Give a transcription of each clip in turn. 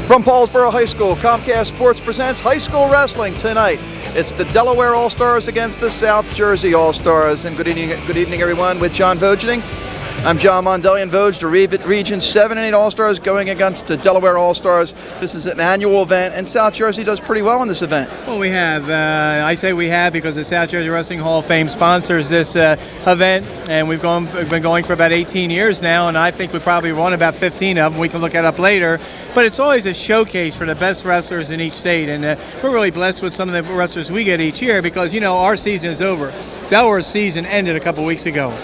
From Paulsboro High School, Comcast Sports presents high school wrestling tonight. It's the Delaware All-Stars against the South Jersey All-Stars. And good evening, everyone, with John Vogeding. I'm John Mondelli and Vogue, the Region 7 and 8 All-Stars going against the Delaware All-Stars. This is an annual event, and South Jersey does pretty well in this event. Well, we have. I say we have because the South Jersey Wrestling Hall of Fame sponsors this event, and we've been going for about 18 years now, and I think we probably won about 15 of them. We can look it up later. But it's always a showcase for the best wrestlers in each state, and we're really blessed with some of the wrestlers we get each year because, you know, our season is over. Delaware's season ended a couple weeks ago.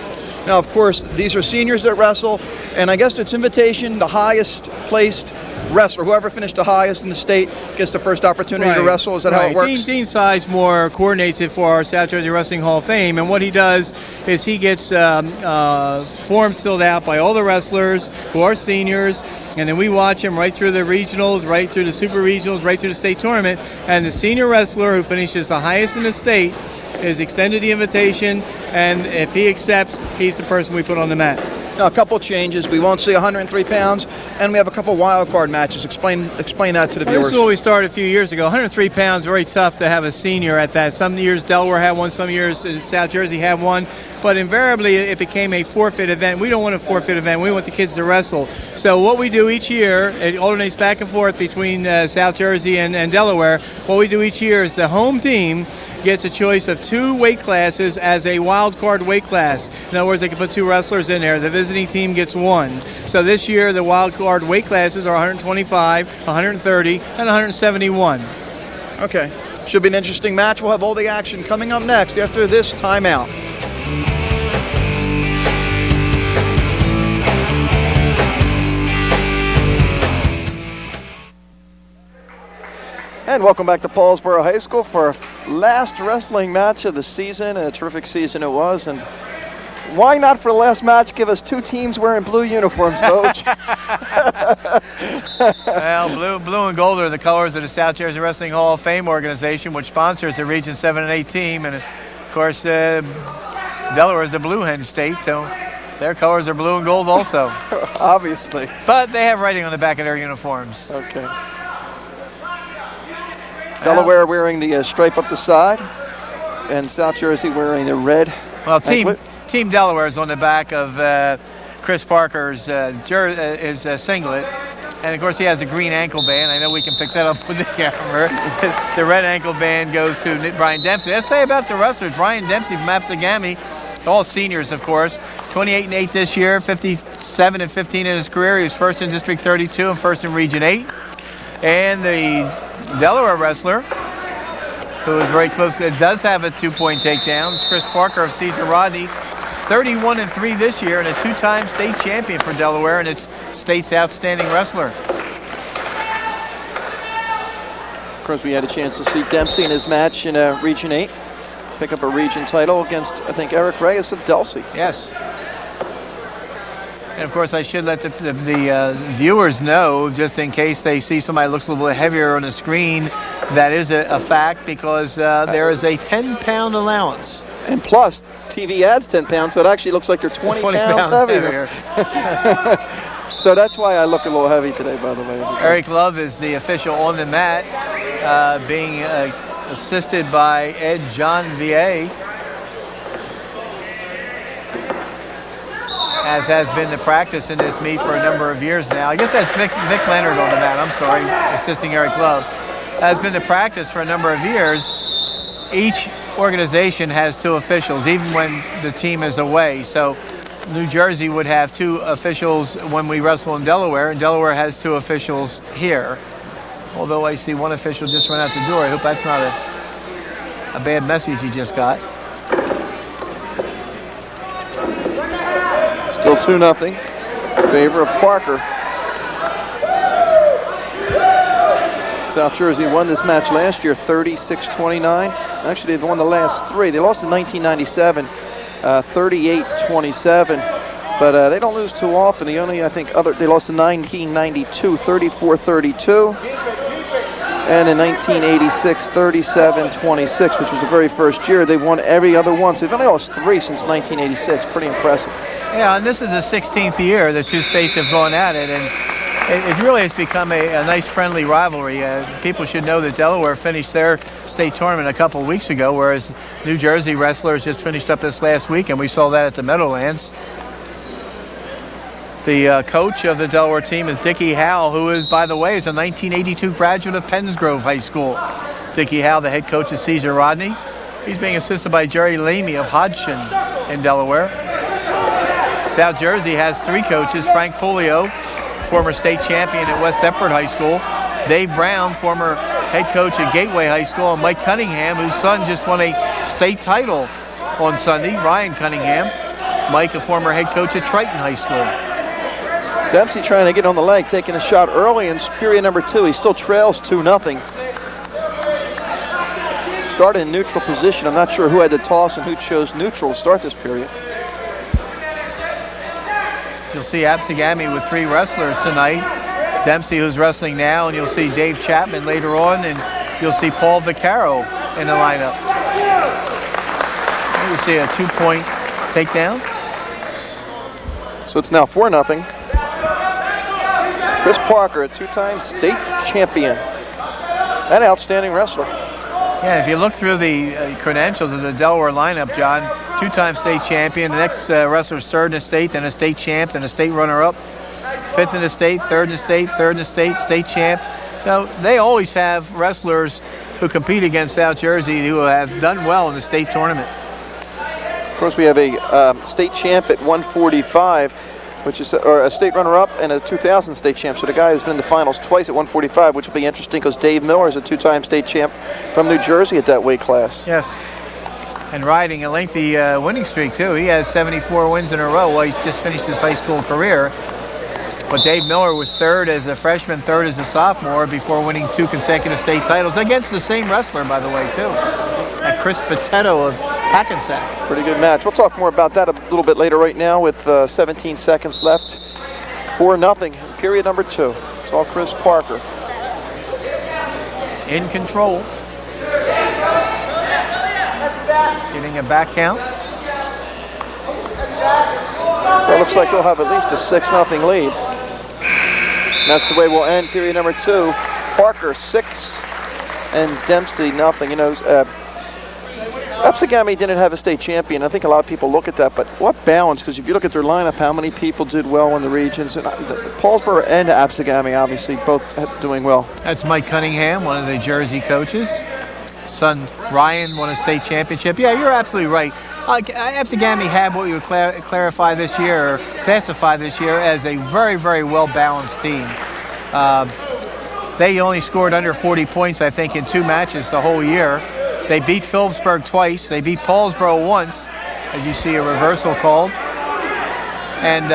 Now, of course, these are seniors that wrestle, and I guess it's invitation, the highest placed wrestler, whoever finished the highest in the state, gets the first opportunity to wrestle. Is that how it works? Dean Sizemore coordinates it for our South Jersey Wrestling Hall of Fame, and what he does is he gets forms filled out by all the wrestlers who are seniors, and then we watch them right through the regionals, right through the super regionals, right through the state tournament, and the senior wrestler who finishes the highest in the state is extended the invitation, and if he accepts, he's the person we put on the mat. Now, a couple changes. We won't see 103 pounds, and we have a couple wild card matches. Explain that to the viewers. This is what we started a few years ago. 103 pounds, very tough to have a senior at that. Some years Delaware had one, some years South Jersey had one, but invariably it became a forfeit event. We don't want a forfeit event. We want the kids to wrestle. So what we do each year, it alternates back and forth between South Jersey and Delaware. What we do each year is the home team gets a choice of two weight classes as a wild card weight class. In other words, they can put two wrestlers in there. The visiting team gets one. So this year, the wild card weight classes are 125, 130, and 171. Okay. Should be an interesting match. We'll have all the action coming up next after this timeout. And welcome back to Paulsboro High School for our last wrestling match of the season. A terrific season it was. And why not for the last match give us two teams wearing blue uniforms, Coach? Well, blue and gold are the colors of the South Jersey Wrestling Hall of Fame organization, which sponsors the Region 7 and 8 team. And, of course, Delaware is a blue hen state, so their colors are blue and gold also. Obviously. But they have writing on the back of their uniforms. Okay. Delaware wearing the stripe up the side, and South Jersey wearing the red. Well, Team Delaware is on the back of Chris Parker's singlet, and of course he has a green ankle band. I know we can pick that up with the camera. The red ankle band goes to Brian Dempsey. Let's say about the wrestlers. Brian Dempsey from Absegami, all seniors, of course. 28-8 this year, 57-15 in his career. He was first in District 32 and first in Region 8. And the Delaware wrestler, who is very close, does have a 2-point takedown. It's Chris Parker of Cesar Rodney, 31-3 this year, and a two-time state champion for Delaware, and it's state's outstanding wrestler. Of course, we had a chance to see Dempsey in his match in Region 8, pick up a region title against, I think, Eric Reyes of Delsey. Yes. And, of course, I should let the viewers know, just in case they see somebody looks a little bit heavier on the screen, that is a fact because there is a 10-pound allowance. And plus, TV adds 10 pounds, so it actually looks like you're 20 pounds heavier. So that's why I look a little heavy today, by the way. Eric Love is the official on the mat, being assisted by Ed John V.A., as has been the practice in this meet for a number of years now. I guess that's Vic Leonard on the mat. I'm sorry, assisting Eric Love. Has been the practice for a number of years. Each organization has two officials, even when the team is away. So New Jersey would have two officials when we wrestle in Delaware, and Delaware has two officials here. Although I see one official just run out the door. I hope that's not a bad message he just got. Still 2-0 in favor of Parker. South Jersey won this match last year, 36-29. Actually, they won the last three. They lost in 1997, 38-27. But they don't lose too often. The only, I think, they lost in 1992, 34-32. And in 1986, 37-26, which was the very first year. They won every other one. So they've only lost three since 1986. Pretty impressive. Yeah, and this is the 16th year the two states have gone at it. And It really has become a nice friendly rivalry. People should know that Delaware finished their state tournament a couple of weeks ago, whereas New Jersey wrestlers just finished up this last week, and we saw that at the Meadowlands. The coach of the Delaware team is Dickie Howell, who is, by the way, is a 1982 graduate of Pennsgrove High School. Dickie Howell, the head coach, is Caesar Rodney. He's being assisted by Jerry Lamy of Hodgson in Delaware. South Jersey has 3 coaches: Frank Pulio, former state champion at West Deptford High School; Dave Brown, former head coach at Gateway High School; and Mike Cunningham, whose son just won a state title on Sunday, Ryan Cunningham. Mike, a former head coach at Triton High School. Dempsey trying to get on the leg, taking a shot early in period number 2. He still trails 2-0. Started in neutral position. I'm not sure who had the toss and who chose neutral to start this period. You'll see Absegami with 3 wrestlers tonight. Dempsey, who's wrestling now, and you'll see Dave Chapman later on, and you'll see Paul Vaccaro in the lineup. You see a 2-point takedown. So it's now 4-0. Chris Parker, a 2-time state champion and outstanding wrestler. Yeah, if you look through the credentials of the Delaware lineup, John, 2-time state champion. The next wrestler's 3rd in the state, then a state champ, then a state runner-up. 5th in the state, 3rd in the state, 3rd in the state, state champ. So they always have wrestlers who compete against South Jersey who have done well in the state tournament. Of course, we have a state champ at 145, which is a state runner-up and a 2000 state champ. So the guy has been in the finals twice at 145, which will be interesting because Dave Miller is a 2-time state champ from New Jersey at that weight class. Yes, and riding a lengthy winning streak too. He has 74 wins in a row. Well, he just finished his high school career. But Dave Miller was 3rd as a freshman, 3rd as a sophomore before winning 2 consecutive state titles against the same wrestler, by the way, too. And Chris Potetto of Hackensack. Pretty good match. We'll talk more about that a little bit later right now with 17 seconds left. 4-0, period number 2. It's all Chris Parker. In control. Getting a back count. So it looks like they'll have at least a 6-0 lead. And that's the way we'll end period number 2. Parker 6 and Dempsey 0. You know, Absegami didn't have a state champion. I think a lot of people look at that, but what balance? Because if you look at their lineup, how many people did well in the regions? And Paulsboro and Absegami obviously both doing well. That's Mike Cunningham, one of the Jersey coaches. Son Ryan won a state championship. Yeah, you're absolutely right. Absegami had what you would classify this year as a very, very well-balanced team. They only scored under 40 points, I think, in 2 matches the whole year. They beat Phillipsburg twice. They beat Paulsboro once, as you see a reversal called. And,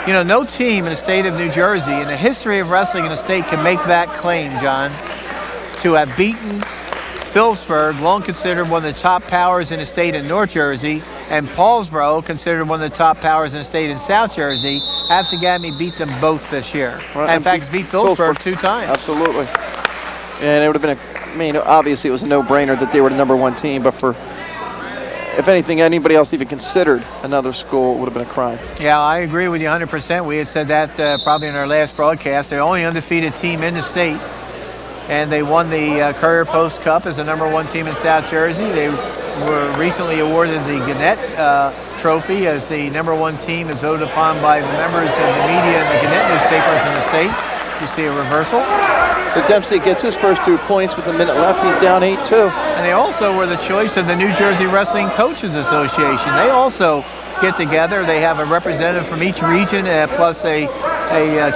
you know, no team in the state of New Jersey, in the history of wrestling in the state, can make that claim, John, to have beaten Phillipsburg, long considered one of the top powers in the state in North Jersey, and Paulsboro, considered one of the top powers in the state in South Jersey. Absegami beat them both this year. Right. In fact, beat Phillipsburg 2 times. Absolutely. And it would have been obviously it was a no-brainer that they were the #1 team, but for, if anything, anybody else even considered another school, it would have been a crime. Yeah, I agree with you 100%. We had said that probably in our last broadcast. They're the only undefeated team in the state, and they won the Courier Post Cup as the #1 team in South Jersey. They were recently awarded the Gannett Trophy as the #1 team, as voted upon by the members of the media and the Gannett newspapers in the state. You see a reversal. So Dempsey gets his first 2 points with a minute left. He's down 8-2. And they also were the choice of the New Jersey Wrestling Coaches Association. They also get together. They have a representative from each region plus a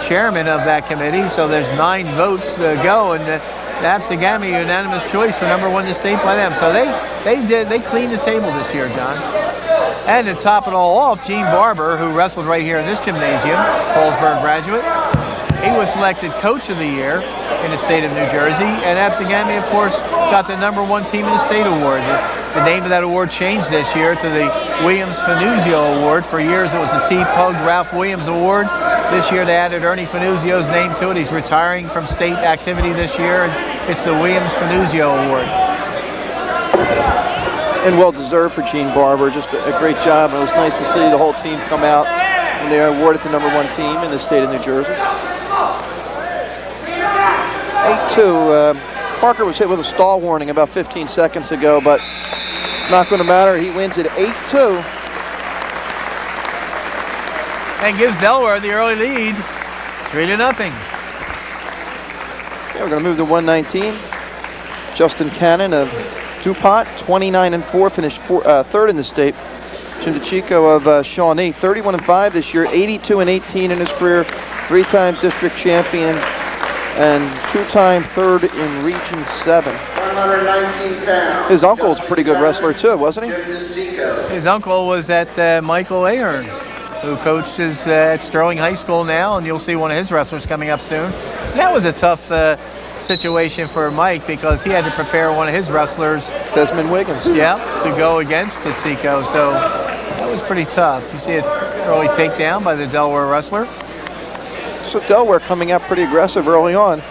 chairman of that committee. So there's 9 votes go, and Absegami unanimous choice for #1 in the state by them. So they cleaned the table this year, John. And to top it all off, Gene Barber, who wrestled right here in this gymnasium, Paulsboro graduate, he was selected Coach of the Year in the state of New Jersey, and Absegami, of course, got the #1 team in the state award. The name of that award changed this year to the Williams-Finuzio Award. For years, it was the T. Pug Ralph Williams Award. This year, they added Ernie Finuzio's name to it. He's retiring from state activity this year, and it's the Williams-Finuzio Award. And well-deserved for Gene Barber. Just a great job, and it was nice to see the whole team come out when they are awarded the #1 team in the state of New Jersey. 8-2. Parker was hit with a stall warning about 15 seconds ago, but it's not going to matter. He wins at 8-2. And gives Delaware the early lead, 3-0. Okay, we're going to move to 119. Justin Cannon of DuPont, 29-4, finished third in the state. Jim DeChico of Shawnee, 31-5 this year, 82-18 in his career, 3-time district champion, and 2-time third in Region 7. 119 pounds. His uncle's a pretty good wrestler too, wasn't he? His uncle was at Michael Ahern, who coaches at Sterling High School now, and you'll see one of his wrestlers coming up soon. That was a tough situation for Mike because he had to prepare one of his wrestlers, Desmond Wiggins. Yeah, to go against DeChico, so that was pretty tough. You see an early takedown by the Delaware wrestler. So Delaware coming out pretty aggressive early on.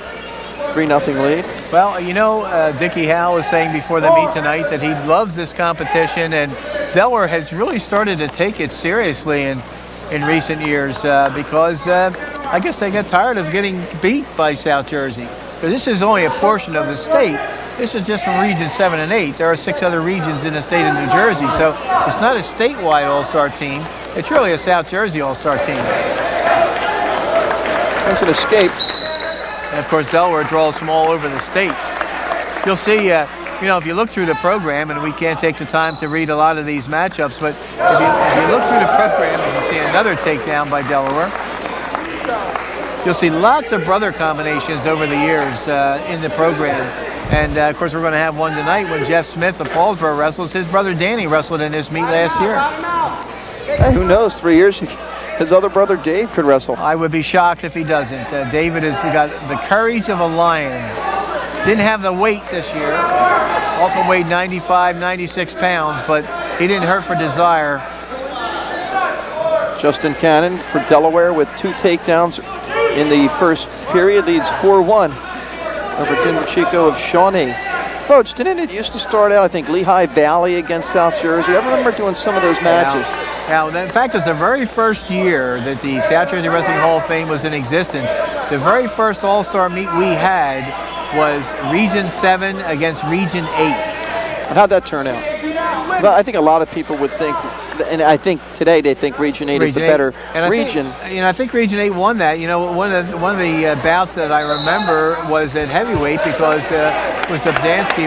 3-0 lead. Well, you know, Dickie Howe was saying before the meet tonight that he loves this competition, and Delaware has really started to take it seriously in recent years because I guess they got tired of getting beat by South Jersey. But this is only a portion of the state. This is just from Region 7 and 8. There are 6 other regions in the state of New Jersey, so it's not a statewide all-star team. It's really a South Jersey all-star team. That's an escape. And of course, Delaware draws from all over the state. You'll see, you know, if you look through the program, and we can't take the time to read a lot of these matchups, but if you look through the program, you can see another takedown by Delaware. You'll see lots of brother combinations over the years in the program. And, of course, we're going to have one tonight when Jeff Smith of Paulsboro wrestles. His brother Danny wrestled in this meet last year. Hey, who knows, 3 years, his other brother Dave could wrestle. I would be shocked if he doesn't. David has got the courage of a lion. Didn't have the weight this year. Often weighed 95, 96 pounds, but he didn't hurt for desire. Justin Cannon for Delaware with 2 takedowns in the first period, leads 4-1 over Jim DeChico of Shawnee. Coach, didn't it used to start out, I think, Lehigh Valley against South Jersey? I remember doing some of those matches. Now, in fact, it's the very first year that the South Jersey Wrestling Hall of Fame was in existence. The very first all-star meet we had was Region 7 against Region 8. And how'd that turn out? Well, I think a lot of people would think, and I think today they think Region 8 is the better region. I think Region 8 won that. You know, one of the bouts that I remember was at heavyweight because it was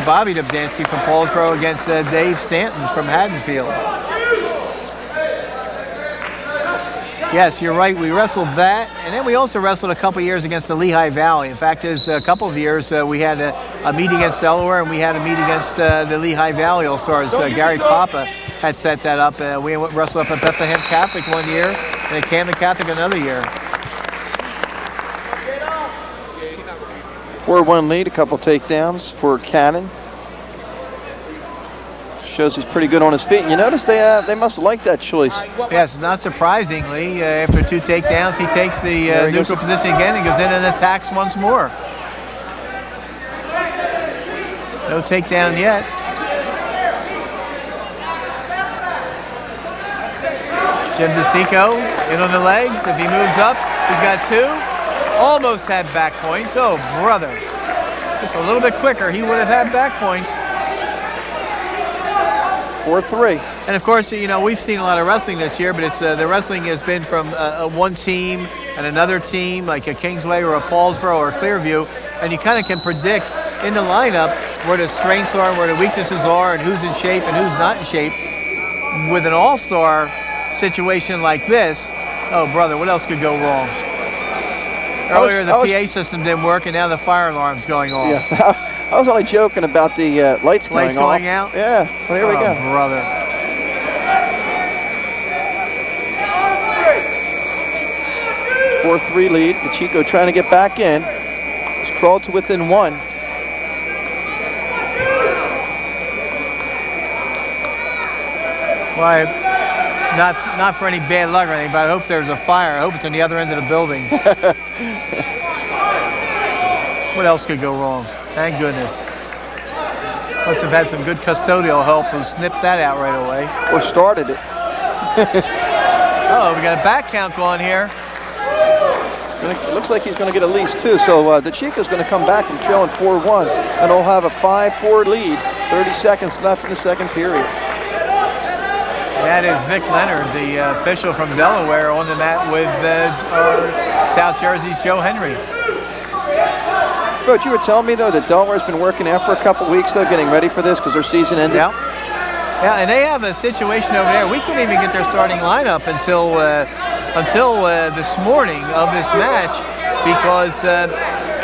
Bobby Dubzansky from Paulsboro against Dave Stanton from Haddonfield. Yes, you're right. We wrestled that, and then we also wrestled a couple years against the Lehigh Valley. In fact, there's a couple of years we had a meet against Delaware, and we had a meet against the Lehigh Valley All-Stars. Gary Papa had set that up. We wrestled up at Bethlehem Catholic one year, and at Camden Catholic another year. 4-1 lead, a couple takedowns for Cannon. Shows he's pretty good on his feet. And you notice they must like that choice. Yes, not surprisingly, after 2 takedowns, he takes the neutral position again and goes in and attacks once more. No takedown yet. Jim DeChico in on the legs. If he moves up, he's got 2. Almost had back points. Oh, brother. Just a little bit quicker, he would have had back points. 4-3. And of course, you know, we've seen a lot of wrestling this year, but it's the wrestling has been from one team and another team, like a Kingsway or a Paulsboro or a Clearview, and you kind of can predict in the lineup where the strengths are, where the weaknesses are, and who's in shape and who's not in shape. With an all-star situation like this, oh, brother, what else could go wrong? Earlier, the PA system didn't work, and now the fire alarm's going off. Yes. I was only joking about the lights going off. Lights going out? Yeah, well, here we go. Brother. Four 4-3 lead. DeChico trying to get back in. He's crawled to within 1. Well, not for any bad luck or anything, but I hope there's a fire. I hope it's on the other end of the building. What else could go wrong? Thank goodness. Must have had some good custodial help who snipped that out right away. Or started it. Oh, we got a back count going here. It looks like he's going to get at least 2. So DeChico's going to come back from trailing 4-1, and he'll have a 5-4 lead. 30 seconds left in the second period. That is Vic Leonard, the official from Delaware, on the mat with our South Jersey's Joe Henry. Coach, you were telling me, though, that Delaware's been working out for a couple weeks, though, getting ready for this because their season ended. Yeah, and they have a situation over there. We couldn't even get their starting lineup until this morning of this match, because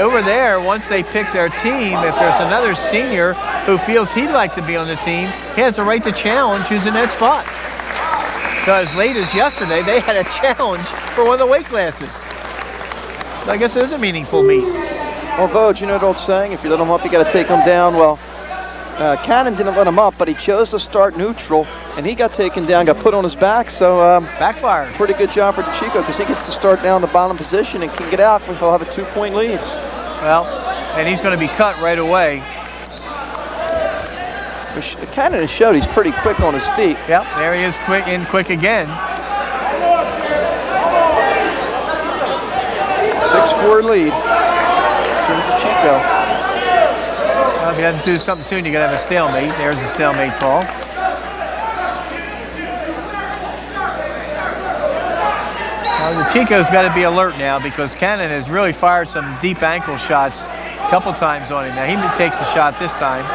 over there, once they pick their team, if there's another senior who feels he'd like to be on the team, he has the right to challenge who's in that spot. So as late as yesterday, they had a challenge for one of the weight classes. So I guess it is a meaningful meet. Well, Vogue, you know the old saying, if you let them up, you got to take them down. Well, Cannon didn't let him up, but he chose to start neutral, and he got taken down, got put on his back. So backfired. Pretty good job for DeChico, because he gets to start down the bottom position and can get out, but he'll have a 2-point lead. Well, and he's going to be cut right away. Cannon has showed he's pretty quick on his feet. Yep, there he is, quick again. 6-4 lead to DeChico. Well, if he doesn't do something soon, you're going to have a stalemate. There's a stalemate call. Well, DeChico's got to be alert now, because Cannon has really fired some deep ankle shots a couple times on him. Now, he takes a shot this time.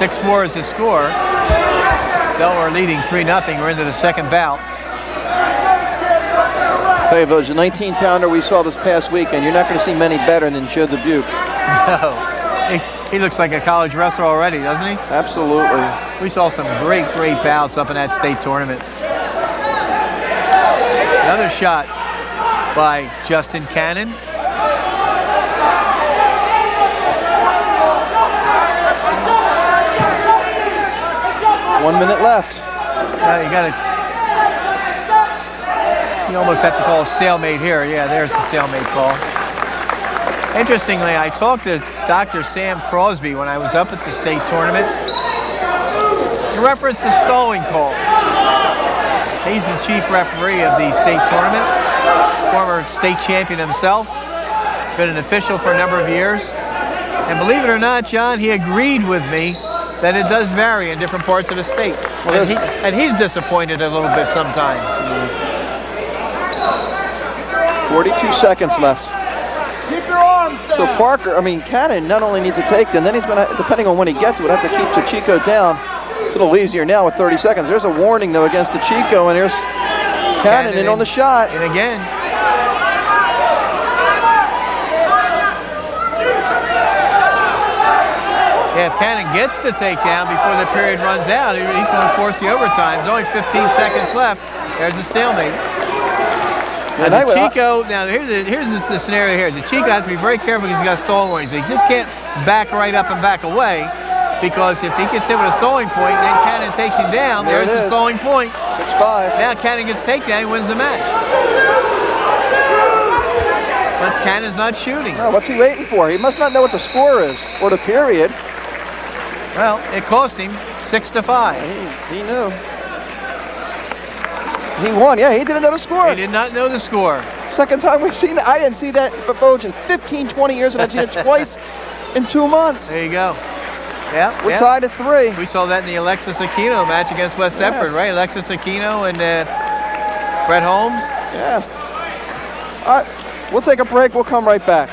6-4 is the score. Delaware leading 3-0. We're into the second bout. Tell you, Vogue, the 19-pounder we saw this past weekend, you're not going to see many better than Joe Dubuque. No. He looks like a college wrestler already, doesn't he? Absolutely. We saw some great bouts up in that state tournament. Another shot by Justin Cannon. 1 minute left. You almost have to call a stalemate here. Yeah, there's the stalemate call. Interestingly, I talked to Dr. Sam Crosby when I was up at the state tournament. In reference to stalling calls. He's the chief referee of the state tournament, former state champion himself, been an official for a number of years. And believe it or not, John, he agreed with me that it does vary in different parts of the state. Well, and he's disappointed a little bit sometimes. 42 seconds left. Keep your arms down. So Cannon not only needs a takedown, then he's going to, depending on when he gets it, would have to keep DeChico down. It's a little easier now with 30 seconds. There's a warning, though, against DeChico, and here's Cannon in on the shot. And again. Yeah, if Cannon gets the takedown before the period runs out, he's going to force the overtime. There's only 15 seconds left. There's a stalemate. Now, DeChico, now here's the scenario here. DeChico has to be very careful because he's got stalling warnings. He just can't back right up and back away, because if he gets hit with a stalling point, then Cannon takes him down. There's the stalling point. 6-5. Now Cannon gets takedown, he wins the match. But Cannon's not shooting. No, what's he waiting for? He must not know what the score is, or the period. Well, it cost him 6-5. He knew. He won, yeah, he didn't know the score. He did not know the score. Second time we've seen it. I didn't see that Vogue in 15, 20 years, and I've seen it twice in 2 months. There you go. Yeah, We're tied at 3. We saw that in the Alexis Aquino match against West Deptford, right? Alexis Aquino and Brett Holmes. Yes. All right, we'll take a break. We'll come right back.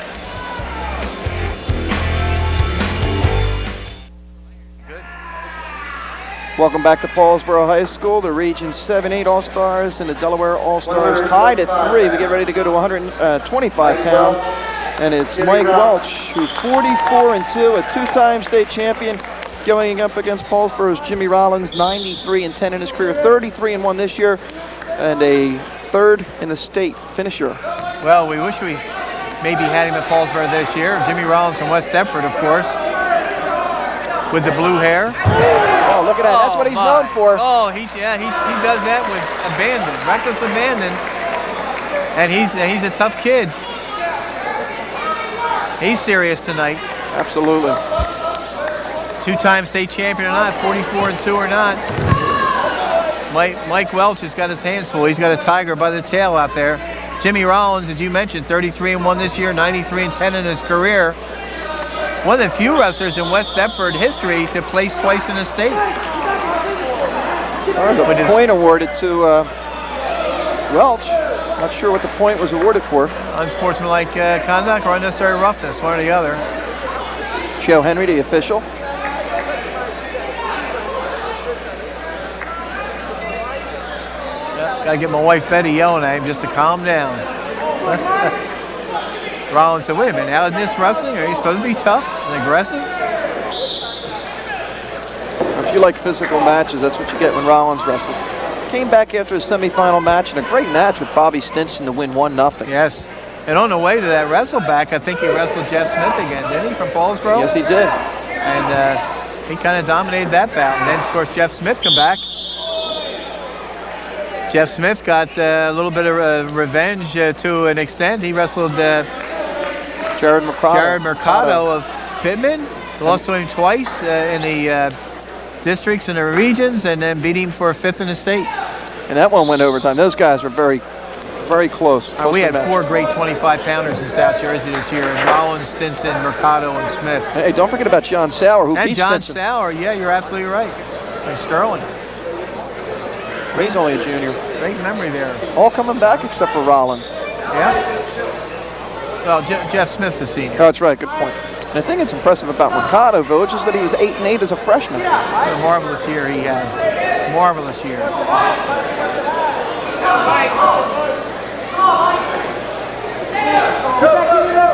Welcome back to Paulsboro High School. The Region 7-8 All-Stars and the Delaware All-Stars tied at 3. We get ready to go to 125 pounds. And it's Mike Welch, who's 44-2, a 2-time state champion, going up against Paulsboro's Jimmy Rollins, 93-10 in his career, 33-1 this year, and a 3rd in the state finisher. Well, we wish we maybe had him at Paulsboro this year. Jimmy Rollins from West Deptford, of course, with the blue hair. Oh, look at that. That's what he's known for. Oh, he does that with abandon, reckless abandon. And he's a tough kid. He's serious tonight. Absolutely. 2-time state champion or not, 44-2 or not. Mike Welch has got his hands full. He's got a tiger by the tail out there. Jimmy Rollins, as you mentioned, 33-1 this year, 93-10 in his career. One of the few wrestlers in West Deptford history to place twice in the state. There's a point awarded to Welch. Not sure what the point was awarded for. Unsportsmanlike conduct or unnecessary roughness, one or the other. Joe Henry, the official. Gotta get my wife Betty yelling at him just to calm down. Rollins said, wait a minute, now in this wrestling, are you supposed to be tough and aggressive? If you like physical matches, that's what you get when Rollins wrestles. Came back after a semifinal match and a great match with Bobby Stinson to win 1-0. Yes. And on the way to that wrestle back, I think he wrestled Jeff Smith again, didn't he, from Paulsboro? Yes, he did. And he kind of dominated that bout. And then, of course, Jeff Smith come back. Jeff Smith got a little bit of revenge to an extent. He wrestled Jared Mercado of Pittman. Lost to him twice in the districts and the regions, and then beat him for a 5th in the state. And that one went overtime. Those guys were very, very close. We had 4 great 25-pounders in South Jersey this year: Rollins, Stinson, Mercado, and Smith. Hey, don't forget about John Sauer, who beat John Stinson. Sauer, yeah, you're absolutely right. And Sterling. He's only a junior. Great memory there. All coming back except for Rollins. Yeah. Well, Jeff Smith's a senior. Oh, that's right. Good point. And the thing that's impressive about Mercado Village is that he was 8-8 as a freshman. What a marvelous year he had. Marvelous year.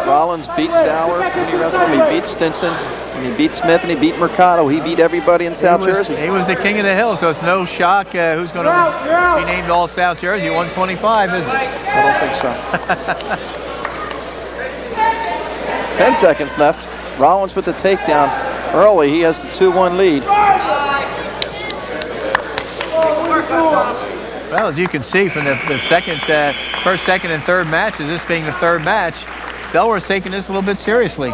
Rollins beat Sauer when he wrestled him. He beat Stinson, and he beat Smith, and he beat Mercado. He beat everybody in South Jersey. He was the king of the hill, so it's no shock who's going to be named all South Jersey 125, is it? I don't think so. 10 seconds left. Rollins with the takedown early. He has the 2-1 lead. Well, as you can see from the first, second, and third matches, this being the third match, Delaware's taking this a little bit seriously.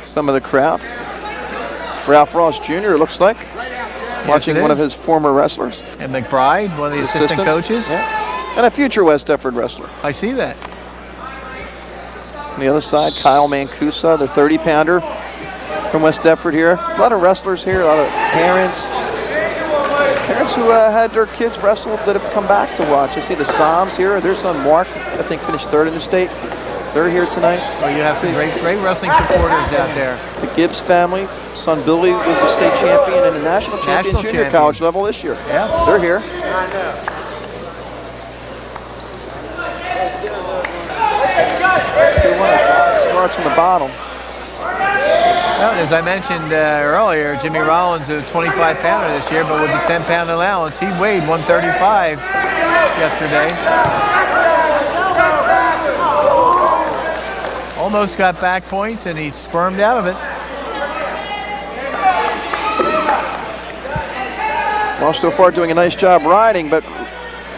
Some of the crowd. Ralph Ross Jr., it looks like, watching one of his former wrestlers. And McBride, one of the assistant coaches. Yeah. And a future West Deptford wrestler. I see that. On the other side, Kyle Mancusa, the 30-pounder from West Deptford here. A lot of wrestlers here, a lot of parents. Parents who had their kids wrestle that have come back to watch. I see the Psalms here. Their son Mark, I think, finished 3rd in the state. They're here tonight. Well, you have some great wrestling supporters out there. The Gibbs family. Son Billy was the state champion and a national champion junior college level this year. Yeah. They're here. Starts on the bottom. Well, as I mentioned earlier, Jimmy Rollins is a 25-pounder this year, but with the 10-pound allowance, he weighed 135 yesterday. Almost got back points, and he squirmed out of it. Well, so far doing a nice job riding, but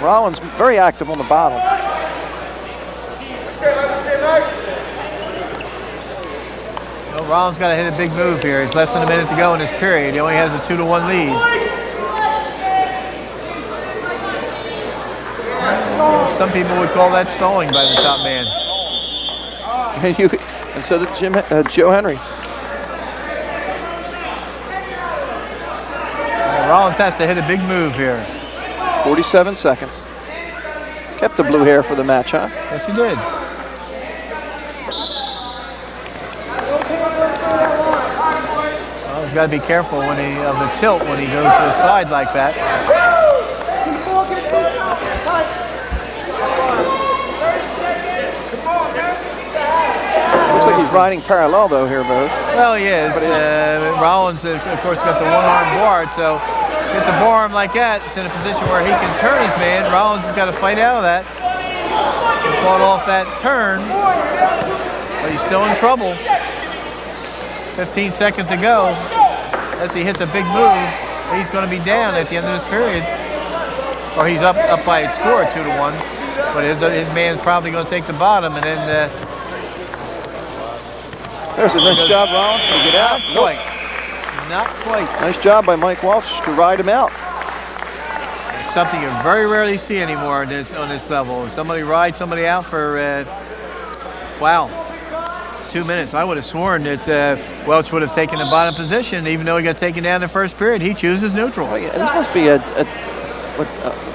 Rollins very active on the bottom. Well, Rollins got to hit a big move here. It's less than a minute to go in this period. He only has a 2-1 lead. Some people would call that stalling by the top man. And so did Joe Henry. Rollins has to hit a big move here. 47 seconds. Kept the blue hair for the match, huh? Yes, he did. Well, he's got to be careful of the tilt when he goes to the side like that. Looks like he's riding parallel, though, here, Bo. Well, he is. Rollins, of course, got the one-arm guard, so get the forearm like that. It's in a position where he can turn his man. Rollins has got to fight out of that. He fought off that turn, but he's still in trouble. 15 seconds to go. As he hits a big move, he's going to be down at the end of this period. Or he's up by a score, 2-1. But his man's probably going to take the bottom, and then... There's a nice job, Rollins. Can he get out? Boy. not quite. Nice job by Mike Welch to ride him out. It's something you very rarely see anymore on this level. Somebody ride somebody out for, wow, 2 minutes. I would have sworn that Welch would have taken the bottom position, even though he got taken down in the first period. He chooses neutral. Oh, yeah, this must be a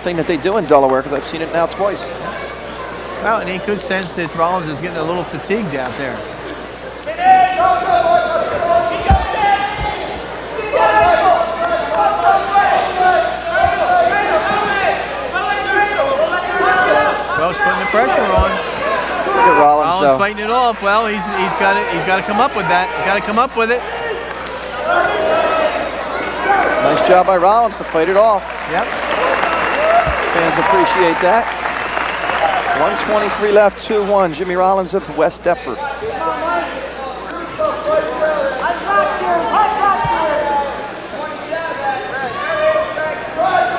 thing that they do in Delaware, because I've seen it now twice. Well, and he could sense that Rollins is getting a little fatigued out there. Welch putting the pressure on. Look at Rollins fighting it off. Well, he's got it. He's got to come up with that. He's got to come up with it. Nice job by Rollins to fight it off. Yep. Fans appreciate that. 1:23 left, 2-1. Jimmy Rollins of West Deptford.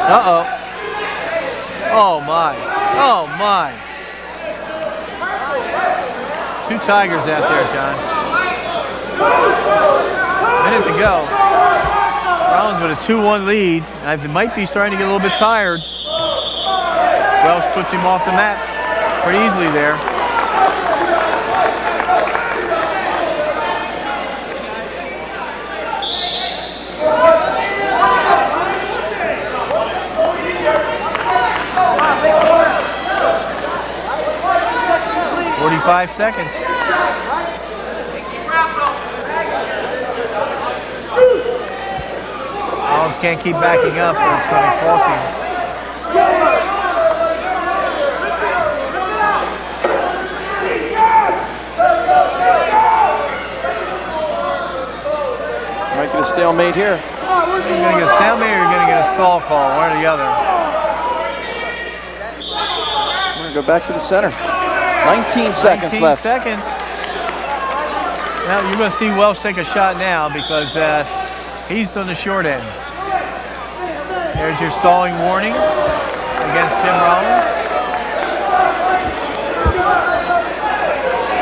Uh-oh. Oh, my. Oh, my. 2 Tigers out there, John. Minute to go. Rollins with a 2-1 lead. They might be starting to get a little bit tired. Welch puts him off the map pretty easily there. .45 seconds. Rollins can't keep backing up, or it's going to cost him. Might get a stalemate here. You're going to get a stalemate, or you're going to get a stall call, one or the other. We're going to go back to the center. 19 seconds 19 left. seconds. Now you're going to see Welch take a shot now, because he's on the short end. There's your stalling warning against Tim Rollins.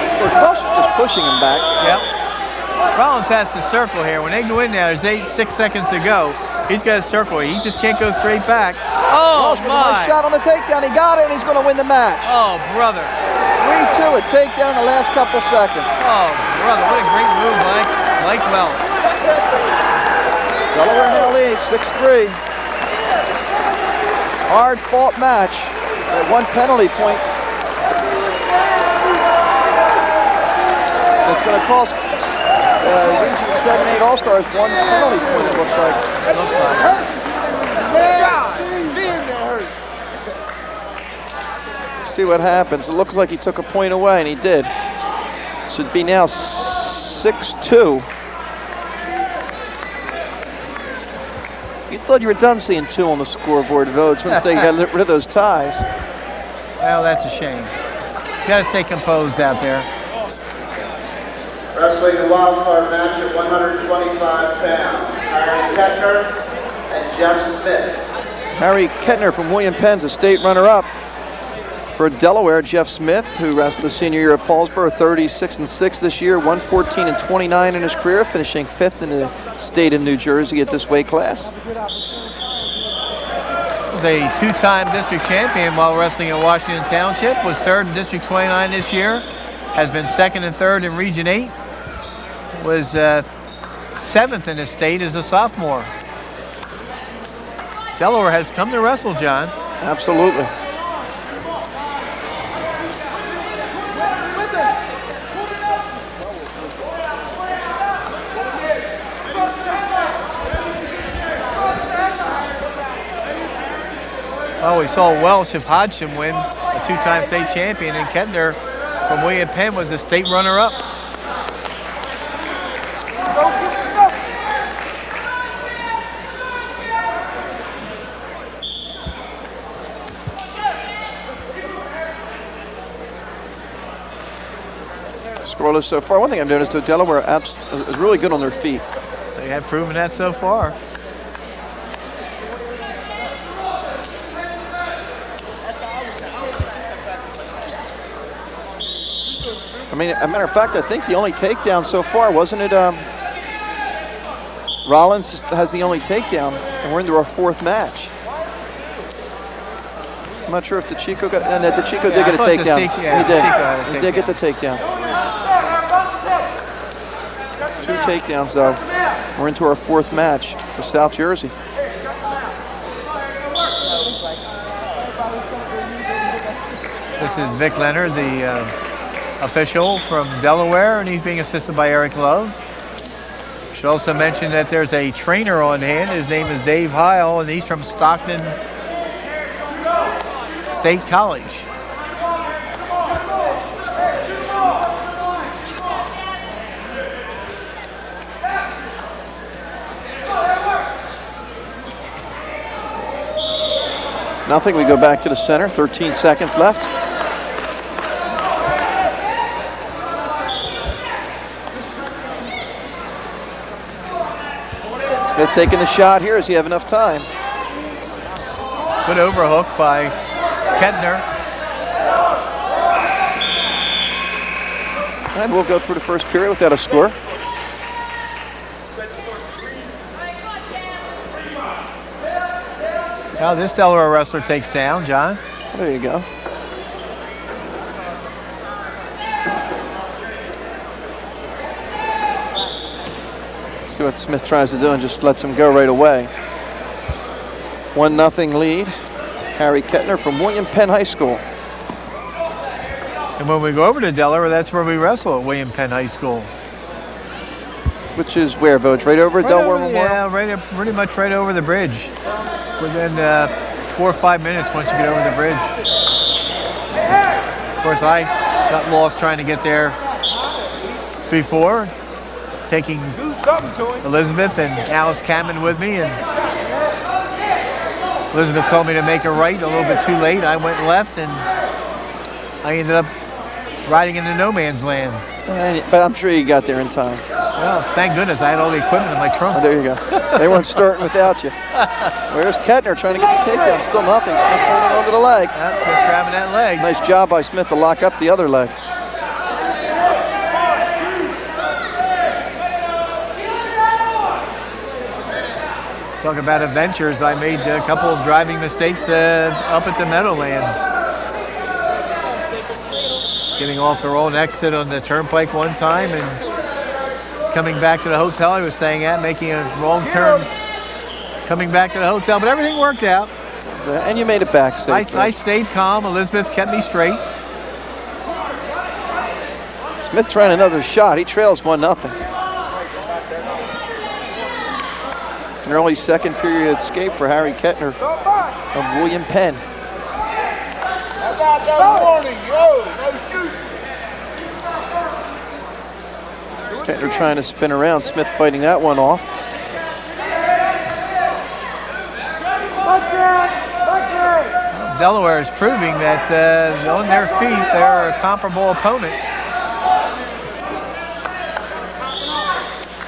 Of course, Welch is just pushing him back. Yep. Rollins has to circle here. When they go in now, there's 6 seconds to go. He's got to circle. He just can't go straight back. Oh, Welch with a nice my. shot on the takedown. He got it, and he's going to win the match. Oh, brother. 3-2, a takedown in the last couple seconds. Oh, brother, what a great move, Mike Welch. Delaware now leads 6-3. Hard fought match. At 1 penalty point. That's going to cost Region 7-8 All-Stars 1 penalty point, it looks like. See what happens. It looks like he took a point away, and he did. Should be now 6-2. You thought you were done seeing 2 on the scoreboard votes once they got rid of those ties. Well, that's a shame. You got to stay composed out there. Wrestling the wild card match at 125 pounds. Harry Kettner and Jeff Smith. Harry Kettner from William Penn's a state runner-up. For Delaware, Jeff Smith, who wrestled the senior year at Paulsboro, 36-6 this year, 114-29 in his career, finishing 5th in the state of New Jersey at this weight class. Was a 2-time district champion while wrestling in Washington Township. Was 3rd in District 29 this year. Has been 2nd and 3rd in Region 8. Was 7th in the state as a sophomore. Delaware has come to wrestle, John. Absolutely. Well, we saw Welch of Hodgson win, a 2-time state champion, and Kettner from William Penn was a state runner-up. Scoreless so far. One thing I've noticed, though, Delaware is really good on their feet. They have proven that so far. I mean, as a matter of fact, I think the only takedown so far, wasn't it Rollins has the only takedown, and we're into our 4th match. I'm not sure if DeChico got, and DeChico did get a takedown. He did get the takedown. 2 takedowns though. We're into our 4th match for South Jersey. This is Vic Leonard, the official from Delaware, and he's being assisted by Eric Love. Should also mention that there's a trainer on hand. His name is Dave Heil, and he's from Stockton State College. Nothing. We go back to the center. 13 seconds left. Smith taking the shot here. Does he have enough time? Good overhook by Kettner. And we'll go through the first period without a score. Now this Delaware wrestler takes down, John. There you go. See what Smith tries to do and just lets him go right away. 1-0 lead. Harry Kettner from William Penn High School. And when we go over to Delaware, that's where we wrestle at William Penn High School. Which is where, Voge? Right over at Delaware Memorial? Yeah, pretty much right over the bridge. Within 4 or 5 minutes once you get over the bridge. Of course, I got lost trying to get there before, taking Elizabeth and Alice Cameron with me, and Elizabeth told me to make a right a little bit too late. I went left, and I ended up riding into no man's land. But I'm sure you got there in time. Well, thank goodness I had all the equipment in my trunk. Oh, there you go. They weren't starting without you. Where's Kettner trying to get the takedown? Still nothing. Smith holding onto the leg. Yeah, Smith grabbing that leg. Nice job by Smith to lock up the other leg. Talk about adventures. I made a couple of driving mistakes up at the Meadowlands. Getting off the wrong exit on the turnpike one time and coming back to the hotel I was staying at, making a wrong turn, coming back to the hotel, but everything worked out. And you made it back safe. I stayed calm. Elizabeth kept me straight. Smith trying another shot. He trails 1-0. An early second period escape for Harry Kettner of William Penn. How about that warning? Yo, no shoot. Kettner trying to spin around. Smith fighting that one off. Delaware is proving that on their feet they're a comparable opponent.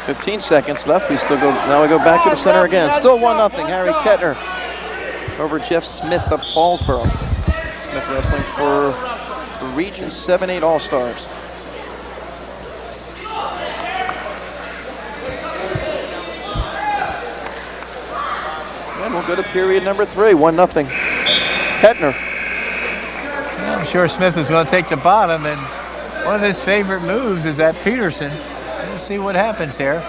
15 seconds left. We still go. Now we go back to the center again. Still 1-0. Harry Kettner over Jeff Smith of Paulsboro. Smith wrestling for the Region 7-8 All-Stars. And we'll go to period number 3. 1-0. Kettner. Yeah, I'm sure Smith is going to take the bottom, and one of his favorite moves is that Peterson. We'll see what happens here.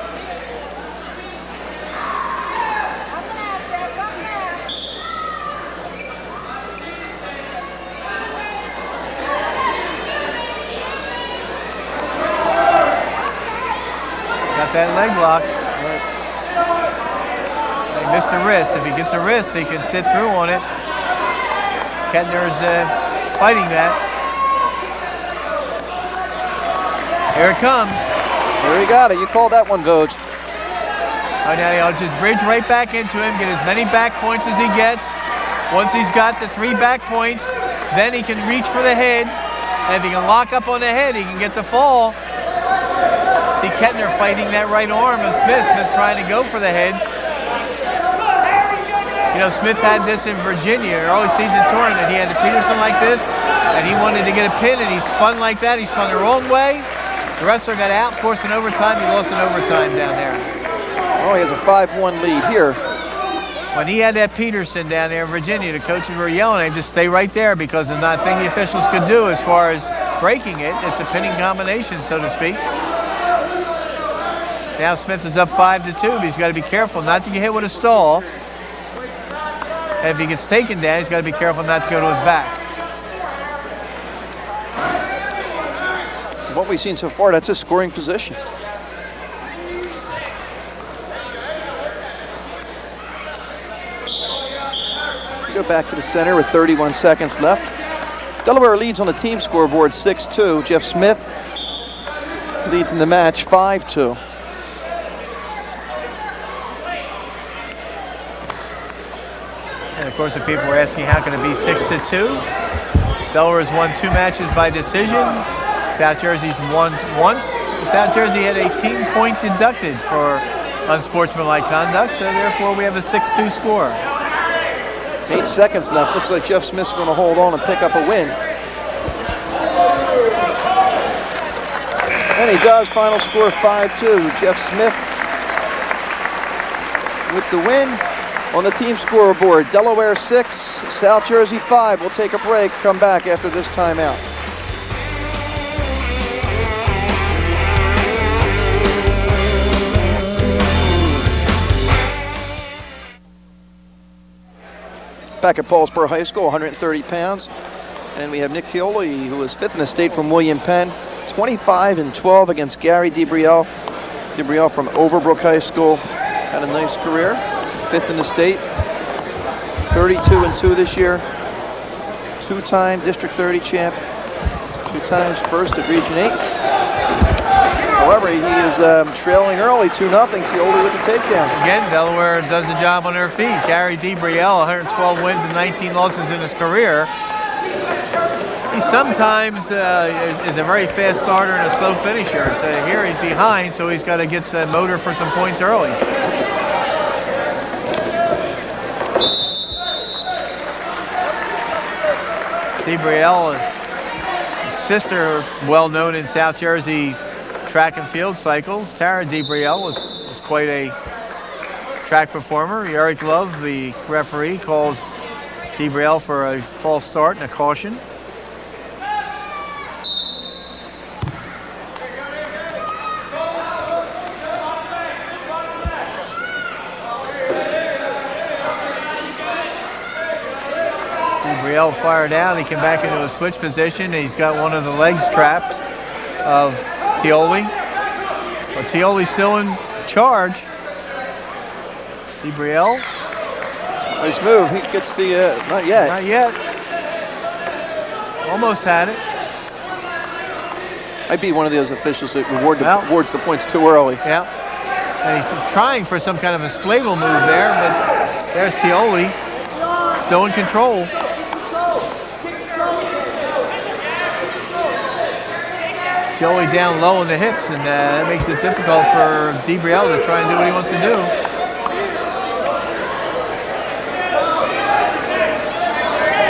Got that leg lock. He missed the wrist. If he gets a wrist, he can sit through on it. Kettner's fighting that. Here it comes. There he got it. You called that one, Voge. All right, now I'll just bridge right back into him, get as many back points as he gets. Once he's got the 3 back points, then he can reach for the head. And if he can lock up on the head, he can get the fall. See Kettner fighting that right arm of Smith. Smith trying to go for the head. You know, Smith had this in Virginia, early season tournament. He had the Peterson like this, and he wanted to get a pin, and he spun like that. He spun the wrong way. The wrestler got out, forced an overtime. He lost an overtime down there. Oh, he has a 5-1 lead here. When he had that Peterson down there in Virginia, the coaches were yelling at him, just stay right there, because there's nothing the officials could do as far as breaking it. It's a pinning combination, so to speak. Now Smith is up 5-2, but he's got to be careful not to get hit with a stall. And if he gets taken down, he's got to be careful not to go to his back. What we've seen so far, that's his scoring position. Go back to the center with 31 seconds left. Delaware leads on the team scoreboard 6-2. Jeff Smith leads in the match 5-2. And of course, the people were asking how can it be 6-2. Delaware's won 2 matches by decision. South Jersey's won once. South Jersey had a team-point deducted for unsportsmanlike conduct, so therefore we have a 6-2 score. 8 seconds left. Looks like Jeff Smith's going to hold on and pick up a win. And he does. Final score 5-2. Jeff Smith with the win on the team scoreboard. Delaware 6, South Jersey 5. We'll take a break. Come back after this timeout. Back at Paulsboro High School, 130 pounds. And we have Nick Tioli, who is 5th in the state from William Penn. 25-12 against Gary DeBrielle. DeBrielle from Overbrook High School had a nice career. 5th in the state. 32-2 this year. 2-time District 30 champ. 2 times first at Region 8. However, he is trailing early, 2-0. Tioli with the takedown. Again, Delaware does the job on their feet. Gary DeBrielle, 112 wins and 19 losses in his career. He sometimes is a very fast starter and a slow finisher. So here he's behind, so he's got to get motor for some points early. DeBrielle, his sister, well known in South Jersey track and field cycles. Tara DeBrielle was quite a track performer. Eric Love, the referee, calls DeBrielle for a false start and a caution. DeBrielle fired out. He came back into a switch position. He's got one of the legs trapped of Tioli. But Tioli's still in charge. DeBrielle. Nice move. He gets the, not yet. Not yet. Almost had it. I'd be one of those officials that awards the points too early. Yeah. And he's trying for some kind of a splayable move there, but there's Tioli. Still in control. Tioli down low in the hips, and that makes it difficult for DeBrielle to try and do what he wants to do.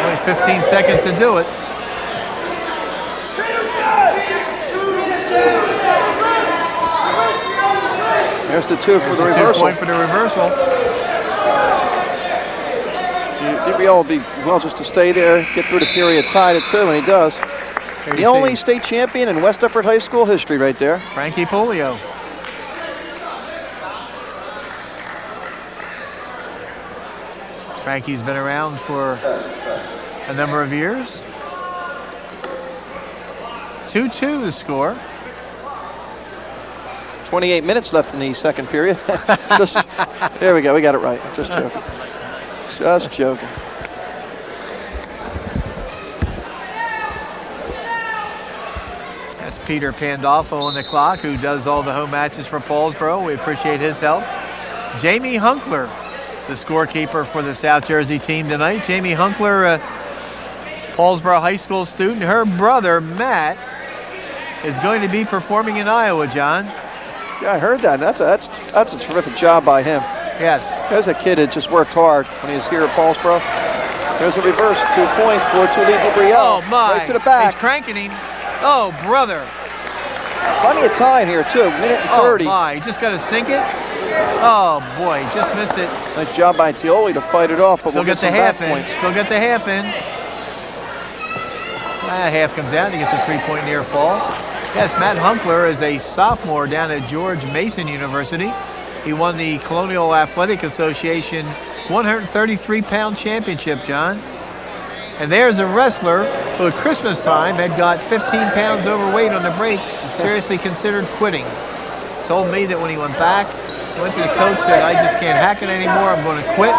Only 15 seconds to do it. There's the 2 for the reversal. 2 point for the reversal. DeBrielle will be well just to stay there, get through the period tied at 2, and he does. The only state champion in West Effort High School history right there. Frankie Polio. Frankie's been around for a number of years. 2-2 the score. 28 minutes left in the second period. There we go, we got it right. Just joking. Just joking. That's Peter Pandolfo on the clock, who does all the home matches for Paulsboro. We appreciate his help. Jamie Hunkler, the scorekeeper for the South Jersey team tonight. Jamie Hunkler, Paulsboro High School student. Her brother, Matt, is going to be performing in Iowa, John. Yeah, I heard that. That's a terrific job by him. Yes. There's a kid that just worked hard when he was here at Paulsboro. There's a reverse, 2 points for Tuli DeBrielle. Oh, my. Right to the back. He's cranking him. Oh, brother. Plenty of time here, too. Minute and 30. Oh, my. He just got to sink it. Oh, boy, just missed it. Nice job by Tioli to fight it off, but Still we'll get the some half back in. points. Still get the half in. Half comes out. He gets a 3-point near fall. Yes, Matt Hunkler is a sophomore down at George Mason University. He won the Colonial Athletic Association 133-pound championship, John. And there's a wrestler who at Christmas time had got 15 pounds overweight on the break, seriously considered quitting. Told me that when he went back, went to the coach, said, I just can't hack it anymore, I'm going to quit.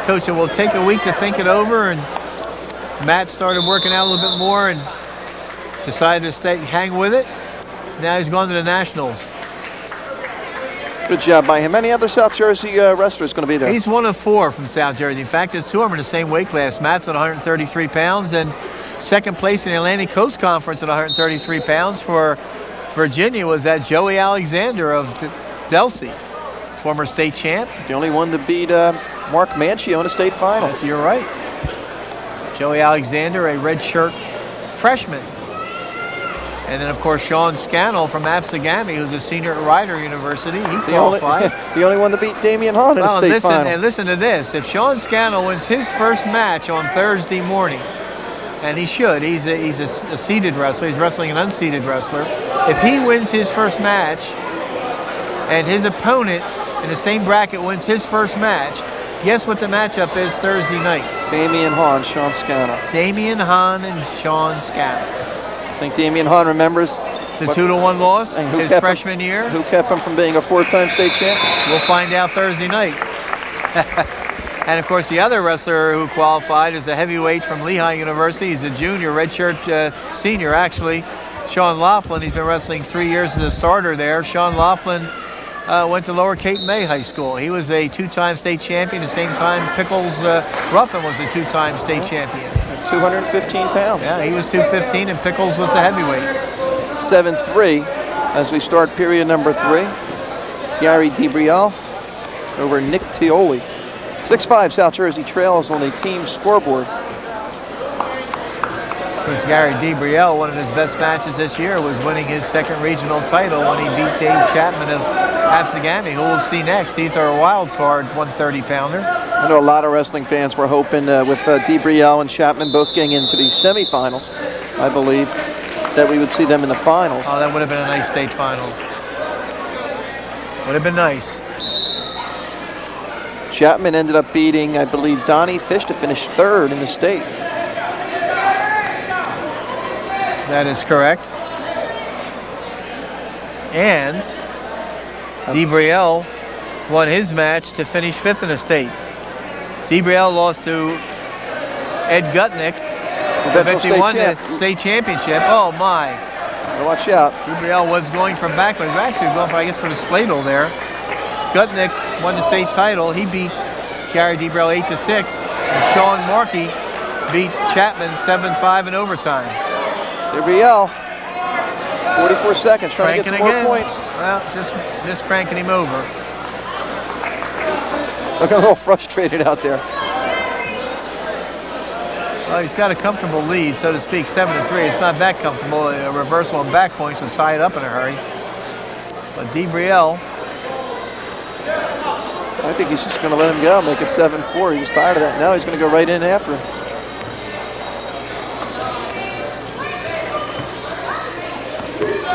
Coach said, we'll take a week to think it over, and Matt started working out a little bit more and decided to hang with it. Now he's gone to the Nationals. Good job by him. Any other South Jersey wrestlers going to be there? He's one of 4 from South Jersey. In fact, there's 2 of them in the same weight class. Matt's at 133 pounds, and second place in the Atlantic Coast Conference at 133 pounds for Virginia was that Joey Alexander of Delsey, former state champ. The only one to beat Mark Manchio in a state final. Yes, you're right. Joey Alexander, a redshirt freshman. And then, of course, Sean Scannell from Absegami, who's a senior at Rider University. He qualified. The only one to beat Damian Hahn in a state final. And listen to this. If Sean Scannell wins his first match on Thursday morning, and he should, he's a seeded wrestler. He's wrestling an unseeded wrestler. If he wins his first match and his opponent in the same bracket wins his first match, guess what the matchup is Thursday night? Damian Hahn, Sean Scannell. Damian Hahn and Sean Scannell. I think Damian Hahn remembers the 2-1 loss his freshman year. Who kept him from being a 4-time state champ? We'll find out Thursday night. And, of course, the other wrestler who qualified is a heavyweight from Lehigh University. He's a junior, redshirt senior, actually. Sean Laughlin. He's been wrestling 3 years as a starter there. Sean Laughlin went to Lower Cape May High School. He was a 2-time state champion. At the same time, Pickles Ruffin was a 2-time state champion. 215 pounds. Yeah, he was 215, and Pickles was the heavyweight. 7-3 as we start period number 3. Gary DeBriel over Nick Tioli. 6-5 South Jersey trails on the team scoreboard. Of course, Gary DeBriel, one of his best matches this year was winning his second regional title when he beat Dave Chapman of Absegami, who we'll see next. He's our wild card 130-pounder. I know a lot of wrestling fans were hoping with DeBriel and Chapman both getting into the semifinals, I believe, that we would see them in the finals. Oh, that would have been a nice state final. Would have been nice. Chapman ended up beating, I believe, Donnie Fish to finish 3rd in the state. That is correct. And DeBriel won his match to finish 5th in the state. DeBriel lost to Ed Gutnick, who eventually won the state championship. Oh, my. Watch out. DeBriel was going from back, but he was actually going for, I guess, for the Spladle there. Gutnick won the state title. He beat Gary DeBriel 8-6. And Sean Markey beat Chapman 7-5 in overtime. DeBriel, 44 seconds, trying to get some more points. Well, just missed cranking him over. Looking a little frustrated out there. Well, he's got a comfortable lead, so to speak, 7-3. It's not that comfortable. A reversal and back points will tie it up in a hurry. But DeBriel, I think he's just going to let him go, make it 7-4. He was tired of that. Now he's going to go right in after him.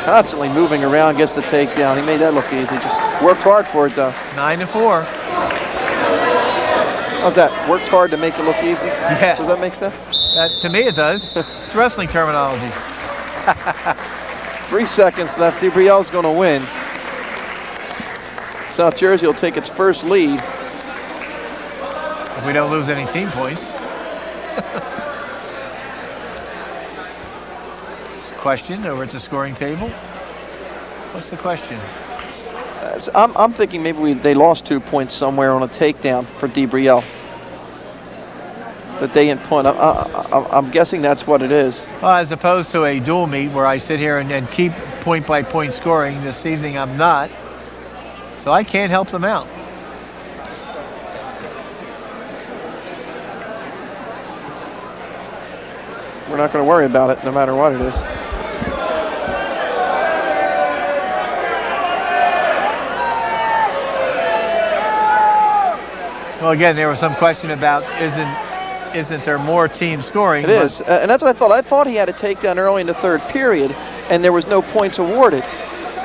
Constantly moving around, gets the takedown. He made that look easy. Just worked hard for it, though. 9-4. How's that? Worked hard to make it look easy? Yeah. Does that make sense? To me, it does. It's wrestling terminology. 3 seconds left. DeBriel's going to win. South Jersey will take its first lead. If we don't lose any team points. Question over at the scoring table. What's the question? I'm thinking maybe they lost 2 points somewhere on a takedown for DeBriel. That they didn't punt. I'm guessing that's what it is. Well, as opposed to a dual meet where I sit here and keep point-by-point scoring, this evening I'm not. So I can't help them out. We're not going to worry about it no matter what it is. Well, again, there was some question about isn't there more team scoring? It is, and that's what I thought. I thought he had a takedown early in the third period, and there was no points awarded.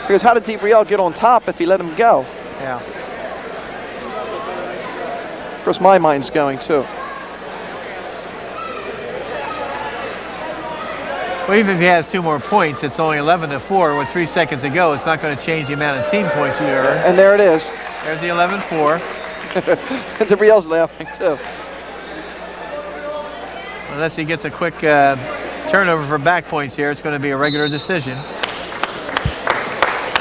Because how did DeBrielle get on top if he let him go? Yeah. Of course, my mind's going too. Well, even if he has 2 more points, it's only 11-4 with 3 seconds to go. It's not going to change the amount of team points you earn. And there it is. There's the 11-4. DeBrielle's laughing too. Unless he gets a quick turnover for back points here, it's going to be a regular decision.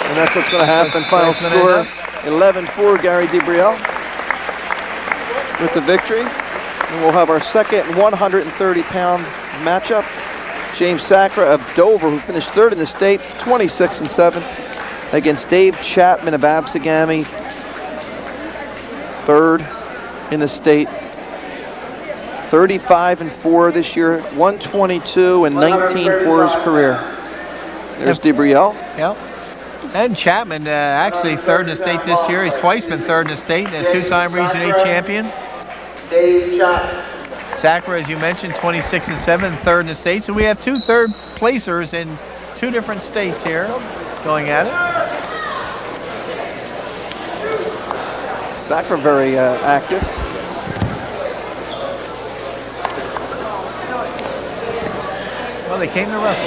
And that's what's going to happen. Final score, 11-4, Gary DeBrielle with the victory. And we'll have our second 130-pound matchup. James Sacra of Dover, who finished third in the state, 26-7, against Dave Chapman of Absegami, third in the state, 35-4 this year, 122 and 19 for his career. There's DeBrielle. Yep. And Chapman, actually third in the state this year. He's twice been third in the state and a 2-time Region 8 champion. Dave Chapman. Sacra, as you mentioned, 26-7, third in the state. So we have 2 third placers in 2 different states here going at it. Sacra very active. Well, they came to wrestle.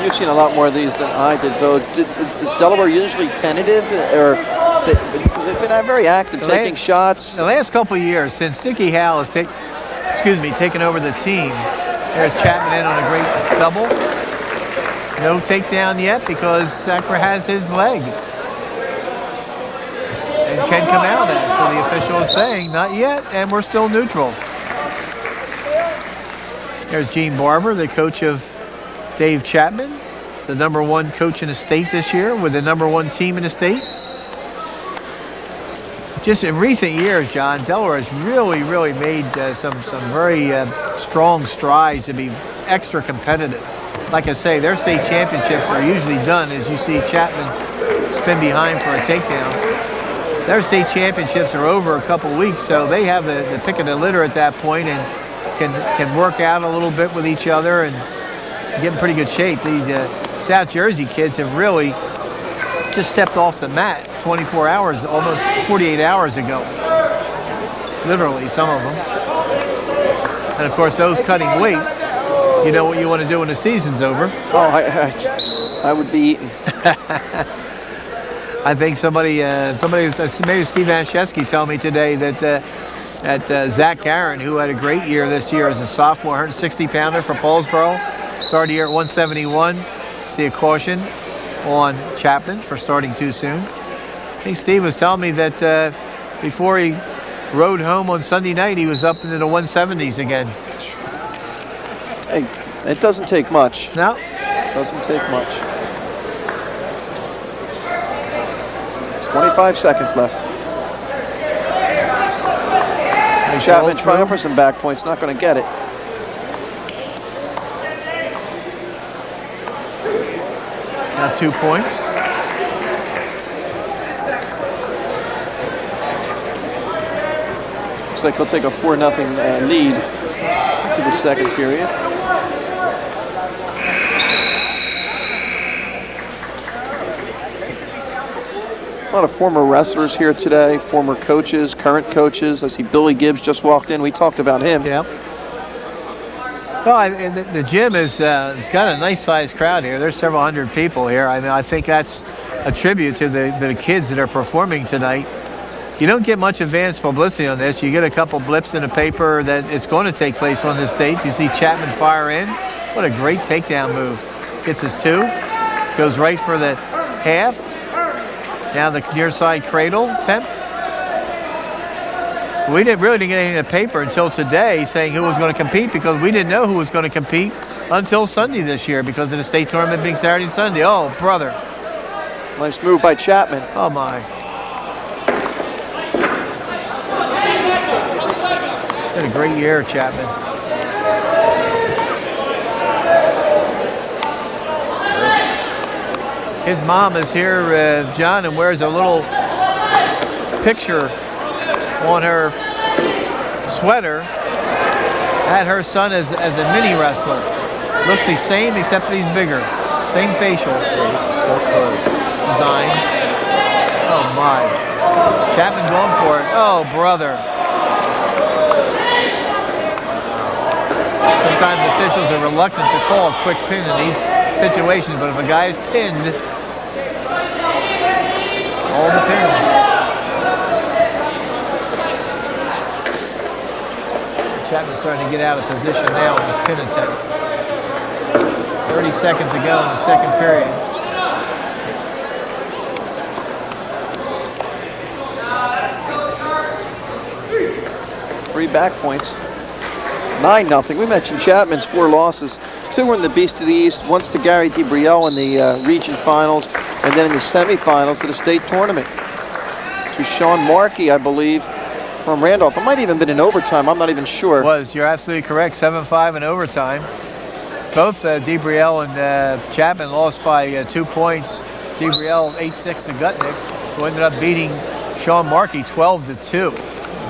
You've seen a lot more of these than I did, though. Is Delaware usually tentative, or they've been very active, taking shots? The last couple of years, since Dickie Howell has taken over the team, there's Chapman in on a great double. No takedown yet because Sacra has his leg. And can come out at it. So the official is saying, not yet, and we're still neutral. There's Gene Barber, the coach of Dave Chapman, the #1 coach in the state this year with the #1 team in the state. Just in recent years, John, Delaware has really made some very strong strides to be extra competitive. Like I say, their state championships are usually done as you see Chapman spin behind for a takedown. Their state championships are over a couple weeks, so they have the pick of the litter at that point and can work out a little bit with each other and get in pretty good shape. These South Jersey kids have really just stepped off the mat 24 hours, almost 48 hours ago. Literally, some of them. And of course, those cutting weight, you know what you want to do when the season's over. Oh, I would be eating. I think maybe Steve Anshesky told me today that Zach Aaron, who had a great year this year as a sophomore, 160-pounder for Paulsboro, started the year at 171. See a caution on Chapman for starting too soon. I think Steve was telling me that before he rode home on Sunday night, he was up into the 170s again. Hey, it doesn't take much. No. It doesn't take much. 25 seconds left. Chapman trying for some back points, not going to get it. Now 2 points. Looks like he'll take a 4-0 lead to the second period. A lot of former wrestlers here today, former coaches, current coaches. I see Billy Gibbs just walked in. We talked about him. Yeah. Well, the gym it's got a nice-sized crowd here. There's several hundred people here. I mean, I think that's a tribute to the kids that are performing tonight. You don't get much advance publicity on this. You get a couple blips in the paper that it's going to take place on this date. You see Chapman fire in. What a great takedown move. Gets his 2. Goes right for the half. Now the near side cradle attempt. We really didn't get anything in the paper until today saying who was going to compete because we didn't know who was going to compete until Sunday this year because of the state tournament being Saturday and Sunday. Oh, brother. Nice move by Chapman. Oh, my. It's had a great year, Chapman. His mom is here, John, and wears a little picture on her sweater. Had her son as a mini wrestler. Looks the same except that he's bigger. Same facial designs. Oh my. Chapman going for it. Oh, brother. Sometimes officials are reluctant to call a quick pin in these situations, but if a guy is pinned, all the pin. Chapman's starting to get out of position now in his pin attempt. 30 seconds to go in the second period. Three back points. 9-0. We mentioned Chapman's 4 losses. 2 were in the Beast of the East, once to Gary DeBrielle in the region finals, and then in the semifinals of the state tournament. To Sean Markey, I believe, from Randolph. It might have even been in overtime. I'm not even sure. You're absolutely correct. 7-5 in overtime. Both DeBrielle and Chapman lost by 2 points. DeBrielle 8-6 to Gutnick, who ended up beating Sean Markey 12-2.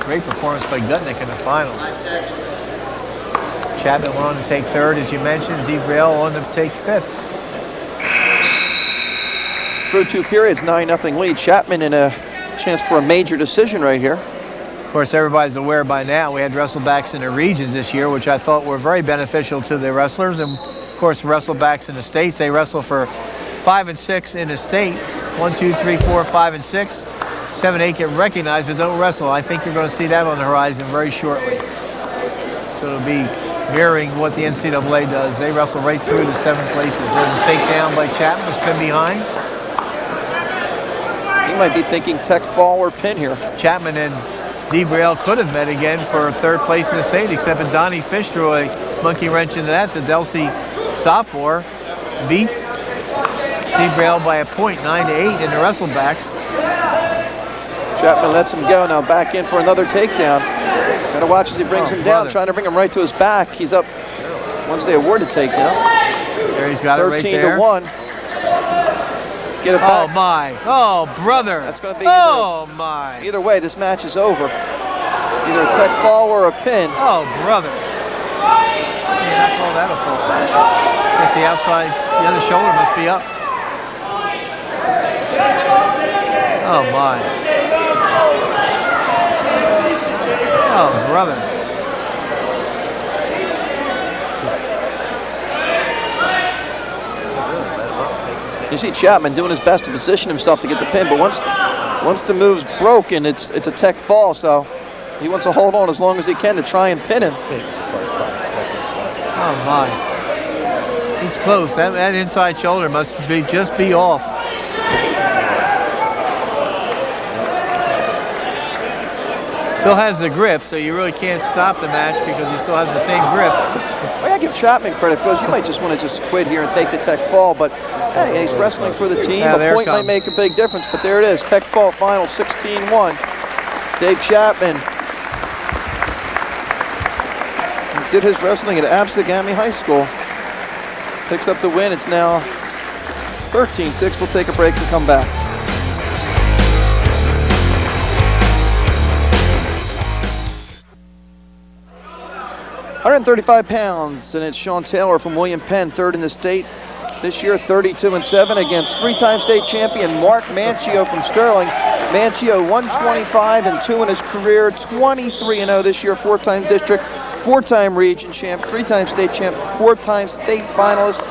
Great performance by Gutnick in the finals. Chapman went on to take third, as you mentioned. DeBrielle on to take fifth. Through 2 periods, 9-0 lead. Chapman in a chance for a major decision right here. Of course, everybody's aware by now we had wrestlebacks in the regions this year, which I thought were very beneficial to the wrestlers. And, of course, wrestlebacks in the states, they wrestle for 5 and 6 in the state. 1, 2, 3, 4, 5, and 6. 7, 8 get recognized but don't wrestle. I think you're going to see that on the horizon very shortly. So it'll be mirroring what the NCAA does. They wrestle right through the 7 places. There's a takedown by Chapman, spin behind. You might be thinking tech fall or pin here. Chapman and DeBrielle could have met again for 3rd place in the state, except for Donnie Fish threw a monkey wrench into that. The Delsey sophomore beat DeBrielle by a point, 9-8 in the wrestlebacks. Chapman lets him go. Now back in for another takedown. Got to watch as he brings him down, trying to bring him right to his back. He's up once they award the takedown. There he's got it right there. 13-1. Get it back. Oh my! Oh brother! That's going to be. My! Either way, this match is over. Either a tech fall or a pin. Oh brother! You not call that a fall. I guess the outside, the other shoulder must be up. Oh my! Oh brother! You see Chapman doing his best to position himself to get the pin, but once the move's broken, it's a tech fall, so he wants to hold on as long as he can to try and pin him. Oh my. He's close. That inside shoulder must just be off. Still has the grip, so you really can't stop the match because he still has the same grip. I gotta give Chapman credit because you might just want to just quit here and take the tech fall, but hey, he's wrestling for the team. A point might make a big difference, but there it is. Tech fall final, 16-1. Dave Chapman did his wrestling at Absegami High School. Picks up the win. It's now 13-6. We'll take a break and come back. £135, and it's Sean Taylor from William Penn, 3rd in the state. This year, 32-7 against 3-time state champion Mark Manchio from Sterling. Manchio 125-2 in his career, 23-0 this year, 4-time district, 4-time region champ, 3-time state champ, 4-time state finalist.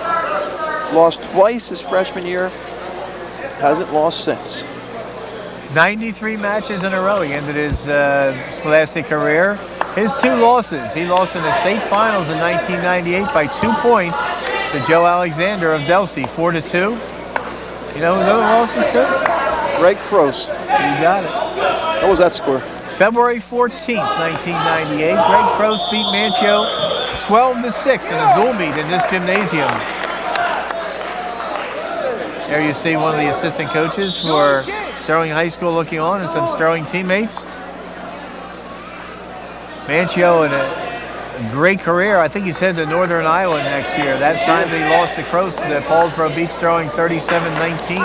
Lost twice his freshman year, hasn't lost since. 93 matches in a row. He ended his scholastic career. His 2 losses. He lost in the state finals in 1998 by 2 points to Joe Alexander of Delsey, 4-2. You know whose other loss was to? Greg Cross. You got it. What was that score? February 14th, 1998. Greg Cross beat Manchio 12-6 in a dual meet in this gymnasium. There you see one of the assistant coaches for Sterling High School looking on and some Sterling teammates. Manchio in a great career. I think he's headed to Northern Iowa next year. That time that he lost to Paulsboro Beach throwing 37-19.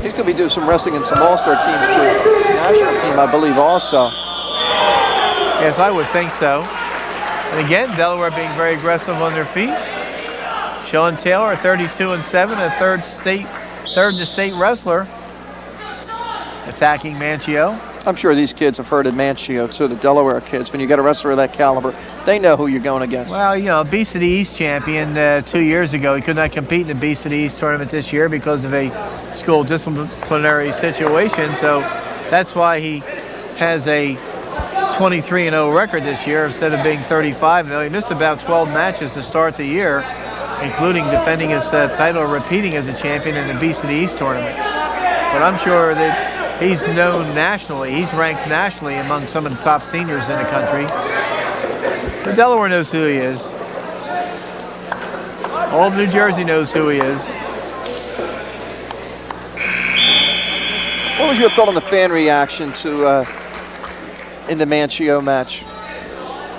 He's going to be doing some wrestling in some all-star teams for the national team, I believe, also. Yes, I would think so. And again, Delaware being very aggressive on their feet. Sean Taylor, 32-7, a third in the state wrestler, attacking Manchio. I'm sure these kids have heard of Manchio, too, the Delaware kids. When you get a wrestler of that caliber, they know who you're going against. Well, you know, Beast of the East champion 2 years ago. He could not compete in the Beast of the East tournament this year because of a school disciplinary situation. So that's why he has a 23-0 record this year instead of being 35-0. He missed about 12 matches to start the year, including defending his title, repeating as a champion in the Beast of the East tournament. But I'm sure that he's known nationally. He's ranked nationally among some of the top seniors in the country. So Delaware knows who he is. All of New Jersey knows who he is. What was your thought on the fan reaction to in the Manchio match?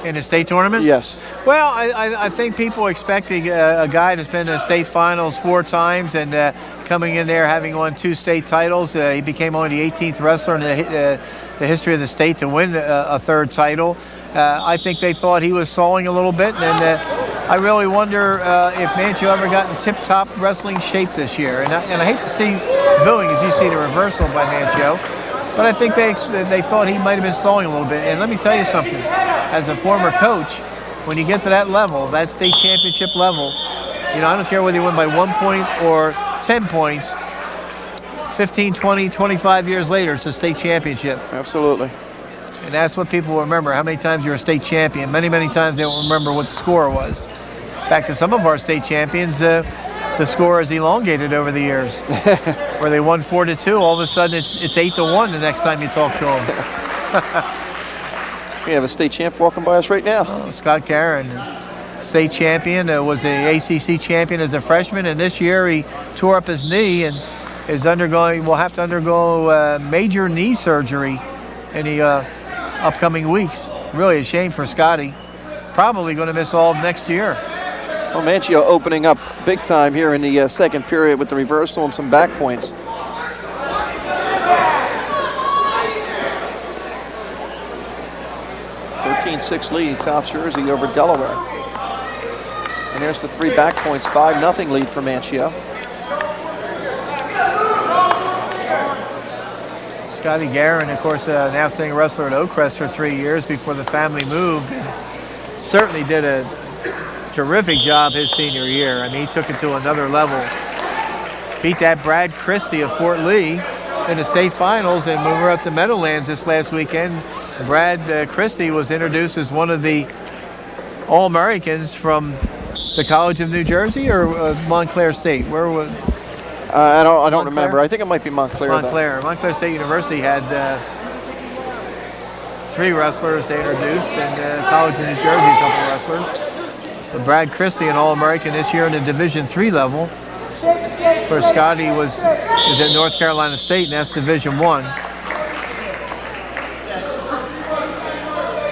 In the state tournament? Yes. Well, I think people expecting a guy that's been in state finals 4 times and coming in there having won 2 state titles. He became only the 18th wrestler in the history of the state to win a 3rd title. I think they thought he was stalling a little bit, and I really wonder if Manchio ever got in tip-top wrestling shape this year. And I hate to see booing as you see the reversal by Manchio, but I think they thought he might have been stalling a little bit. And let me tell you something, as a former coach, when you get to that level, that state championship level, you know, I don't care whether you win by 1 point or 10 points, 15, 20, 25 years later, it's a state championship. Absolutely. And that's what people remember, how many times you're a state champion. Many, many times they don't remember what the score was. In fact, in some of our state champions, the score is elongated over the years. Where they won 4-2, all of a sudden it's 8-1 the next time you talk to them. We have a state champ walking by us right now. Scott Caron, state champion, was the ACC champion as a freshman, and this year he tore up his knee and will have to undergo major knee surgery in the upcoming weeks. Really a shame for Scotty. Probably going to miss all of next year. Well, Manchio opening up big time here in the second period with the reversal and some back points. .6 lead, South Jersey over Delaware. And there's the 3 back points, 5-0 lead for Manchio. Scotty Guerin, of course, an outstanding wrestler at Oakcrest for 3 years before the family moved. Certainly did a terrific job his senior year. I mean, he took it to another level. Beat that Brad Christie of Fort Lee in the state finals, and when we were at the Meadowlands this last weekend, Brad Christie was introduced as one of the All-Americans from the College of New Jersey or Montclair State. Where was? I don't remember. I think it might be Montclair. Montclair State University had 3 wrestlers they introduced, and College of New Jersey a couple of wrestlers. So Brad Christie, an All-American this year in the Division III level. Of course, Scotty is at North Carolina State, and that's Division I.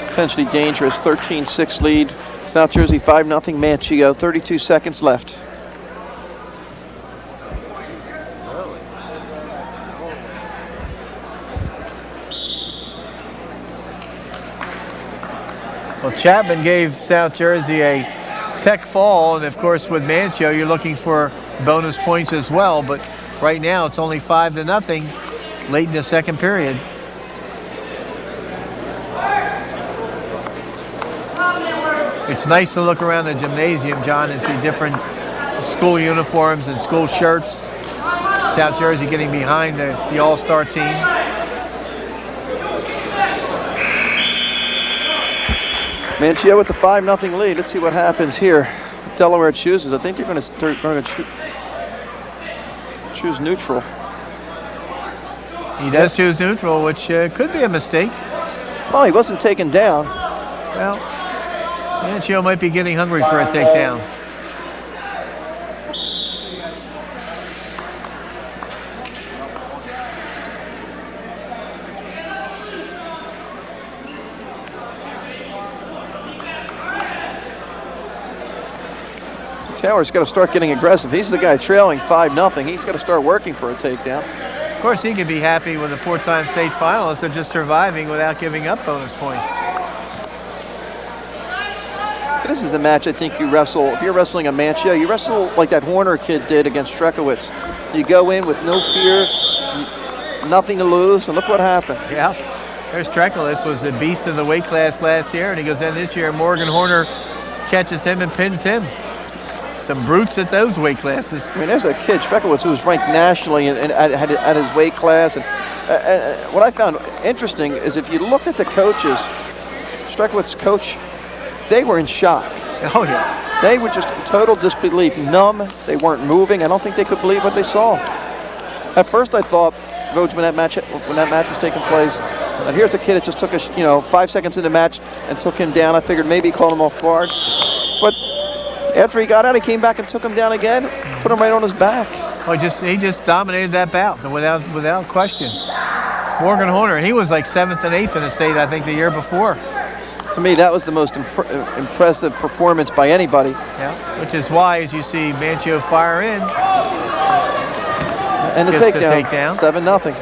Potentially dangerous, 13-6 lead. South Jersey 5-0 Manchio, 32 seconds left. Well, Chapman gave South Jersey a tech fall, and of course with Manchio you're looking for bonus points as well, but right now it's only 5-0 late in the second period. It's nice to look around the gymnasium, John, and see different school uniforms and school shirts. South Jersey getting behind the all-star team. Manchio with the 5-0 lead. Let's see what happens here. Delaware chooses. I think they're going to choose neutral. He does choose neutral, which could be a mistake. Well, he wasn't taken down. Well, Manchio might be getting hungry for a takedown. Taylor's got to start getting aggressive. He's the guy trailing 5-0. He's got to start working for a takedown. Of course, he could be happy with a 4-time state finalist of just surviving without giving up bonus points. So this is a match I think you wrestle. If you're wrestling a Manchio, you wrestle like that Horner kid did against Strekowitz. You go in with no fear, nothing to lose, and look what happened. Yeah. There's Strekowitz, was the beast of the weight class last year, and he goes in this year. Morgan Horner catches him and pins him. Some brutes at those weight classes. I mean, there's a kid, Strekowitz, who was ranked nationally at his weight class. And what I found interesting is if you looked at the coaches, Strekowitz's coach, they were in shock. Oh, yeah. They were just in total disbelief, numb. They weren't moving. I don't think they could believe what they saw. At first, I thought, Vogue, when that match was taking place, here's a kid that just took 5 seconds in the match and took him down. I figured maybe he caught him off guard. But after he got out, he came back and took him down again, put him right on his back. Oh, he just dominated that bout without question. Morgan Horner, he was like 7th and 8th in the state, I think, the year before. To me, that was the most impressive performance by anybody. Yeah, which is why, as you see Manchio fire in, and the takedown, 7-0.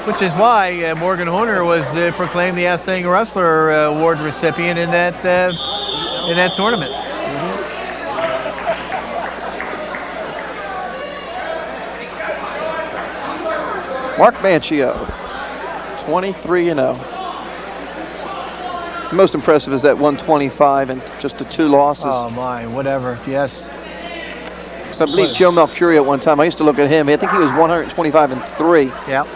Which is why Morgan Horner was proclaimed the Outstanding Wrestler Award recipient in that tournament. Mark Manchio, 23-0. Most impressive is that 125 and just the 2 losses. Oh my, whatever, yes. So I believe Joe Melcurio at one time, I used to look at him, I think he was 125-3. Yep.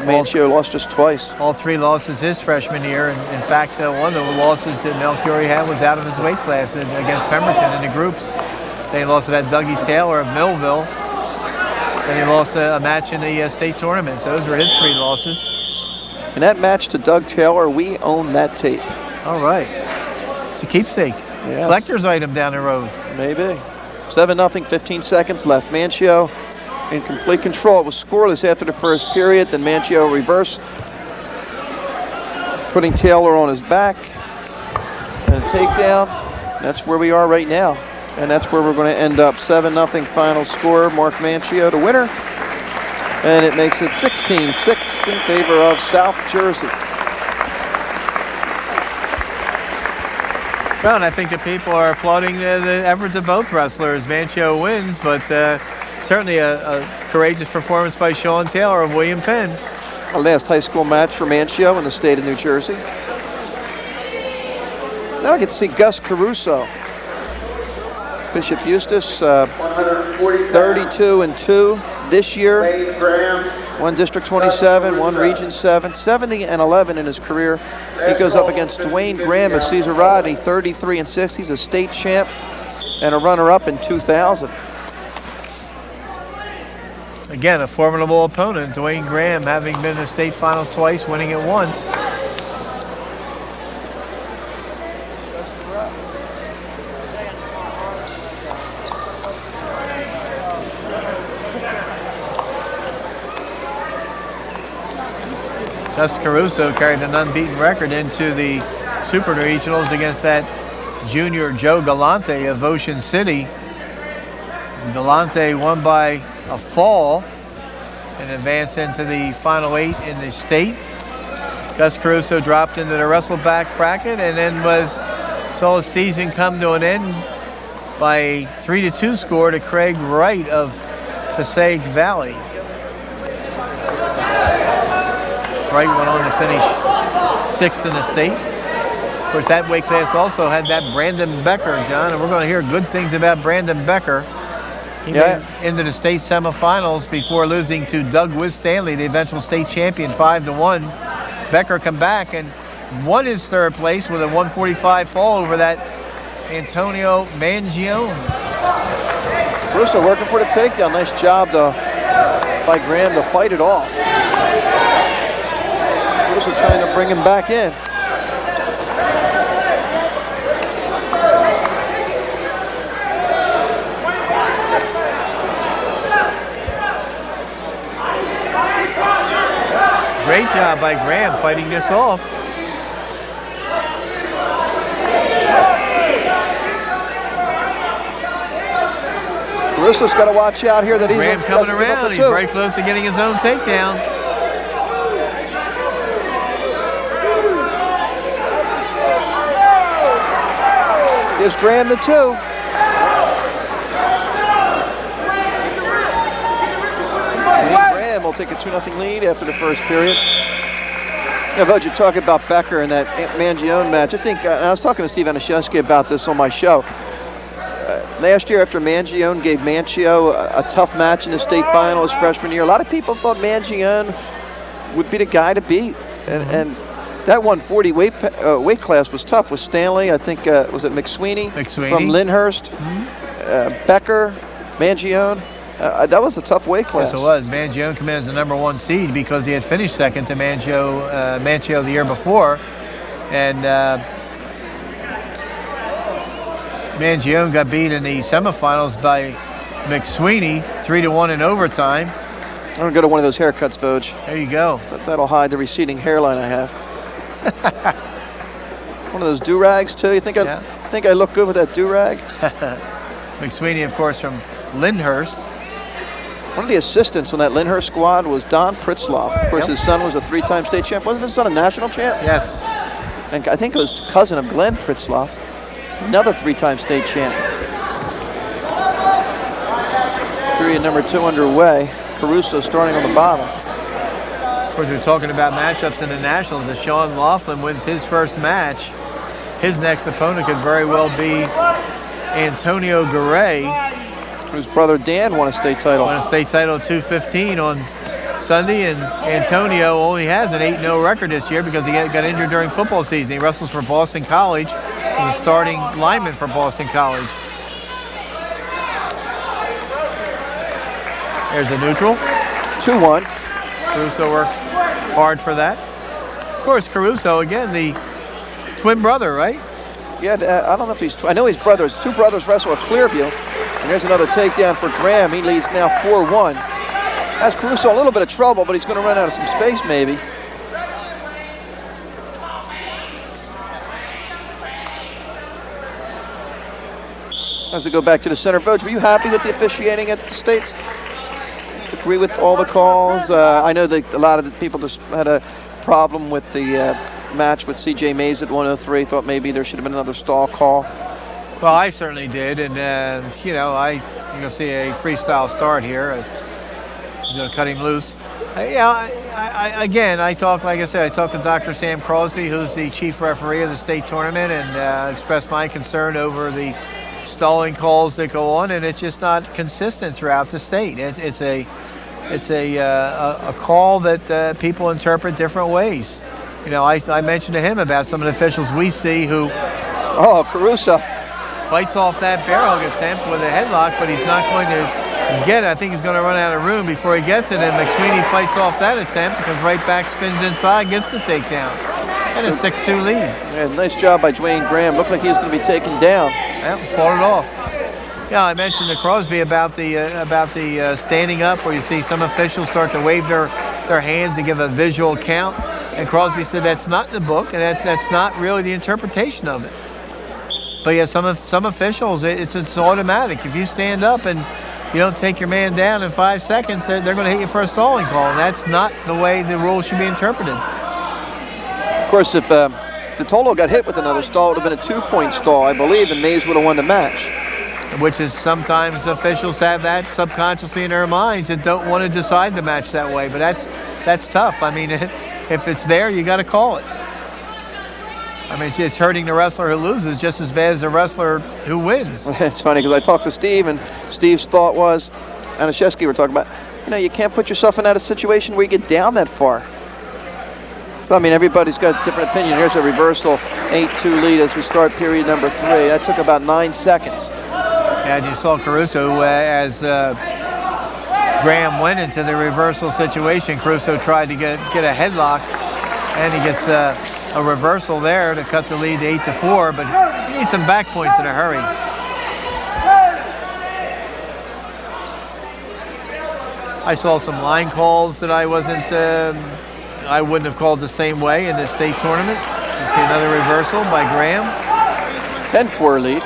Manchio lost just twice. All 3 losses his freshman year. And in fact, one of the losses that Melcurio had was out of his weight class against Pemberton in the groups. Then he lost to that Dougie Taylor of Millville. Then he lost a match in the state tournament. So those were his 3 losses. In that match to Doug Taylor, we own that tape. All right. It's a keepsake. Yes. Collector's item down the road. Maybe. 7-0, 15 seconds left. Manchio in complete control. It was scoreless after the first period. Then Manchio reversed, putting Taylor on his back. And a takedown. That's where we are right now. And that's where we're going to end up. 7-0 final score. Mark Manchio, the winner. And it makes it 16-6 in favor of South Jersey. Well, and I think that people are applauding the efforts of both wrestlers. Manchio wins, but certainly a courageous performance by Sean Taylor of William Penn. A last high school match for Manchio in the state of New Jersey. Now I get to see Gus Caruso. Bishop Eustace, 32-2 this year. One District 27, one Region 7, 70-11 in his career. He goes up against Dwayne Graham of Cesar Rodney, 33-6. He's a state champ and a runner-up in 2000. Again, a formidable opponent. Dwayne Graham, having been in the state finals twice, winning it once. Gus Caruso carried an unbeaten record into the Super Regionals against that junior Joe Galante of Ocean City. Galante won by a fall and advanced into the final 8 in the state. Gus Caruso dropped into the wrestleback bracket and then saw his season come to an end by a 3-2 score to Craig Wright of Passaic Valley. Wright went on to finish 6th in the state. Of course, that weight class also had that Brandon Becker, John, and we're going to hear good things about Brandon Becker. He made it into the state semifinals before losing to Doug Wiz Stanley, the eventual state champion, 5-1. Becker come back and won his 3rd place with a 145 fall over that Antonio Mangione. Caruso working for the takedown. Nice job by Graham to fight it off. Caruso trying to bring him back in. Great job by Graham fighting this off. Russo's got to watch out here that he Graham coming around. He's very close to getting his own takedown. Gives Graham the 2. Graham will take a 2-0 lead after the first period. Yeah, Voj, you talk about Becker and that Mangione match. I think, I was talking to Steve Anashevsky about this on my show. Last year, after Mangione gave Mancio a tough match in the state final his freshman year, a lot of people thought Mangione would be the guy to beat. And that 140 weight class was tough with Stanley. I think, was it McSweeney? From Lyndhurst. Becker, Mangione. That was a tough weight class. Yes, it was. Mangione came in as the #1 seed because he had finished second to Mancio the year before. And Mangione got beat in the semifinals by McSweeney, 3-1 in overtime. I'm going to go to one of those haircuts, Voj. There you go. That'll hide the receding hairline I have. One of those do-rags, too. You think I look good with that do-rag? McSweeney, of course, from Lyndhurst. One of the assistants on that Lyndhurst squad was Don Pritzloff. Of course, his son was a 3-time state champ. Wasn't his son a national champ? Yes. And I think it was cousin of Glenn Pritzloff, another 3-time state champ. Period number 2 underway. Caruso starting on the bottom. Of course, we're talking about matchups in the Nationals. As Sean Laughlin wins his first match, his next opponent could very well be Antonio Garay, whose brother Dan won a state title. Won a state title at 215 on Sunday, and Antonio only has an 8-0 record this year because he got injured during football season. He wrestles for Boston College. He's a starting lineman for Boston College. There's a neutral. 2-1. Caruso worked hard for that. Of course, Caruso, again, the twin brother, right? Yeah, I don't know if he's... I know he's brothers. 2 brothers wrestle at Clearview. And there's another takedown for Graham. He leads now 4-1. Has Caruso a little bit of trouble, but he's going to run out of some space, maybe. As we go back to the center, Voj, were you happy with the officiating at the States? Agree with all the calls? I know that a lot of the people just had a problem with the match with C.J. Mays at 103. Thought maybe there should have been another stall call. Well, I certainly did, and you're going to see a freestyle start here. He's going to cut him loose. I talked to Dr. Sam Crosby, who's the chief referee of the state tournament, and expressed my concern over the stalling calls that go on, and it's just not consistent throughout the state. It's a call that people interpret different ways. I mentioned to him about some of the officials we see who. Oh, Caruso. Fights off that barrel attempt with a headlock, but he's not going to get it. I think he's going to run out of room before he gets it, and McSweeney fights off that attempt, comes right back, spins inside, gets the takedown. And a 6-2 lead. Yeah, nice job by Dwayne Graham. Looked like he was going to be taken down. Yeah, fought it off. Yeah, I mentioned to Crosby about the standing up, where you see some officials start to wave their hands to give a visual count, and Crosby said that's not in the book, and that's not really the interpretation of it. But yeah, some officials, it's automatic. If you stand up and you don't take your man down in 5 seconds, they're going to hit you for a stalling call, and that's not the way the rule should be interpreted. Of course, if DeTolo got hit with another stall, it would have been a 2-point stall, I believe, and Mays would have won the match. Which is sometimes officials have that subconsciously in their minds and don't want to decide the match that way. But that's tough. I mean, if it's there, you got to call it. I mean, it's hurting the wrestler who loses just as bad as the wrestler who wins. It's funny because I talked to Steve, and Steve's thought was, Anashevsky were talking about, you can't put yourself in that situation where you get down that far. So, I mean, everybody's got a different opinion. Here's a reversal, 8-2 lead as we start period number 3. That took about 9 seconds. And you saw Caruso as Graham went into the reversal situation. Caruso tried to get a headlock, and he gets a reversal there to cut the lead to 8-4, but he needs some back points in a hurry. I saw some line calls that I wouldn't have called the same way in the state tournament. You see another reversal by Graham. 10-4 lead.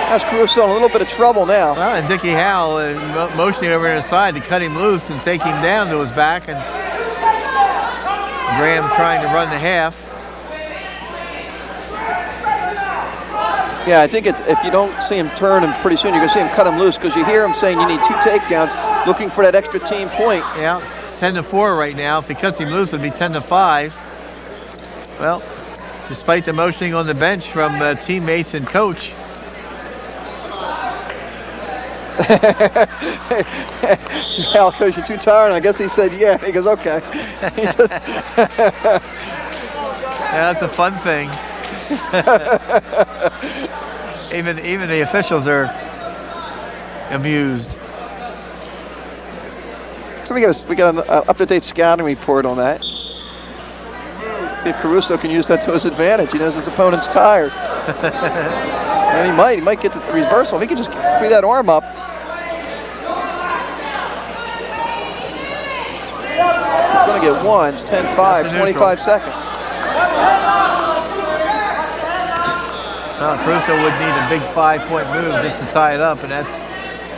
That's Caruso in a little bit of trouble now. Well, and Dickie Howell motioning over to the side to cut him loose and take him down to his back. And Graham trying to run the half. Yeah, I think if you don't see him turn him pretty soon, you're going to see him cut him loose because you hear him saying you need 2 takedowns, looking for that extra team point. Yeah, it's 10-4 right now. If he cuts him loose, it would be 10-5. Well, despite the motioning on the bench from teammates and coach. Hal, coach, you're too tired. And I guess he said, yeah. He goes, okay. Yeah, that's a fun thing. Even the officials are amused. So we got an up-to-date scouting report on that. See if Caruso can use that to his advantage. He knows his opponent's tired. And he might get the reversal. If he can just free that arm up. He's going to get one. It's 10-5, 25 seconds. Well, Caruso would need a big 5-point move just to tie it up, and that's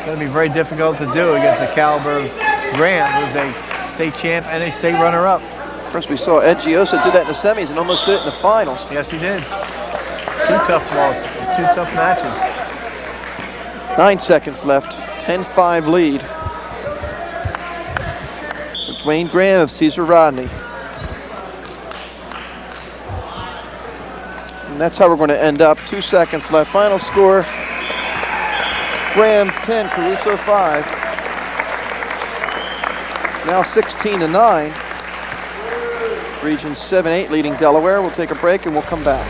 going to be very difficult to do against the caliber of Graham, who's a state champ and a state runner-up. First, we saw Ed Giosa do that in the semis and almost did it in the finals. Yes, he did. 2 tough losses, 2 tough matches. 9 seconds left, 10-5 lead. With Dwayne Graham of Cesar Rodney. And that's how we're going to end up. 2 seconds left. Final score, Graham 10, Caruso 5. Now 16-9. Region 7-8 leading Delaware. We'll take a break and we'll come back.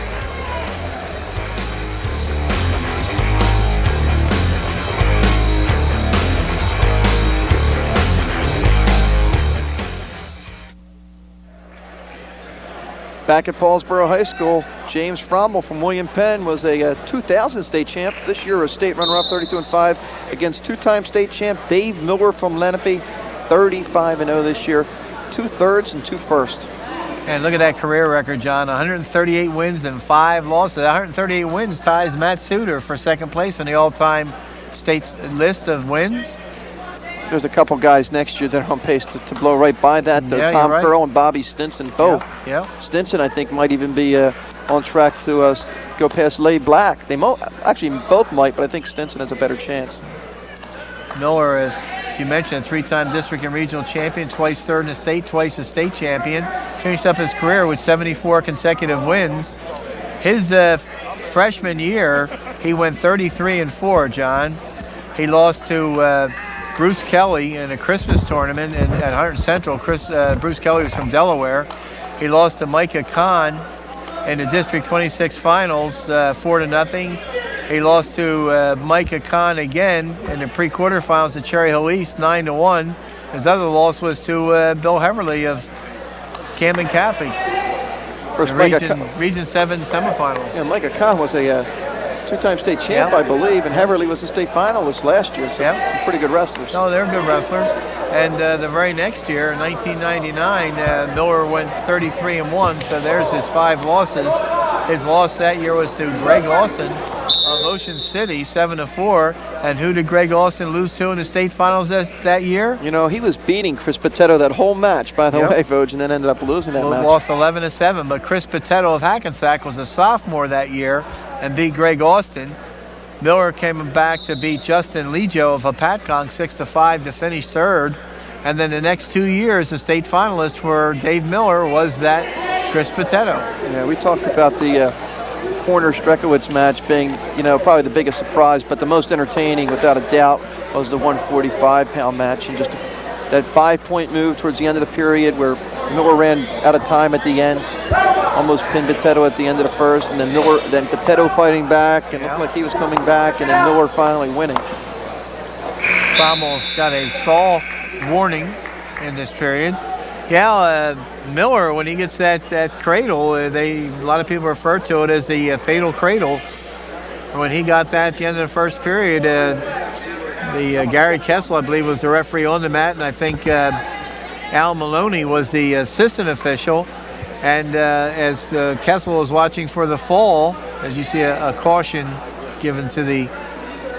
Back at Paulsboro High School, James Frommel from William Penn was a 2000 state champ. This year a state runner-up, 32-5, against 2-time state champ Dave Miller from Lenape, 35-0 this year. 2 thirds and 2 firsts. And look at that career record, John. 138 wins and 5 losses. 138 wins ties Matt Suter for second place on the all-time state list of wins. There's a couple guys next year that are on pace to blow right by that. Yeah, Tom right. Curl and Bobby Stinson, both. Yeah. Stinson, I think, might even be on track to go past Lay Black. They actually both might, but I think Stinson has a better chance. Miller, as you mentioned, a 3-time district and regional champion, twice third in the state, twice a state champion. Finished up his career with 74 consecutive wins. His freshman year, he went 33-4, John. He lost to Bruce Kelly in a Christmas tournament at Hunter Central. Bruce Kelly was from Delaware. He lost to Micah Kahn in the District 26 finals, 4-0. He lost to Micah Kahn again in the pre-quarterfinals at Cherry Hill East, 9-1. His other loss was to Bill Heverly of Camden Catholic. Region 7 semifinals. Yeah, Micah Kahn was a 2-time state champ, I believe, and Heverly was a state finalist last year. So some pretty good wrestlers. No, they're good wrestlers. And the very next year, 1999, Miller went 33-1, so there's his 5 losses. His loss that year was to Greg Austin of Ocean City, 7-4. And who did Greg Austin lose to in the state finals that year? You know, he was beating Chris Potato that whole match, by the way, Vogeding, and then ended up losing that match. Lost 11-7, but Chris Potato of Hackensack was a sophomore that year and beat Greg Austin. Miller came back to beat Justin Lejo of Apatcong 6-5 to finish third. And then the next 2 years, the state finalist for Dave Miller was that Chris Potato. Yeah, we talked about the Horner Strekowitz match being, probably the biggest surprise, but the most entertaining, without a doubt, was the 145-pound match. And just that 5-point move towards the end of the period where Miller ran out of time at the end, almost pinned Potato at the end of the first, and then Potato fighting back, and looked like he was coming back, and then Miller finally winning. Frommel's got a stall warning in this period. Yeah, Miller, when he gets that cradle, a lot of people refer to it as the fatal cradle. When he got that at the end of the first period, Gary Kessel, I believe, was the referee on the mat, and I think Al Maloney was the assistant official. And as Kessel was watching for the fall, as you see a caution given to the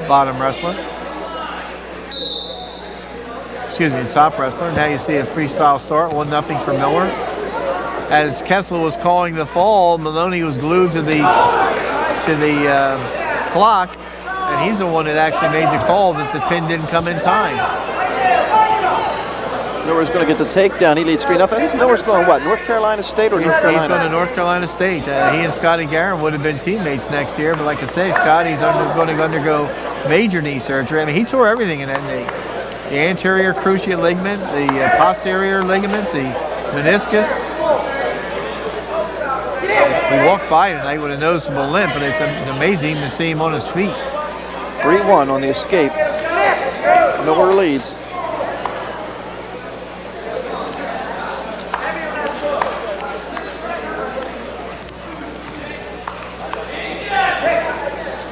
bottom wrestler. Excuse me, the top wrestler. Now you see a freestyle start, 1-0 for Miller. As Kessel was calling the fall, Maloney was glued to the clock, and he's the one that actually made the call that the pin didn't come in time. Miller's going to get the takedown. He leads 3-0. I think Miller's going what? North Carolina State or North Carolina? He's going to North Carolina State. He and Scotty Guerin would have been teammates next year, but like I say, Scotty's going to undergo major knee surgery. I mean, he tore everything in that knee. The anterior cruciate ligament, the posterior ligament, the meniscus. We walked by tonight with a noticeable limp, but it's amazing to see him on his feet. 3-1 on the escape. Miller leads.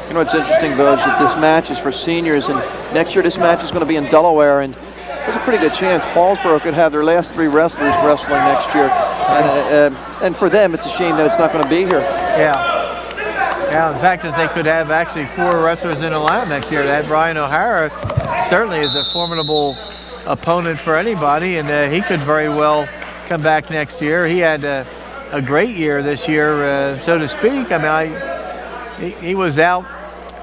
You know what's interesting, Voj, that this match is for seniors, and next year this match is going to be in Delaware, and there's a pretty good chance Paulsboro could have their last 3 wrestlers wrestling next year. And for them, it's a shame that it's not going to be here. Yeah, the fact is they could have actually 4 wrestlers in the lineup next year. That Brian O'Hara certainly is a formidable opponent for anybody, and he could very well come back next year. He had a great year this year, so to speak. I mean, he was out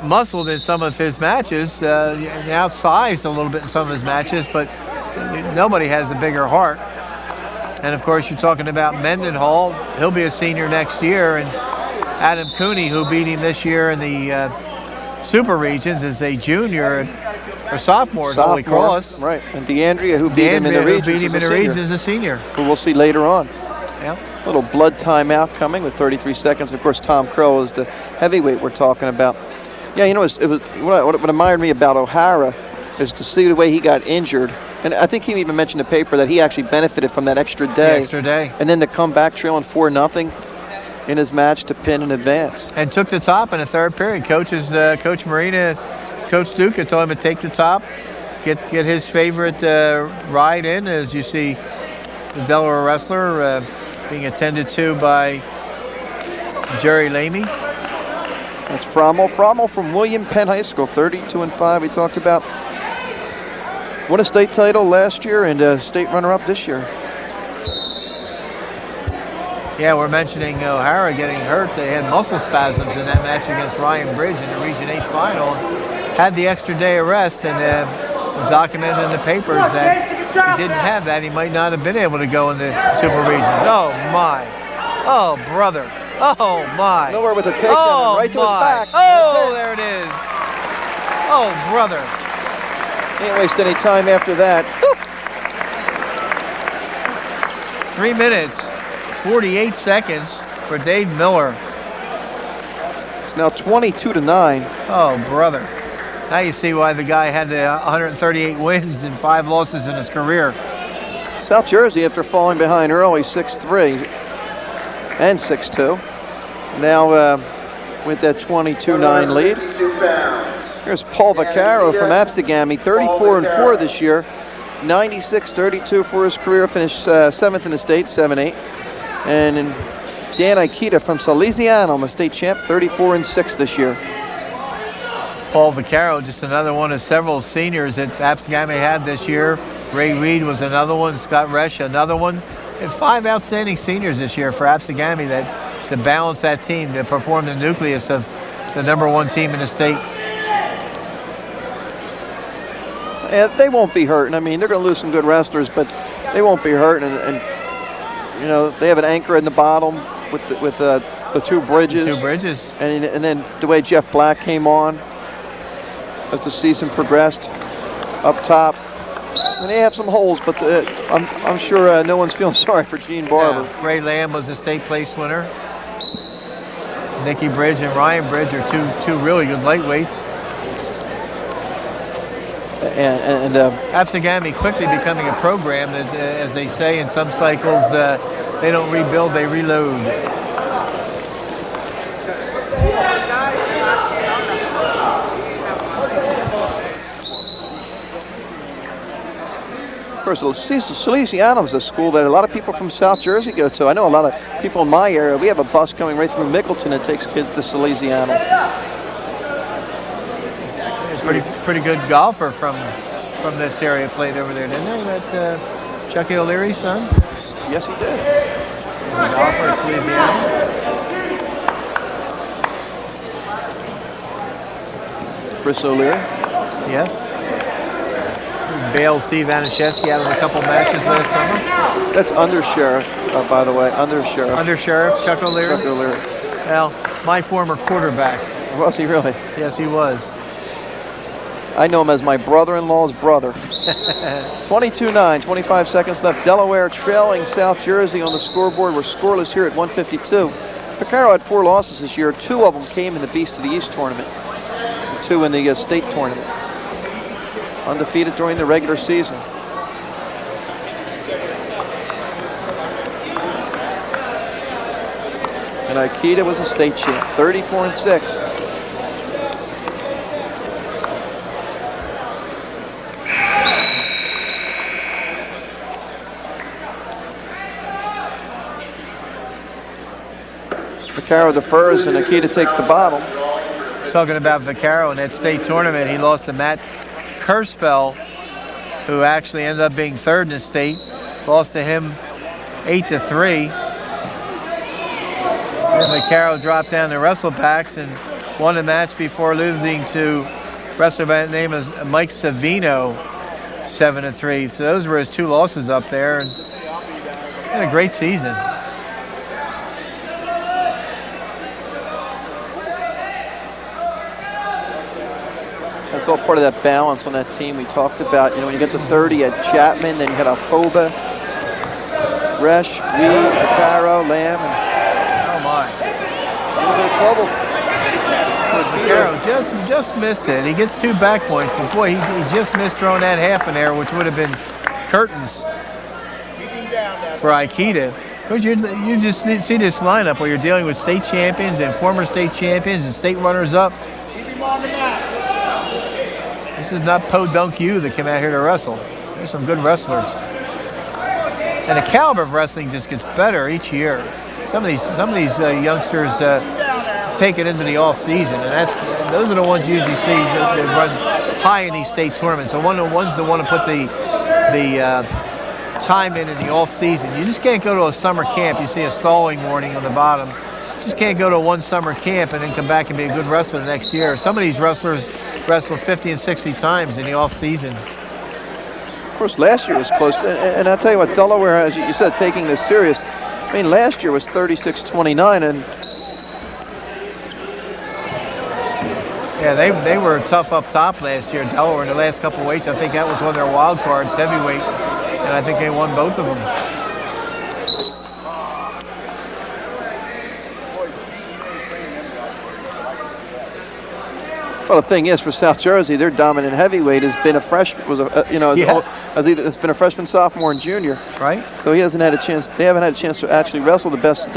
muscled in some of his matches, and outsized a little bit in some of his matches, but nobody has a bigger heart. And of course, you're talking about Mendenhall. He'll be a senior next year, and Adam Cooney, who beat him this year in the Super Regions, is a junior or sophomore at Holy Cross. Right, and DeAndrea, who beat him in the Regions, is a senior. Who we'll see later on. Yeah. Little blood timeout coming with 33 seconds. Of course, Tom Crow is the heavyweight we're talking about. Yeah, you know, it was what admired me about O'Hara is to see the way he got injured. And I think he even mentioned in the paper that he actually benefited from that extra day. And then to come back trailing 4-0 in his match to pin in advance. And took the top in the third period. Coach Marina, Coach Duca told him to take the top, get his favorite ride in, as you see the Delaware wrestler being attended to by Jerry Lamy. That's Frommel. Frommel from William Penn High School, 32-5. We talked about won a state title last year and a state runner-up this year. Yeah, we're mentioning O'Hara getting hurt. They had muscle spasms in that match against Ryan Bridge in the Region 8 final. Had the extra day of rest, and it was documented in the papers that if he didn't have that, he might not have been able to go in the Super Region. Oh, my. Oh, brother. Oh, my. Nowhere with a takedown right to his back. Oh, there it is. Oh, brother. Can't waste any time after that. 3 minutes, 48 seconds for Dave Miller. It's now 22-9. Oh, brother. Now you see why the guy had the 138 wins and 5 losses in his career. South Jersey, after falling behind early, 6-3 and 6-2. Now with that 22-9 lead. Here's Paul Vaccaro from Absegami, 34-4 this year. 96-32 for his career, finished 7th in the state, 7-8. And Dan Ikeda from Salesianum, a state champ, 34-6 this year. Paul Vaccaro, just another one of several seniors that Absegami had this year. Ray Reed was another one, Scott Resch another one. And 5 outstanding seniors this year for Absegami that to balance that team, to perform the nucleus of the #1 team in the state. Yeah, they won't be hurting. I mean, they're going to lose some good wrestlers, but they won't be hurting. And you know, they have an anchor in the bottom with the 2 bridges. The 2 bridges. And then the way Jeff Black came on as the season progressed up top. And they have some holes, but I'm sure no one's feeling sorry for Gene Barber. Yeah. Ray Lamb was a state place winner. Nicky Bridge and Ryan Bridge are two really good lightweights. And Absegami quickly becoming a program that, as they say in some cycles, they don't rebuild, they reload. Of course, Salesianum is a school that a lot of people from South Jersey go to. I know a lot of people in my area. We have a bus coming right through Mickleton that takes kids to Salesianum. pretty good golfer from this area played over there, didn't they? That Chucky O'Leary's son? Yes, he did. He's a golfer at Louisiana. Chris O'Leary. Yes. Bailed Steve Aniszewski out of a couple matches last summer. That's undersheriff, by the way. Undersheriff. Undersheriff Chuck O'Leary. Chuck O'Leary. Well, my former quarterback. Was he really? Yes, he was. I know him as my brother-in-law's brother. 22-9, 25 seconds left. Delaware trailing South Jersey on the scoreboard. We're scoreless here at 152. Vaccaro had 4 losses this year. 2 of them came in the Beast of the East tournament. 2 in the state tournament. Undefeated during the regular season. And Aikida was a state champ, 34-6. Vaccaro defers and Aikida takes the bottom. Talking about Vaccaro in that state tournament, he lost to Matt Kerspel, who actually ended up being 3rd in the state. Lost to him 8-3. And Vaccaro dropped down to wrestle packs and won the match before losing to a wrestler by the name of Mike Savino 7-3. So those were his 2 losses up there. And had a great season. That's all part of that balance on that team we talked about. You know, when you get the 30, you had Chapman, then you had Alcoba, Resch, Reed, Vaccaro, Lamb, and Oh my. a little bit of trouble. Vaccaro just missed it. He gets 2 back points, but boy, he just missed throwing that half in there, which would have been curtains for Aikida. Of course, you just see this lineup where you're dealing with state champions and former state champions and state runners-up. This is not Podunk U that came out here to wrestle. There's some good wrestlers. And the caliber of wrestling just gets better each year. Some of these youngsters take it into the off season, and those are the ones you usually see that run high in these state tournaments. So one of the ones that want to put the time in the off season. You just can't go to a summer camp. You see a stalling warning on the bottom. Just can't go to one summer camp and then come back and be a good wrestler the next year. Some of these wrestlers wrestle 50 and 60 times in the off season. Of course, last year was close. And I'll tell you what, Delaware, as you said, taking this serious. I mean, last year was 36-29, and yeah, they were tough up top last year. Delaware in the last couple of weeks. I think that was one of their wild cards, heavyweight, and I think they won both of them. well, the thing is, for South Jersey, their dominant heavyweight has been a freshman. It's been a freshman, sophomore, and junior. Right. So he hasn't had a chance. They haven't had a chance to actually wrestle the best